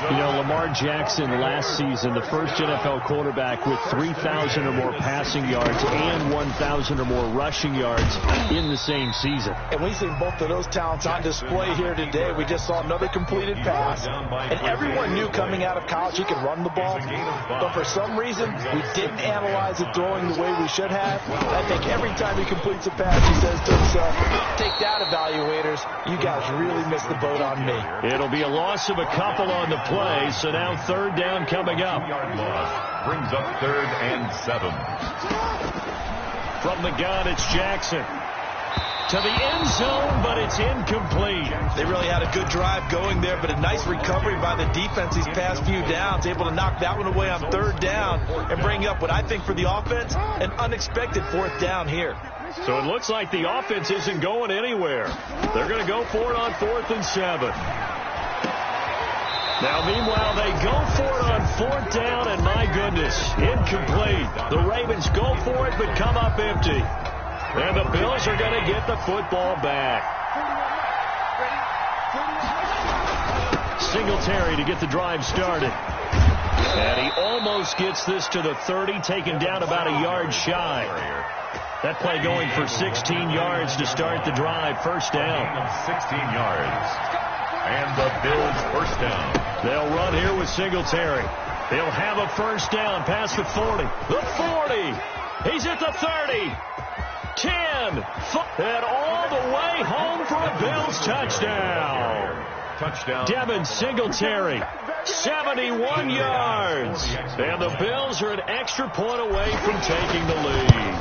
You know, Lamar Jackson last season, the first NFL quarterback with 3,000 or more passing yards and 1,000 or more rushing yards in the same season. And we've seen both of those talents on display here today. We just saw another completed pass. And everyone knew coming out of college he could run the ball. But for some reason, we didn't analyze it throwing the way we should have. I think every time he completes a pass, he says to himself, take that, evaluators. You guys really missed the boat on me. It'll be a loss of a couple on the play, so now third down coming up. Brings up third and 7. From the gun, it's Jackson. To the end zone, but it's incomplete. They really had a good drive going there, but a nice recovery by the defense these past few downs, able to knock that one away on third down and bring up what I think for the offense, an unexpected fourth down here. So it looks like the offense isn't going anywhere. They're going to go for it on 4th and 7. Now, meanwhile, they go for it on 4th down, and my goodness, incomplete. The Ravens go for it, but come up empty. And the Bills are going to get the football back. Singletary to get the drive started. And he almost gets this to the 30, taken down about a yard shy. That play going for 16 yards to start the drive. First down. 16 yards. And the Bills first down. They'll run here with Singletary. They'll have a first down past the 40. The 40. He's at the 30. 10, and all the way home for a Bills touchdown. Touchdown. Devin Singletary, 71 yards. And the Bills are an extra point away from taking the lead.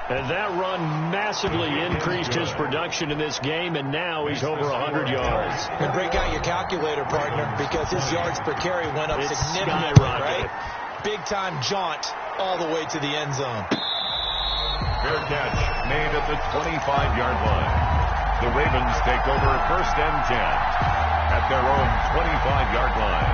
And that run massively increased his production in this game, and now he's over 100 yards. And break out your calculator, partner, because his yards per carry went up significantly, right? Big-time jaunt all the way to the end zone. Fair catch made at the 25-yard line. The Ravens take over first and 10 at their own 25-yard line.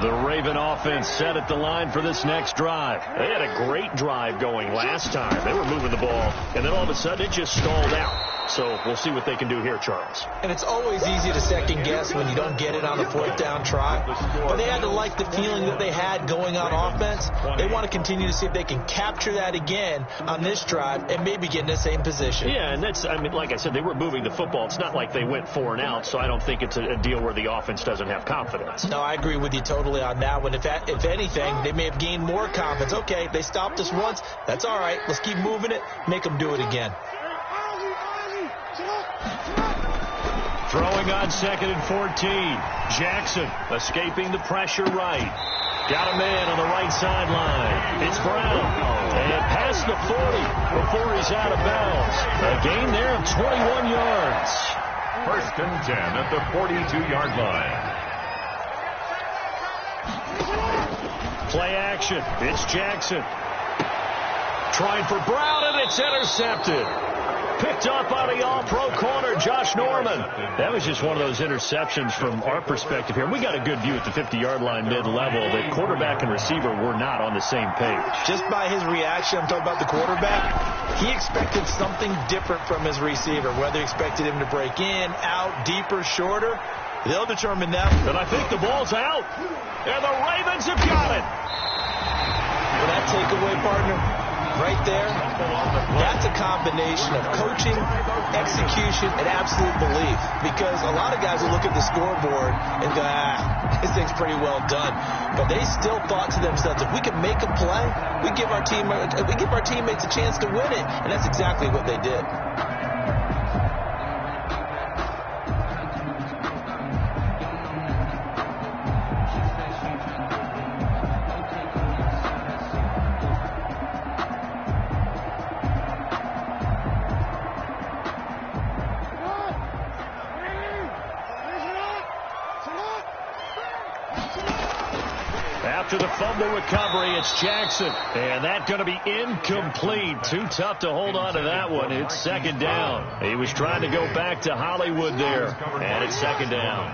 The Raven offense set at the line for this next drive. They had a great drive going last time. They were moving the ball, and then all of a sudden it just stalled out. So we'll see what they can do here, Charles. And it's always easy to second guess when you don't get it on a fourth down try. But they had to like the feeling that they had going on offense. They want to continue to see if they can capture that again on this drive and maybe get in the same position. Yeah, and that's, I mean, like I said, they were moving the football. It's not like they went 4 and out, so I don't think it's a deal where the offense doesn't have confidence. No, I agree with you totally on that one. If anything, they may have gained more confidence. Okay, they stopped us once. That's all right. Let's keep moving it. Make them do it again. Throwing on 2nd and 14. Jackson escaping the pressure right. Got a man on the right sideline. It's Brown. And past the 40 before he's out of bounds. A gain there of 21 yards. 1st and 10 at the 42-yard line. Play action. It's Jackson. Trying for Brown, and it's intercepted. Picked up by the all-pro corner, Josh Norman. That was just one of those interceptions from our perspective here. We got a good view at the 50-yard line mid-level. The quarterback and receiver were not on the same page. Just by his reaction, I'm talking about the quarterback, he expected something different from his receiver, whether he expected him to break in, out, deeper, shorter. They'll determine that. But I think the ball's out, and the Ravens have got it. For that takeaway, partner, right there, that's a combination of coaching, execution, and absolute belief. Because a lot of guys will look at the scoreboard and go, this thing's pretty well done. But they still thought to themselves, if we can make a play, we give our teammates a chance to win it. And that's exactly what they did. After the fumble recovery, it's Jackson. And that's going to be incomplete. Too tough to hold on to that one. It's 2nd down. He was trying to go back to Hollywood there. And it's 2nd down.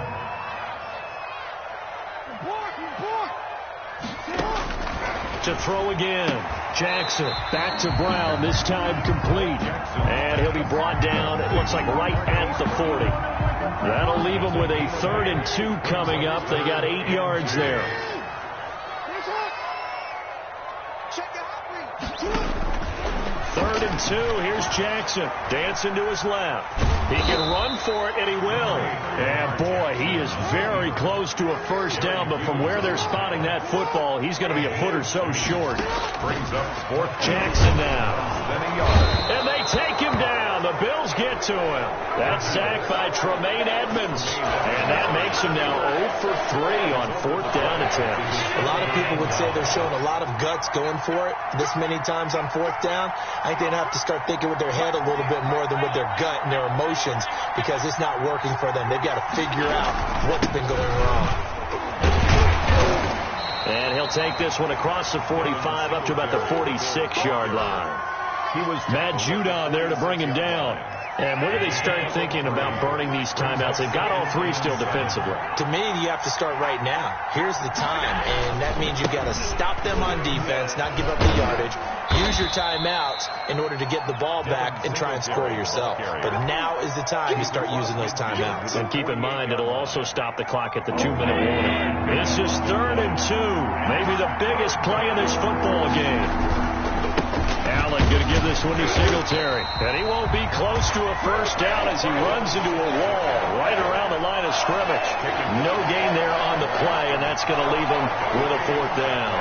To throw again. Jackson back to Brown, this time complete. And he'll be brought down, it looks like right at the 40. That'll leave him with a 3rd and 2 coming up. They got 8 yards there. 3rd and 2. Here's Jackson dancing to his left. He can run for it, and he will. And, boy, he is very close to a 1st down, but from where they're spotting that football, he's going to be a foot or so short. Brings up 4th. Jackson now. And they take him down. The Bills get to him. That's sacked by Tremaine Edmonds. And that makes him now 0 for 3 on 4th down attempts. A lot of people would say they're showing a lot of guts going for it this many times on 4th down. I think they'd have to start thinking with their head a little bit more than with their gut and their emotions, because it's not working for them. They've got to figure out what's been going wrong. And he'll take this one across the 45 up to about the 46-yard line. He was Matt Judon there to bring him down. And when do they start thinking about burning these timeouts? They've got all 3 still defensively. To me, you have to start right now. Here's the time, and that means you've got to stop them on defense, not give up the yardage, use your timeouts in order to get the ball back and try and score yourself. But now is the time you start using those timeouts. And keep in mind, it'll also stop the clock at the 2-minute warning. This is 3rd and 2, maybe the biggest play in this football game. Allen going to give this one to Singletary. And he won't be close to a 1st down as he runs into a wall right around the line of scrimmage. No gain there on the play, and that's going to leave him with a 4th down.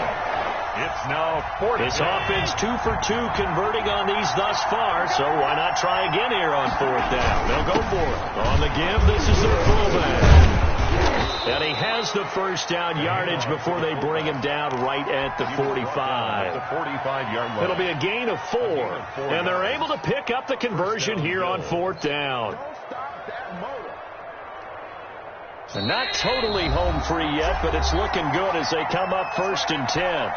It's now 4th. This offense 2 for 2 converting on these thus far, so why not try again here on 4th down? They'll go for it. On the give, this is their fullback. And he has the 1st down yardage before they bring him down right at the 45. The 45-yard line. It'll be a gain of 4. And they're able to pick up the conversion here on 4th down. And not totally home free yet, but it's looking good as they come up 1st and 10.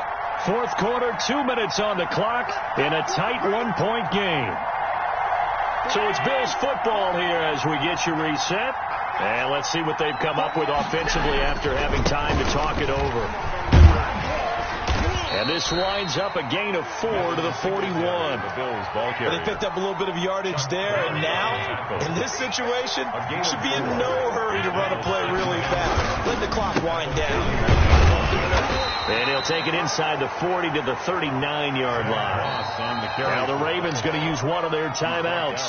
4th quarter, 2 minutes on the clock in a tight 1-point game. So it's Bills football here as we get you reset. And let's see what they've come up with offensively after having time to talk it over. And this winds up a gain of 4 to the 41. The Bills ball carrier. They picked up a little bit of yardage there, and now, in this situation, should be in no hurry to run a play really fast. Let the clock wind down. And he'll take it inside the 40 to the 39-yard line. Now the Ravens going to use one of their timeouts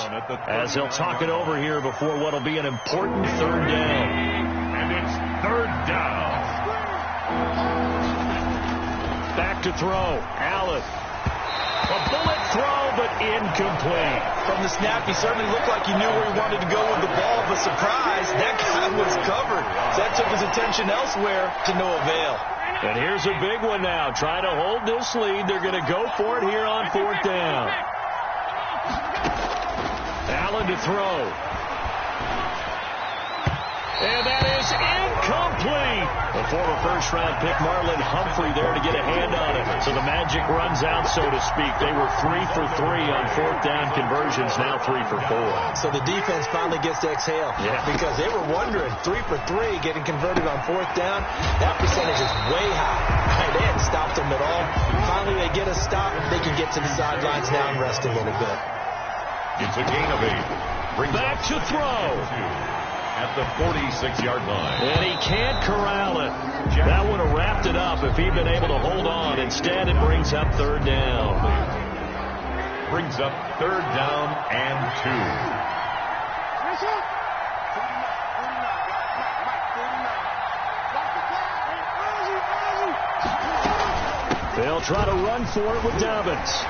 as they'll talk it over here before what will be an important third down. And it's third down. Back to throw. Allen. A bullet throw, but incomplete. From the snap, he certainly looked like he knew where he wanted to go with the ball, but surprise, that guy was covered. So that took his attention elsewhere to no avail. And here's a big one now. Trying to hold this lead. They're going to go for it here on fourth down. Allen to throw. And that is incomplete. The former first-round pick, Marlon Humphrey, there to get a hand on it. So the magic runs out, so to speak. They were 3 for 3 on fourth down conversions, now 3 for 4. So the defense finally gets to exhale. Yeah. Because they were wondering, 3 for 3 getting converted on fourth down. That percentage is way high. They hadn't stopped them at all. Finally, they get a stop. They can get to the sidelines now and rest a little bit. It's a gain of 8. Back to throw. At the 46-yard line. And he can't corral it. That would have wrapped it up if he'd been able to hold on. Instead, it brings up third down. Brings up third down and 2. They'll try to run for it with Dobbins.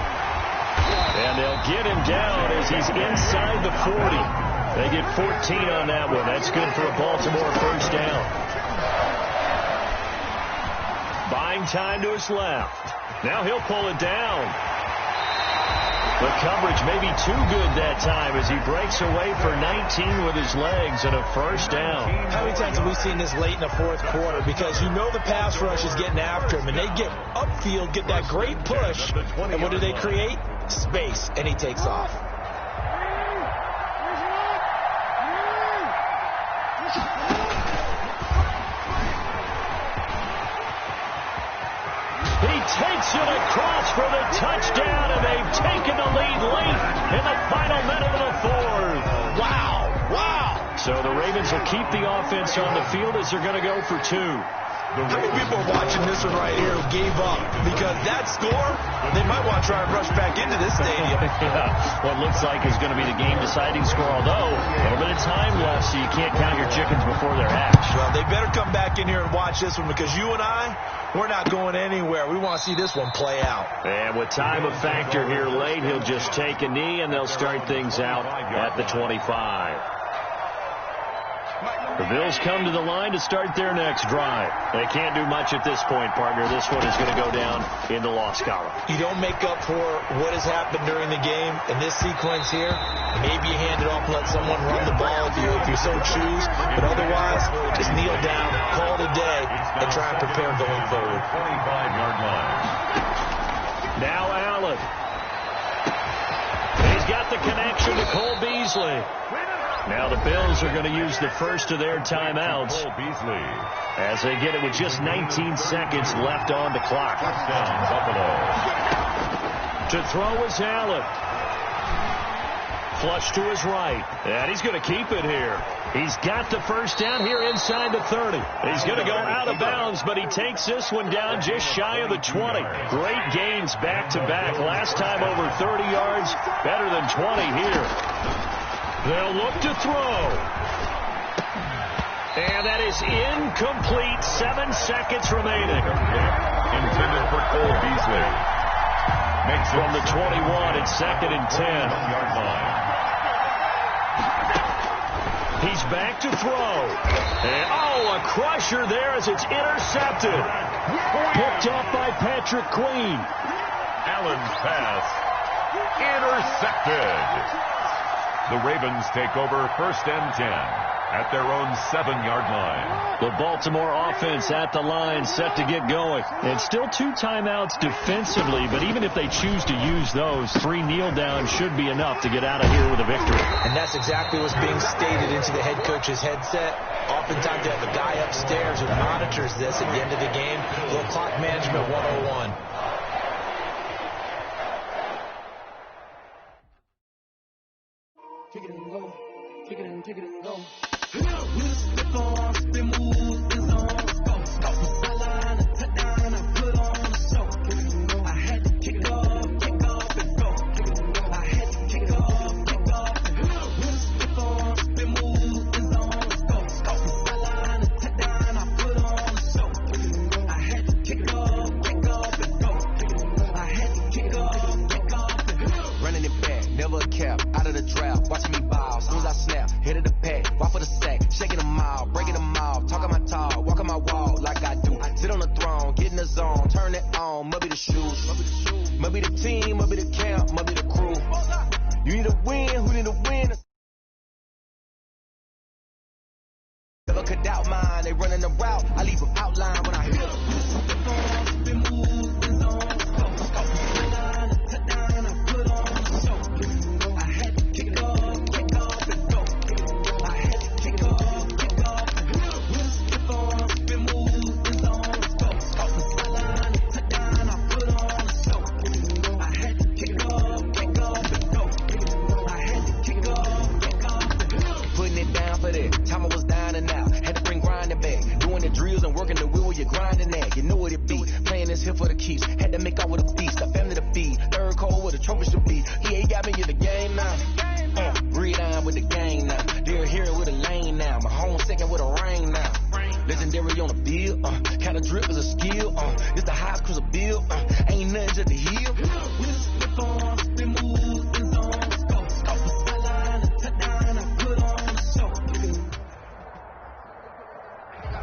And they'll get him down as he's inside the 40. They get 14 on that one. That's good for a Baltimore first down. Buying time to his left. Now he'll pull it down. The coverage may be too good that time as he breaks away for 19 with his legs and a first down. How many times have we seen this late in the fourth quarter? Because you know the pass rush is getting after him, and they get upfield, get that great push, and what do they create? Space, and he takes off. Takes it across for the touchdown, and they've taken the lead late in the final minute of the fourth. Wow, wow. So the Ravens will keep the offense on the field as they're going to go for 2. How many people are watching this one right here who gave up? Because that score, they might want to try and rush back into this stadium. Yeah, what looks like is going to be the game-deciding score, although a little bit of time left, so you can't count your chickens before they're hatched. Well, they better come back in here and watch this one, because you and I, we're not going anywhere. We want to see this one play out. And with time a factor here late, he'll just take a knee, and they'll start things out at the 25. The Bills come to the line to start their next drive. They can't do much at this point, partner. This one is going to go down in the loss column. You don't make up for what has happened during the game. In this sequence here, maybe you hand it off and let someone run the ball if you so choose. But otherwise, just kneel down, call it a day, and try and prepare going forward. 25-yard line. Now Allen. He's got the connection to Cole Beasley. Now the Bills are going to use the first of their timeouts as they get it with just 19 seconds left on the clock. Touchdown, Buffalo. To throw is Allen. Flush to his right. And he's going to keep it here. He's got the first down here inside the 30. He's going to go out of bounds, but he takes this one down just shy of the 20. Great gains back-to-back. Last time over 30 yards, better than 20 here. They'll look to throw. And that is incomplete. 7 seconds remaining. Intended for Cole Beasley. Makes from the 21. It's 2nd and 10. Yard line. He's back to throw. And, a crusher there as it's intercepted. Picked off by Patrick Queen. Allen's pass. Intercepted. The Ravens take over 1st and 10. at their own 7-yard line. The Baltimore offense at the line, set to get going. It's still 2 timeouts defensively, but even if they choose to use those, 3 kneel downs should be enough to get out of here with a victory. And that's exactly what's being stated into the head coach's headset. Oftentimes you have a guy upstairs who monitors this at the end of the game. A little clock management 101. Kick it and go. Kick it and go.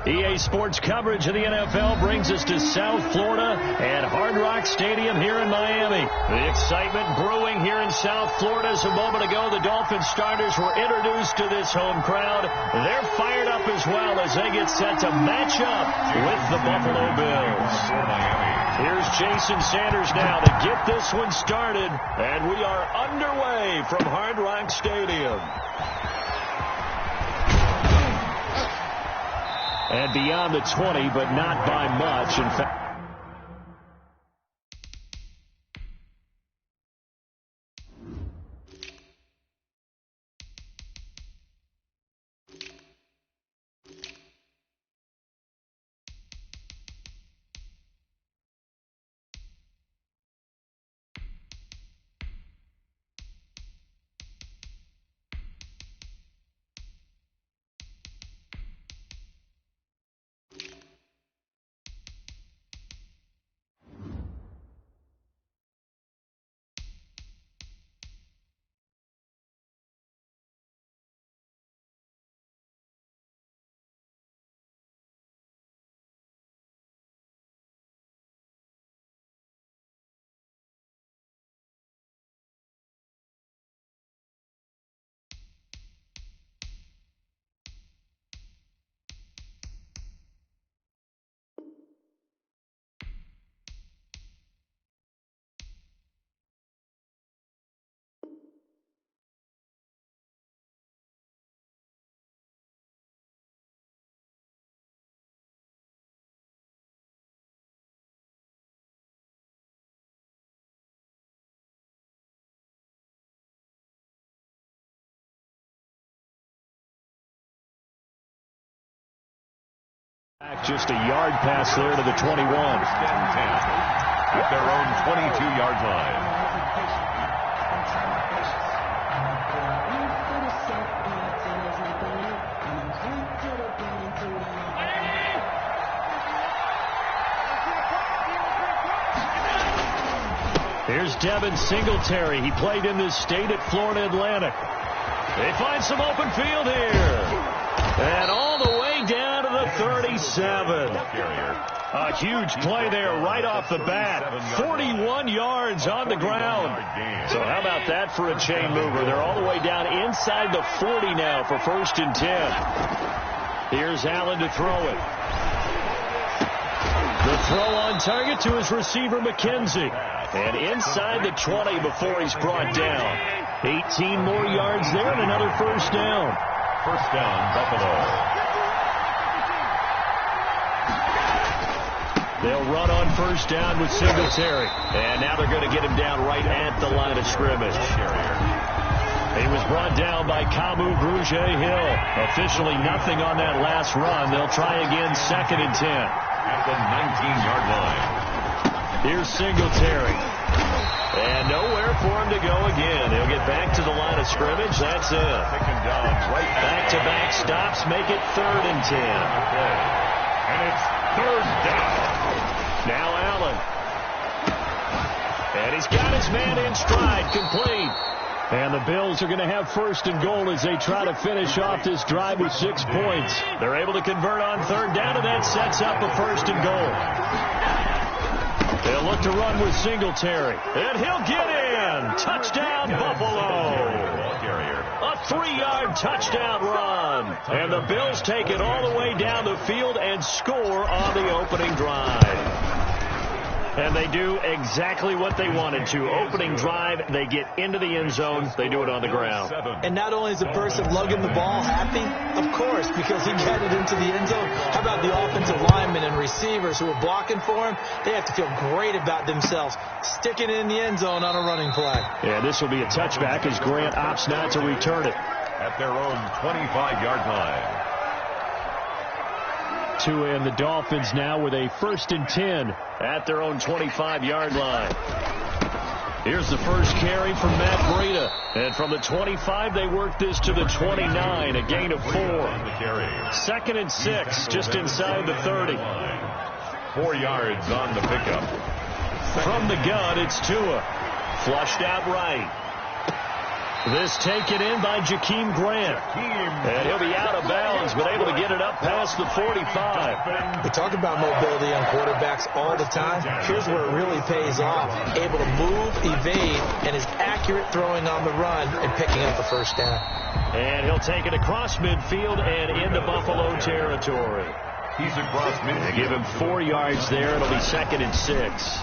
EA Sports coverage of the NFL brings us to South Florida at Hard Rock Stadium here in Miami. The excitement brewing here in South Florida. As a moment ago, the Dolphins starters were introduced to this home crowd. They're fired up as well as they get set to match up with the Buffalo Bills. Here's Jason Sanders now to get this one started, and we are underway from Hard Rock Stadium. And beyond the 20, but not by much. In fact, just a yard pass there to the 21. At their own 22-yard line. Here's Devin Singletary. He played in this state at Florida Atlantic. They find some open field here. And all the way down to the 37. A huge play there right off the bat. 41 yards on the ground. So how about that for a chain mover? They're all the way down inside the 40 now for 1st and 10. Here's Allen to throw it. The throw on target to his receiver, McKenzie. And inside the 20 before he's brought down. 18 more yards there and another 1st down. 1st down, Buffalo. They'll run on 1st down with Singletary. And now they're going to get him down right at the line of scrimmage. He was brought down by Kamu Grugier-Hill. Officially nothing on that last run. They'll try again 2nd and 10. At the 19-yard line. Here's Singletary. And nowhere for him to go again. He'll get back to the line of scrimmage. That's it. Taken down right. Back-to-back stops make it 3rd and 10. And it's 3rd down. Now Allen. And he's got his man in stride, complete. And the Bills are going to have 1st and goal as they try to finish off this drive with 6 points. They're able to convert on 3rd down, and that sets up a 1st and goal. They'll look to run with Singletary. And he'll get in. Touchdown, Buffalo. A 3-yard touchdown run. And the Bills take it all the way down the field and score on the opening drive. And they do exactly what they wanted to. Opening drive, they get into the end zone. They do it on the ground. And not only is the person lugging the ball happy, of course, because he got it into the end zone. How about the offensive linemen and receivers who are blocking for him? They have to feel great about themselves, sticking it in the end zone on a running play. Yeah, this will be a touchback as Grant opts not to return it. At their own 25-yard line. Tua and the Dolphins now with a 1st and 10 at their own 25-yard line. Here's the first carry from Matt Breida. And from the 25, they work this to the 29, a gain of 4. 2nd and 6, just inside the 30. 4 yards on the pickup. From the gun, it's Tua. Flushed out right. This taken in by Jakeem Grant. And he'll be out of bounds, but able to get it up past the 45. We talk about mobility on quarterbacks all the time. Here's where it really pays off. Able to move, evade, and is accurate throwing on the run and picking up the 1st down. And he'll take it across midfield and into Buffalo territory. He's across midfield. They give him 4 yards there. It'll be 2nd and 6.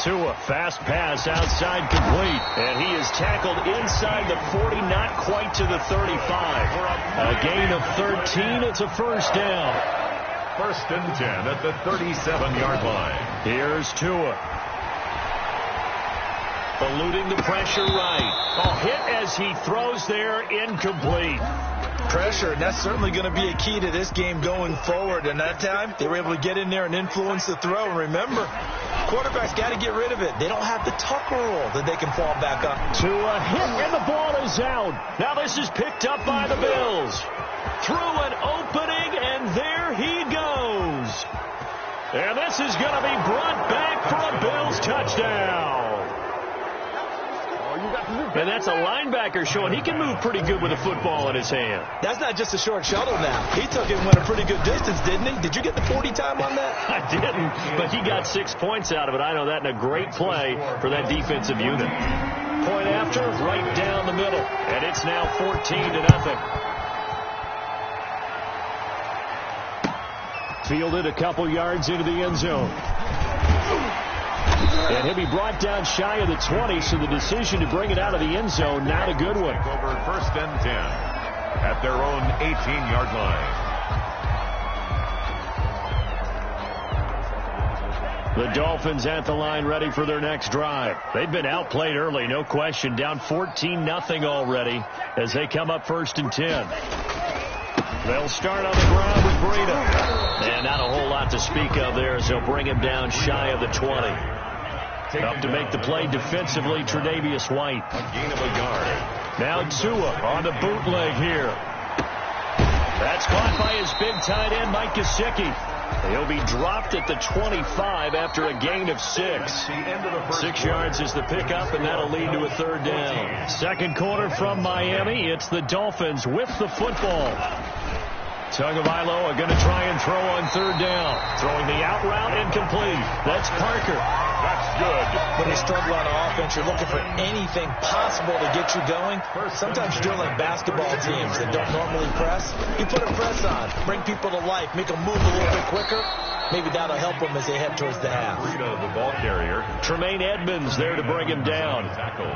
Tua, fast pass outside, complete. And he is tackled inside the 40, not quite to the 35. A gain of 13. It's a 1st down. 1st and 10 at the 37-yard line. Here's Tua. Eluding the pressure right. A hit as he throws there, incomplete. Pressure, and that's certainly going to be a key to this game going forward. And that time, they were able to get in there and influence the throw. And remember, quarterbacks got to get rid of it. They don't have the Tucker rule that they can fall back up. To a hit, and the ball is out. Now this is picked up by the Bills. Through an opening, and there he goes. And this is going to be brought back for a Bills touchdown. And that's a linebacker showing he can move pretty good with a football in his hand. That's not just a short shuttle now. He took it and went a pretty good distance, didn't he? Did you get the 40 time on that? I didn't, but he got 6 points out of it. I know that, and a great play for that defensive unit. Point after, right down the middle. And it's now 14-0. Fielded a couple yards into the end zone. And he'll be brought down shy of the 20, so the decision to bring it out of the end zone, not a good one. Over 1st and 10 at their own 18-yard line. The Dolphins at the line ready for their next drive. They've been outplayed early, no question. Down 14-0 already as they come up 1st and 10. They'll start on the ground with Breida. And not a whole lot to speak of there as they'll bring him down shy of the 20. Up to make the play defensively, Tre'Davious White. A gain of a yard. Now Tua on the bootleg here. That's caught by his big tight end, Mike Gesicki. He'll be dropped at the 25 after a gain of 6. 6 yards is the pickup, and that'll lead to a 3rd down. Second quarter from Miami. It's the Dolphins with the football. Tagovailoa going to try and throw on third down. Throwing the out route incomplete. That's Parker. That's good. When you struggle on offense, you're looking for anything possible to get you going. Sometimes you're doing like basketball teams that don't normally press. You put a press on, bring people to life, make them move a little bit quicker. Maybe that'll help them as they head towards the half. Rita, the ball carrier. Tremaine Edmonds there to bring him down. Tackle.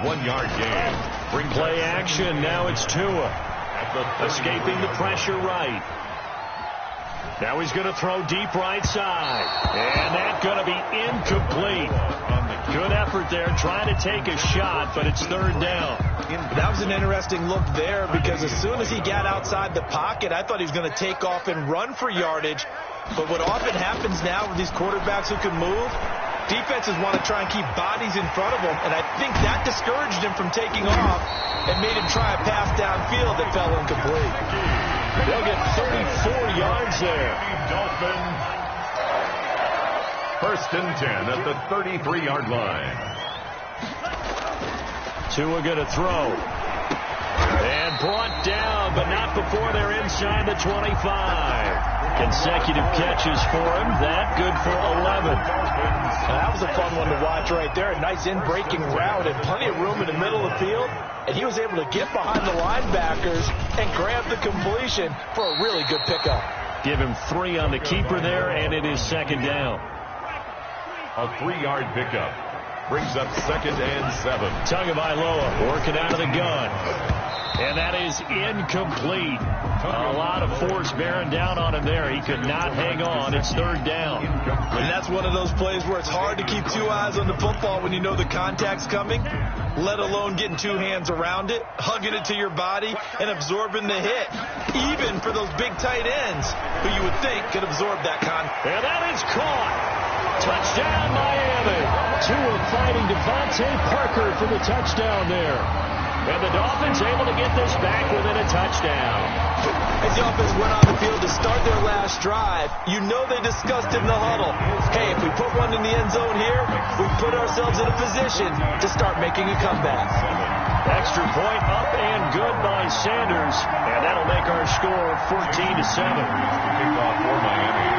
1 yard gain. Bring play action. Now it's Tua. Escaping the pressure right. Now he's going to throw deep right side. And that's going to be incomplete. Good effort there, trying to take a shot, but it's third down. That was an interesting look there because as soon as he got outside the pocket, I thought he was going to take off and run for yardage. But what often happens now with these quarterbacks who can move, defenses want to try and keep bodies in front of them, and I think that discouraged him from taking off and made him try a pass downfield that fell incomplete. They'll get 34 yards there. Dolphins. 1st and 10 at the 33-yard line. Tua going to throw. And brought down, but not before they're inside the 25. Consecutive catches for him. That good for 11. That was a fun one to watch right there. A nice in-breaking route and plenty of room in the middle of the field. And he was able to get behind the linebackers and grab the completion for a really good pickup. Give him 3 on the keeper there, and it is 2nd down. A 3-yard pickup. Brings up 2nd and 7. Tagovailoa working out of the gun. And that is incomplete. A lot of force bearing down on him there. He could not hang on. It's 3rd down. And that's one of those plays where it's hard to keep 2 eyes on the football when you know the contact's coming, let alone getting 2 hands around it, hugging it to your body, and absorbing the hit. Even for those big tight ends who you would think could absorb that contact. And that is caught. Touchdown, Miami. Tua fighting Devontae Parker for the touchdown there. And the Dolphins able to get this back within a touchdown. As the offense went on the field to start their last drive, you know they discussed in the huddle, hey, if we put one in the end zone here, we put ourselves in a position to start making a comeback. Extra point up and good by Sanders. And that'll make our score 14-7. Kickoff for Miami.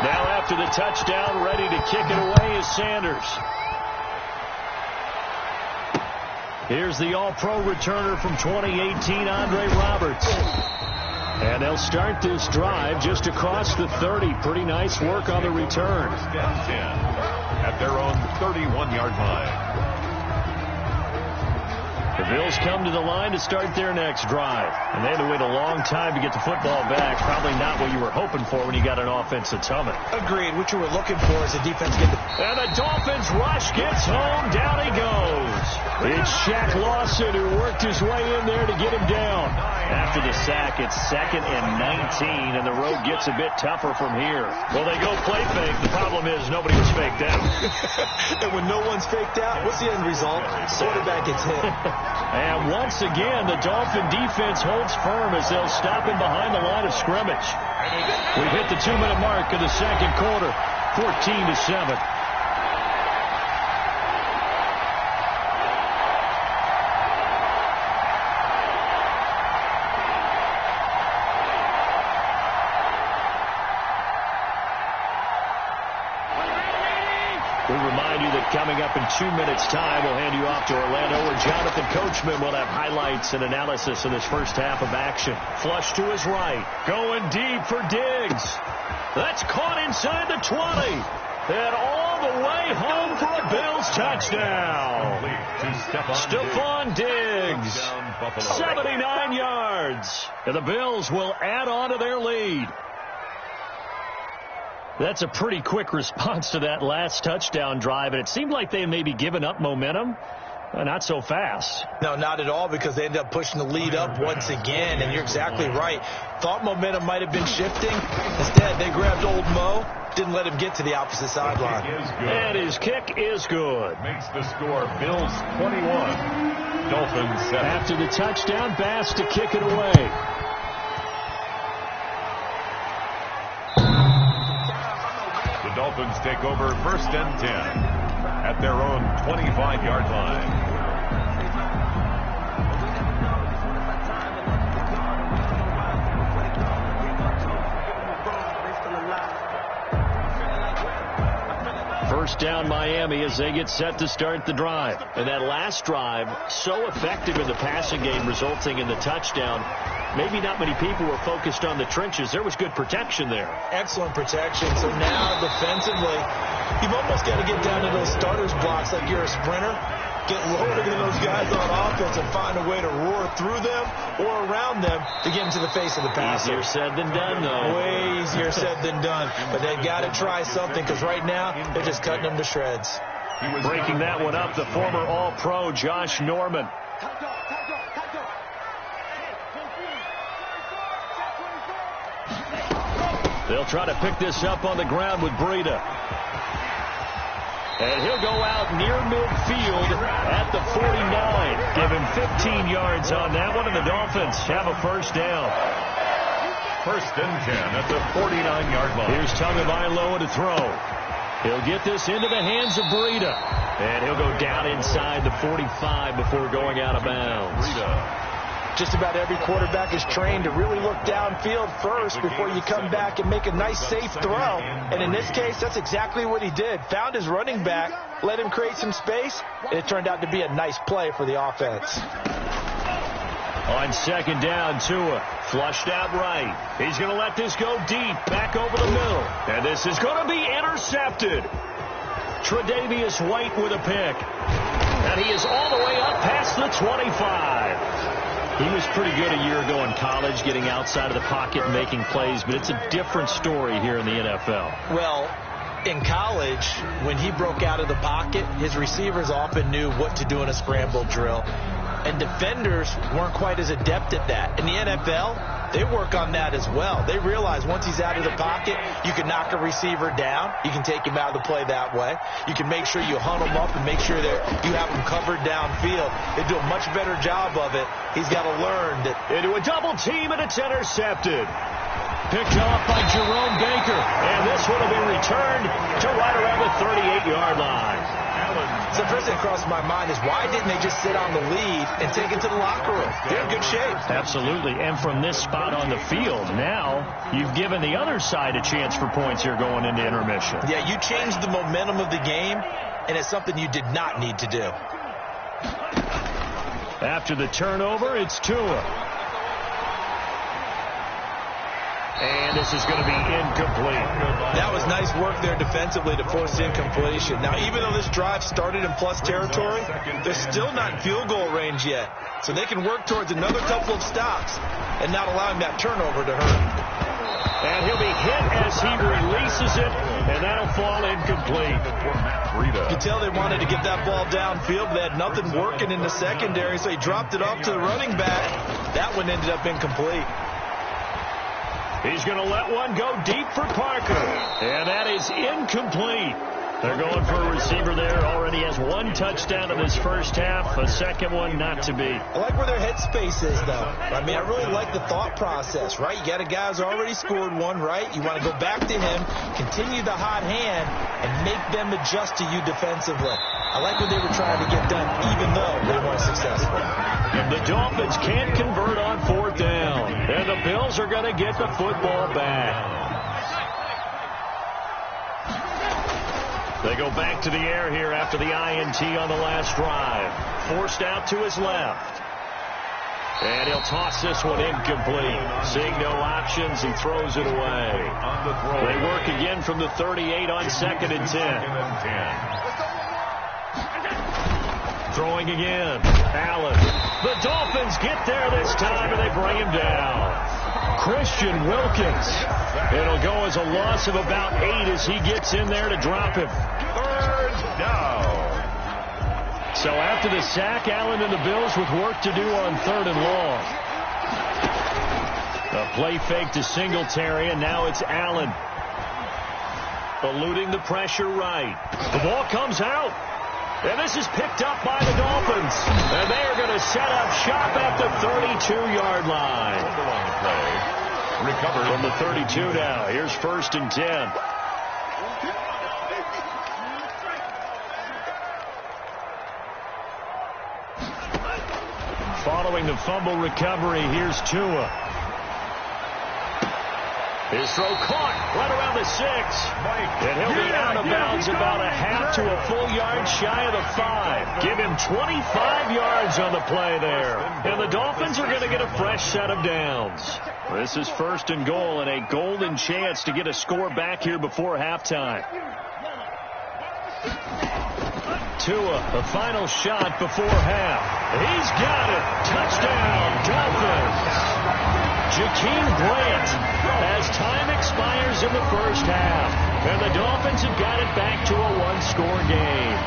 Now after the touchdown, ready to kick it away is Sanders. Here's the all-pro returner from 2018, Andre Roberts. And they'll start this drive just across the 30. Pretty nice work on the return. 10 at their own 31-yard line. The Bills come to the line to start their next drive. And they had to wait a long time to get the football back. Probably not what you were hoping for when you got an offense that's humming. Agreed. What you were looking for is the defense get the... And the Dolphins rush gets home. Down he goes. It's Shaq Lawson who worked his way in there to get him down. After the sack, it's 2nd and 19, and the road gets a bit tougher from here. Well, they go play fake. The problem is nobody was faked out. And when no one's faked out, what's the end result? Quarterback gets hit. And once again, the Dolphin defense holds firm as they'll stop him behind the line of scrimmage. We've hit the 2-minute mark of the second quarter, 14-7. We remind you that coming up in 2 minutes' time, we'll hand you off to Orlando, where Jonathan Coachman will have highlights and analysis of this first half of action. Flush to his right. Going deep for Diggs. That's caught inside the 20. And all the way home for a Bills touchdown. Stephon Diggs. 79 yards. And the Bills will add on to their lead. That's a pretty quick response to that last touchdown drive, and it seemed like they may be giving up momentum. Not so fast. No, not at all, because they ended up pushing the lead up once again, and you're exactly right. Thought momentum might have been shifting. Instead, they grabbed old Mo, didn't let him get to the opposite sideline. And his kick is good. Makes the score Bills 21, Dolphins 7. After the touchdown, Bass to kick it away. The Dolphins take over 1st and 10 at their own 25-yard line. First down Miami as they get set to start the drive. And that last drive, so effective in the passing game, resulting in the touchdown. Maybe not many people were focused on the trenches. There was good protection there. Excellent protection. So now defensively, you've almost got to get down to those starters blocks like you're a sprinter. Get lower than those guys on offense and find a way to roar through them or around them to get into the face of the passer. Easier said than done, though. Way easier said than done. But they've got to try something because right now they're just cutting them to shreds. Breaking that one up, the former All-Pro Josh Norman. They'll try to pick this up on the ground with Breida. And he'll go out near midfield at the 49. Give him 15 yards on that one, and the Dolphins have a first down. First and 10 at the 49-yard line. Here's Tagovailoa to throw. He'll get this into the hands of Breida. And he'll go down inside the 45 before going out of bounds. Breida. Just about every quarterback is trained to really look downfield first before you come back and make a nice, safe throw. And in this case, that's exactly what he did. Found his running back, let him create some space, and it turned out to be a nice play for the offense. On second down, Tua flushed out right. He's going to let this go deep, back over the middle. And this is going to be intercepted. Tre'Davious White with a pick. And he is all the way up past the 25. He was pretty good a year ago in college, getting outside of the pocket and making plays, but it's a different story here in the NFL. Well, in college, when he broke out of the pocket, his receivers often knew what to do in a scramble drill. And defenders weren't quite as adept at that. In the NFL, they work on that as well. They realize once he's out of the pocket, you can knock a receiver down. You can take him out of the play that way. You can make sure you hunt him up and make sure that you have him covered downfield. They do a much better job of it. He's got to learn that. Into a double team, and it's intercepted. Picked off by Jerome Baker. And this would have been returned to right around the 38-yard line. So the first thing that crossed my mind is why didn't they just sit on the lead and take it to the locker room? They're in good shape. Absolutely. And from this spot on the field, now you've given the other side a chance for points here going into intermission. Yeah, you changed the momentum of the game, and it's something you did not need to do. After the turnover, it's Tua. And this is going to be incomplete. That was nice work there defensively to force incompletion. Now, even though this drive started in plus territory, they're still not in field goal range yet. So they can work towards another couple of stops and not allowing that turnover to hurt. And he'll be hit as he releases it, and that'll fall incomplete. You can tell they wanted to get that ball downfield, but they had nothing working in the secondary, so he dropped it off to the running back. That one ended up incomplete. He's going to let one go deep for Parker. And that is incomplete. They're going for a receiver there. Already has one touchdown in his first half. A second one not to be. I like where their headspace is, though. I mean, I really like the thought process, right? You got a guy who's already scored one, right? You want to go back to him, continue the hot hand, and make them adjust to you defensively. I like what they were trying to get done, even though they weren't successful. The Dolphins can't convert on fourth down. And the Bills are going to get the football back. They go back to the air here after the INT on the last drive. Forced out to his left. And he'll toss this one incomplete. Seeing no options, he throws it away. They work again from the 38 on second and 10. Throwing again. Allen. The Dolphins get there this time, and they bring him down. Christian Wilkins. It'll go as a loss of about 8 as he gets in there to drop him. Third down. So after the sack, Allen and the Bills with work to do on third and long. A play fake to Singletary, and now it's Allen. Eluding the pressure right. The ball comes out. And this is picked up by the Dolphins. And they are going to set up shop at the 32-yard line. Recovered from the 32 now. Here's first and 10. Following the fumble recovery, here's Tua. His throw caught right around the 6. And he'll be out of bounds about a half to a full yard shy of the 5. Give him 25 yards on the play there. And the Dolphins are going to get a fresh set of downs. This is 1st and goal and a golden chance to get a score back here before halftime. Tua, the final shot before half. He's got it. Touchdown, Dolphins. Jakeem Grant as time expires in the first half. And the Dolphins have got it back to a one-score game.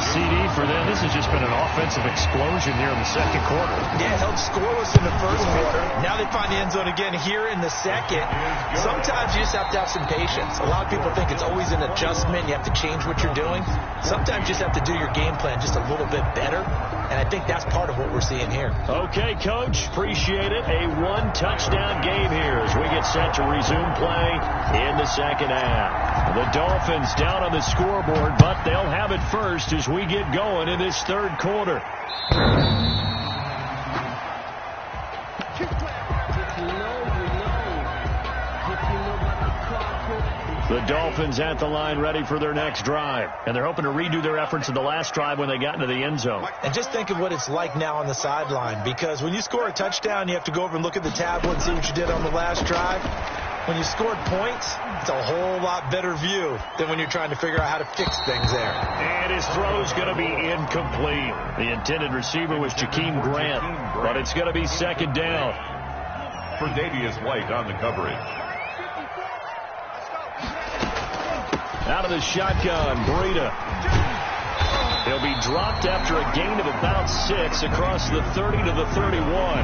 CD for them. This has just been an offensive explosion here in the second quarter. Yeah, held scoreless in the first quarter. Now they find the end zone again here in the second. Sometimes you just have to have some patience. A lot of people think it's always an adjustment. You have to change what you're doing. Sometimes you just have to do your game plan just a little bit better. And I think that's part of what we're seeing here. Okay, Coach. Appreciate it. A one-touchdown game here as we get set to resume play in the second half. The Dolphins down on the scoreboard, but they'll have it first as we get going in this third quarter. The Dolphins at the line ready for their next drive. And they're hoping to redo their efforts in the last drive when they got into the end zone. And just think of what it's like now on the sideline. Because when you score a touchdown, you have to go over and look at the tablet and see what you did on the last drive. When you scored points, it's a whole lot better view than when you're trying to figure out how to fix things there. And his throw's going to be incomplete. The intended receiver was Jakeem Grant, but it's going to be second down. For Davius White on the coverage. Out of the shotgun, Breida. He'll be dropped after a gain of about 6 across the 30 to the 31.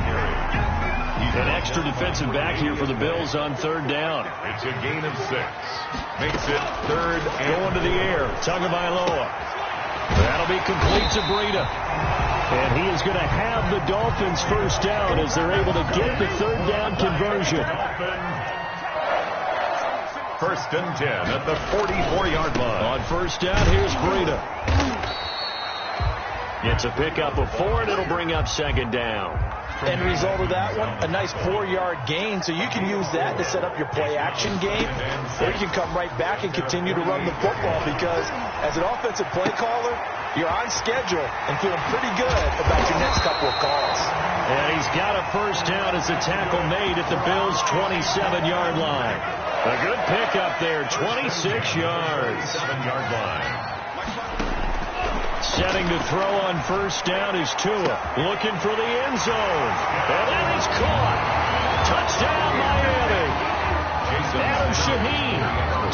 An extra defensive back here for the Bills on third down. It's a gain of 6. Makes it third and going to the air. Tagovailoa. That'll be complete to Breida. And he is going to have the Dolphins first down as they're able to get the third down conversion. First and 10 at the 44-yard line. On first down, here's Breida. It's a pickup of 4, and it'll bring up second down. End result of that one, a nice 4-yard gain. So you can use that to set up your play-action game, or you can come right back and continue to run the football because as an offensive play caller, you're on schedule and feeling pretty good about your next couple of calls. And he's got a first down as the tackle made at the Bills' 27-yard line. A good pickup there, 26 yards. 7-yard line. Setting to throw on first down is Tua. Looking for the end zone. And that is caught. Touchdown, Miami. Adam Shaheen,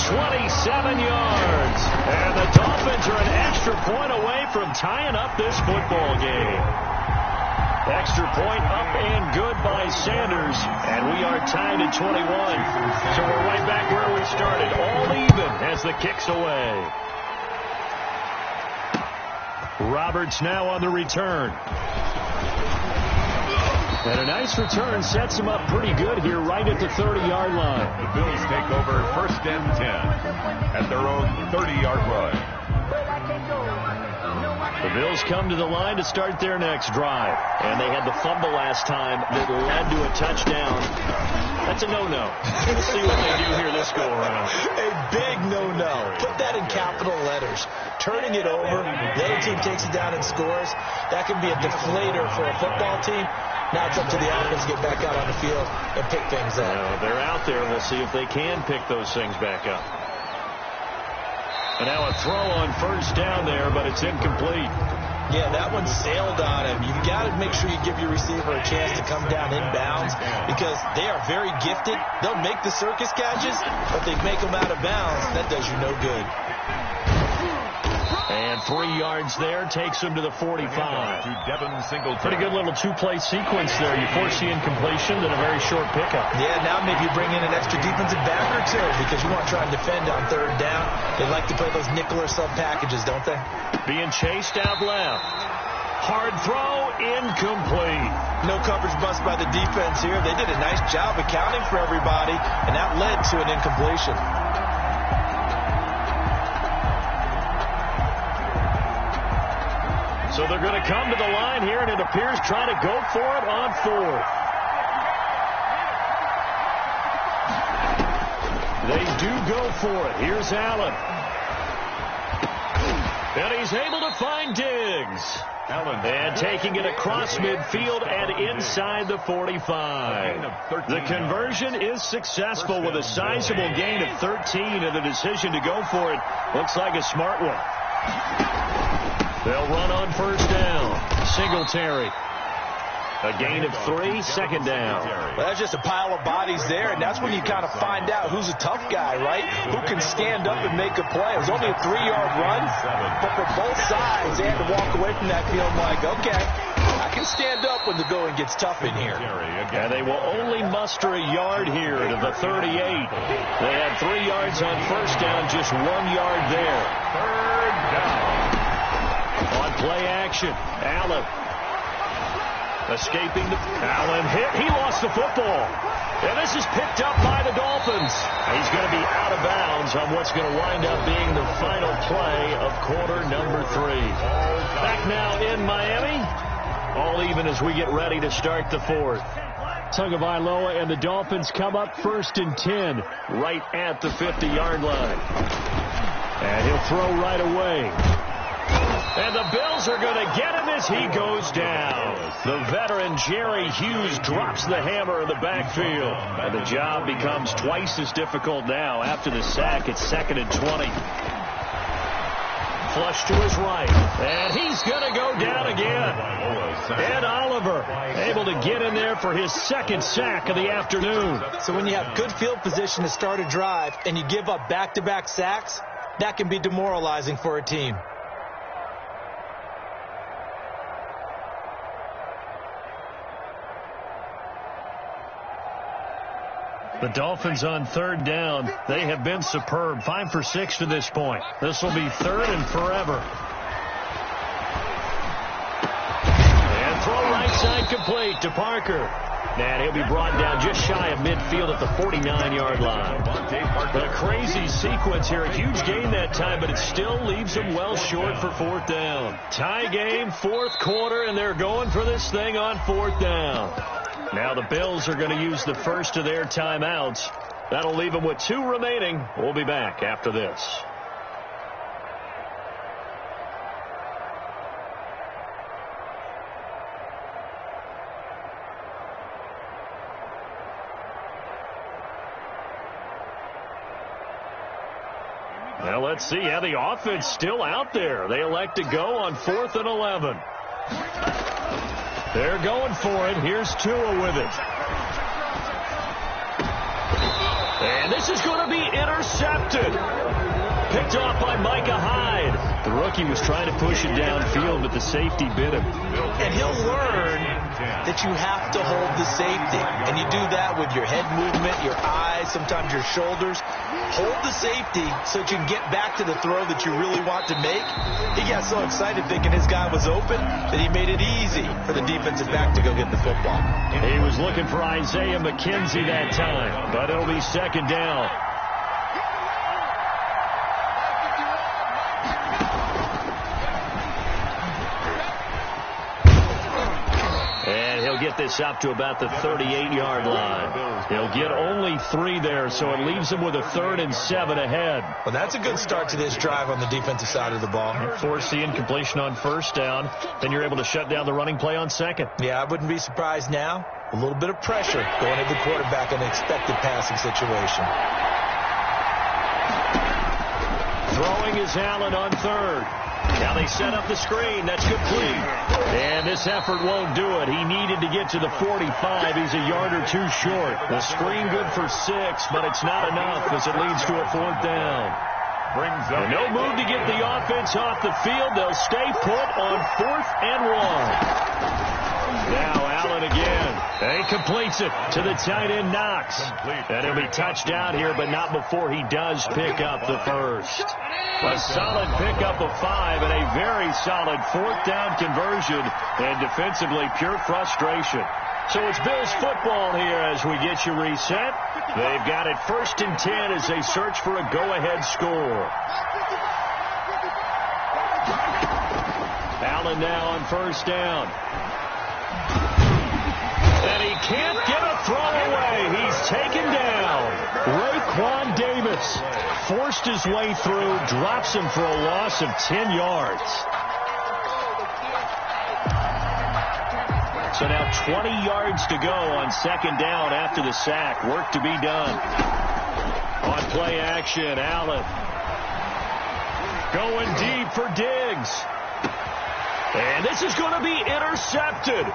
27 yards. And the Dolphins are an extra point away from tying up this football game. Extra point up and good by Sanders. And we are tied at 21. So we're right back where we started. All even as the kick's away. Roberts now on the return. And a nice return sets him up pretty good here right at the 30-yard line. The Bills take over first and 10 at their own 30-yard line. The Bills come to the line to start their next drive. And they had the fumble last time that led to a touchdown. That's a no-no. We'll see what they do here this go-around. A big no-no. Put that in capital letters. Turning it over, the other team takes it down and scores. That can be a deflator for a football team. Now it's up to the offense to get back out on the field and pick things up. They're out there. We'll see if they can pick those things back up. And now a throw on first down there, but it's incomplete. Yeah, that one sailed on him. You've got to make sure you give your receiver a chance to come down inbounds because they are very gifted. They'll make the circus catches, but they make them out of bounds. That does you no good. And 3 yards there takes him to the 45. Pretty good little two-play sequence there. You force the incompletion, then a very short pickup. Yeah, now maybe you bring in an extra defensive back or two because you want to try and defend on third down. They like to play those nickel or sub packages, don't they? Being chased out left. Hard throw, incomplete. No coverage bust by the defense here. They did a nice job accounting for everybody, and that led to an incompletion. So they're going to come to the line here, and it appears trying to go for it on fourth. do go for it. Here's Allen. And he's able to find Diggs. And taking it across midfield and inside the 45. The conversion is successful with a sizable gain of 13, and the decision to go for it looks like a smart one. They'll run on first down. Singletary. A gain of 3, second down. Well, that's just a pile of bodies there, and that's when you kind of find out who's a tough guy, right? Who can stand up and make a play. It was only a 3-yard run, but for both sides, they had to walk away from that feeling like, okay, I can stand up when the going gets tough in here. And they will only muster a yard here to the 38. They had 3 yards on first down, just 1 yard there. Third down. On play action, Allen. Escaping the Allen hit. He lost the football. And this is picked up by the Dolphins. He's going to be out of bounds on what's going to wind up being the final play of quarter number 3. Back now in Miami. All even as we get ready to start the fourth. Tagovailoa and the Dolphins come up 1st and 10 right at the 50-yard line. And he'll throw right away. And the Bills are going to get him as he goes down. The veteran Jerry Hughes drops the hammer in the backfield. And the job becomes twice as difficult now after the sack. It's 2nd and 20. Flush to his right. And he's going to go down again. Ed Oliver able to get in there for his 2nd sack of the afternoon. So when you have good field position to start a drive and you give up back-to-back sacks, that can be demoralizing for a team. The Dolphins on 3rd down. They have been superb. 5 for 6 to this point. This will be 3rd and forever. And throw right side complete to Parker. And he'll be brought down just shy of midfield at the 49-yard line. A crazy sequence here. A huge gain that time, but it still leaves them well short for 4th down. Tie game, 4th quarter, and they're going for this thing on 4th down. Now the Bills are going to use the first of their timeouts. That'll leave them with 2 remaining. We'll be back after this. Well, let's see how the offense still out there. They elect to go on 4th and 11. They're going for it. Here's Tua with it. And this is going to be intercepted. Picked off by Micah Hyde. The rookie was trying to push it downfield, but the safety bit him. And he'll learn that you have to hold the safety. And you do that with your head movement, your eyes, sometimes your shoulders. Hold the safety so that you can get back to the throw that you really want to make. He got so excited thinking his guy was open that he made it easy for the defensive back to go get the football. He was looking for Isaiah McKenzie that time, but it'll be 2nd down. Get this up to about the 38-yard line. He'll get only 3 there, so it leaves him with a 3rd and 7 ahead. Well, that's a good start to this drive on the defensive side of the ball. Force the incompletion on 1st down, then you're able to shut down the running play on 2nd. Yeah, I wouldn't be surprised now. A little bit of pressure going at the quarterback in an expected passing situation. Throwing is Allen on 3rd. Now they set up the screen. That's complete. And this effort won't do it. He needed to get to the 45. He's a yard or 2 short. The screen good for 6, but it's not enough as it leads to a 4th down. And no move to get the offense off the field. They'll stay put on 4th and 1. Now Allen again. And he completes it to the tight end Knox. And he'll be touched out here, but not before he does pick up the first. A solid pickup of 5 and a very solid 4th down conversion, and defensively pure frustration. So it's Bills football here as we get you reset. They've got it 1st and 10 as they search for a go-ahead score. Allen now on 1st down. And he can't get a throw away. He's taken down. Raekwon Davis this. Forced his way through, drops him for a loss of 10 yards. So now 20 yards to go on second down after the sack. Work to be done. On play action, Allen. Going deep for Diggs. And this is going to be intercepted.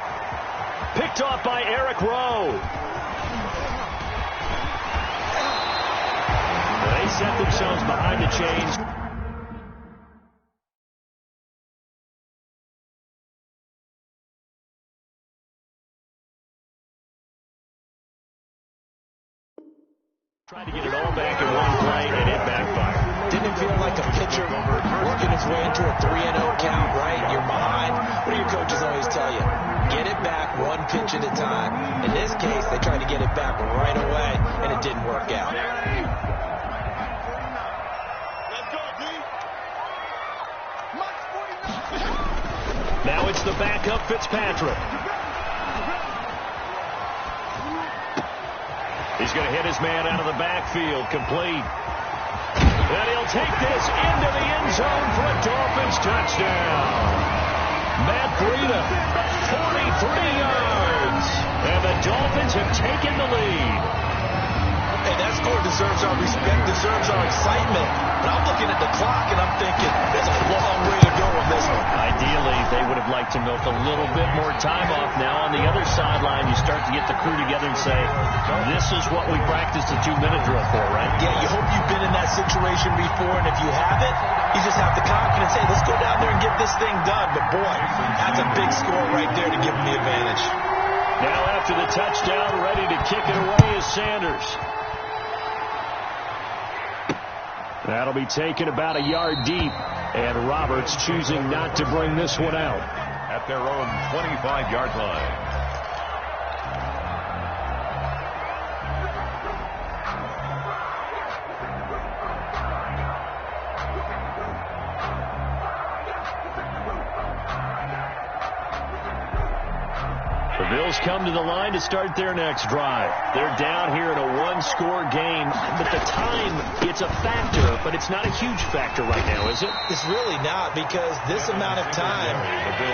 Picked off by Eric Rowe. They set themselves behind the chains. Tried to get it all back in one play, and it backfired. Didn't it feel like a pitcher working his way into a 3-0 count, right? You're behind. What do your coaches always tell you? Get it back one pitch at a time. In this case, they tried to get it back right away, and it didn't work out. Now it's the backup Fitzpatrick. He's going to hit his man out of the backfield, complete. And he'll take this into the end zone for a Dolphins touchdown. Matt Breida, 43 yards. And the Dolphins have taken the lead. Hey, that score deserves our respect, deserves our excitement. But I'm looking at the clock, and I'm thinking there's a long way to go on this one. Ideally, they would have liked to milk a little bit more time off. Now, on the other sideline, you start to get the crew together and say, this is what we practiced a 2-minute drill for, right? Yeah, you hope you've been in that situation before, and if you haven't, you just have the confidence, hey, let's go down there and get this thing done. But, boy, that's a big score right there to give them the advantage. Now, after the touchdown, ready to kick it away is Sanders. That'll be taken about a yard deep, and Roberts choosing not to bring this one out. At their own 25-yard line. The Bills come to the line to start their next drive. They're down here in a one-score game, but the time, it's a factor, but it's not a huge factor right now, is it? It's really not, because this amount of time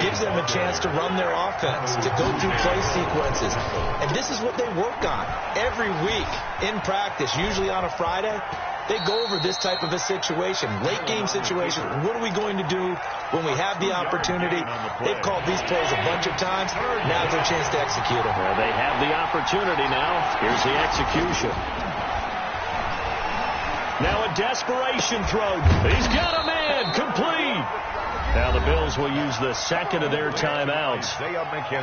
gives them a chance to run their offense, to go through play sequences. And this is what they work on every week in practice, usually on a Friday. They go over this type of a situation, late game situation. What are we going to do when we have the opportunity? They've called these plays a bunch of times. Now's their chance to execute them. Well, they have the opportunity now. Here's the execution. Now a desperation throw. He's got a man. Complete. Now the Bills will use the second of their timeouts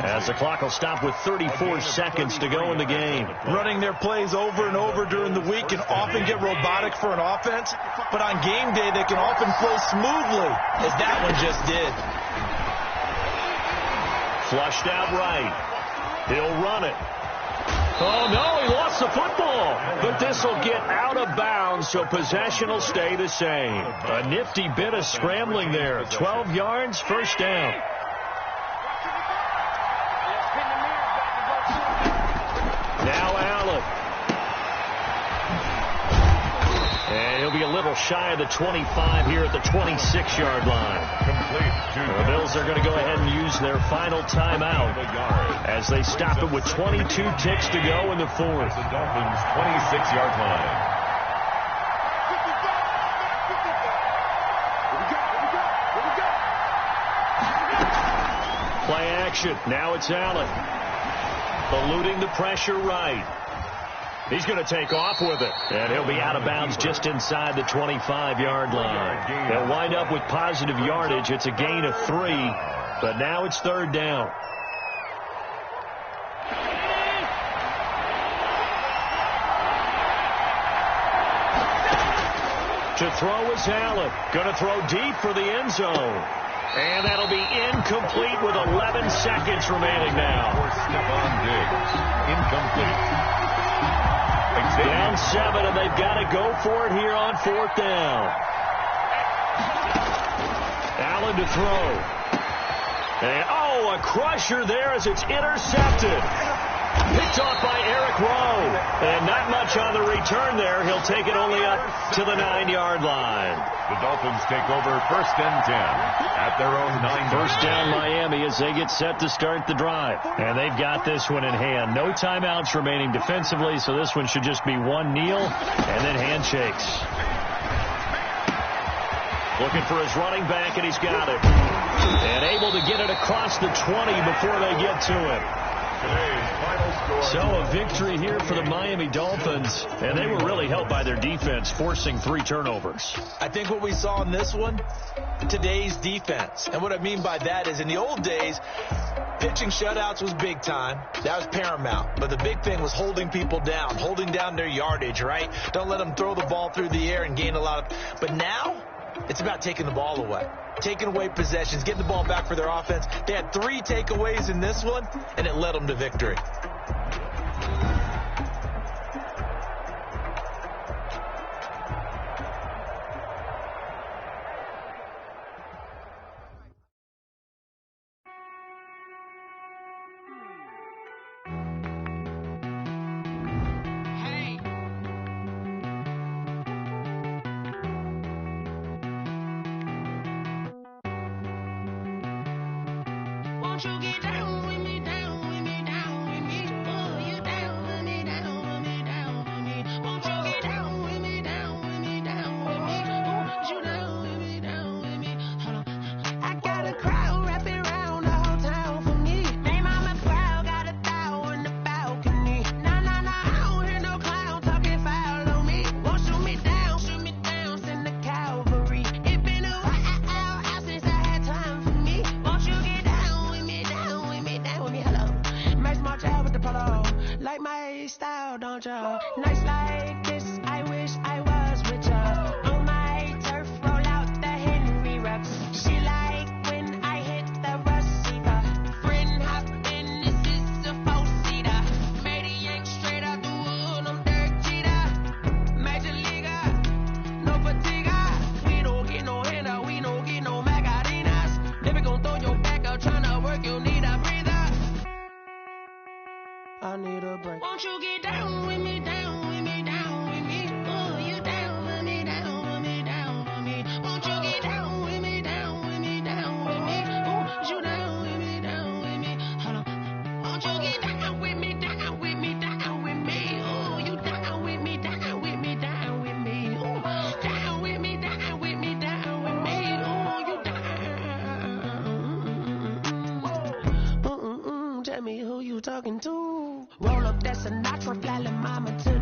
as the clock will stop with 34 seconds to go in the game. Running their plays over and over during the week can often get robotic for an offense, but on game day they can often flow smoothly, as that one just did. Flushed out right. He'll run it. Oh, no, he lost the football. But this will get out of bounds, so possession will stay the same. A nifty bit of scrambling there. 12 yards, first down. Now Allen. And he'll be a little shy of the 25 here at the 26-yard line. The Bills are going to go ahead and use their final timeout as they stop it with 22 ticks to go in the fourth. The Dolphins' 26-yard line. Play action. Now it's Allen. Eluding the pressure right. He's going to take off with it. And he'll be out of bounds just inside the 25-yard line. They'll wind up with positive yardage. It's a gain of 3. But now it's third down. To throw is Allen. Going to throw deep for the end zone. And that'll be incomplete with 11 seconds remaining now. For Stephon Diggs. Incomplete. Down 7, and they've got to go for it here on fourth down. Allen to throw. And, a crusher there as it's intercepted. Picked off by Eric Rowe. And not much on the return there. He'll take it only up to the 9-yard line. The Dolphins take over 1st and 10 at their own 9. First down Miami as they get set to start the drive. And they've got this one in hand. No timeouts remaining defensively, so this one should just be one kneel and then handshakes. Looking for his running back, and he's got it. And able to get it across the 20 before they get to him. So a victory here for the Miami Dolphins, and they were really helped by their defense, forcing 3 turnovers. I think what we saw in this one, today's defense. And what I mean by that is in the old days, pitching shutouts was big time. That was paramount. But the big thing was holding people down, holding down their yardage, right? Don't let them throw the ball through the air and gain a lot of... But now, it's about taking the ball away. Taking away possessions, getting the ball back for their offense. They had 3 takeaways in this one, and it led them to victory. Talking to roll up that Sinatra, fly la mama to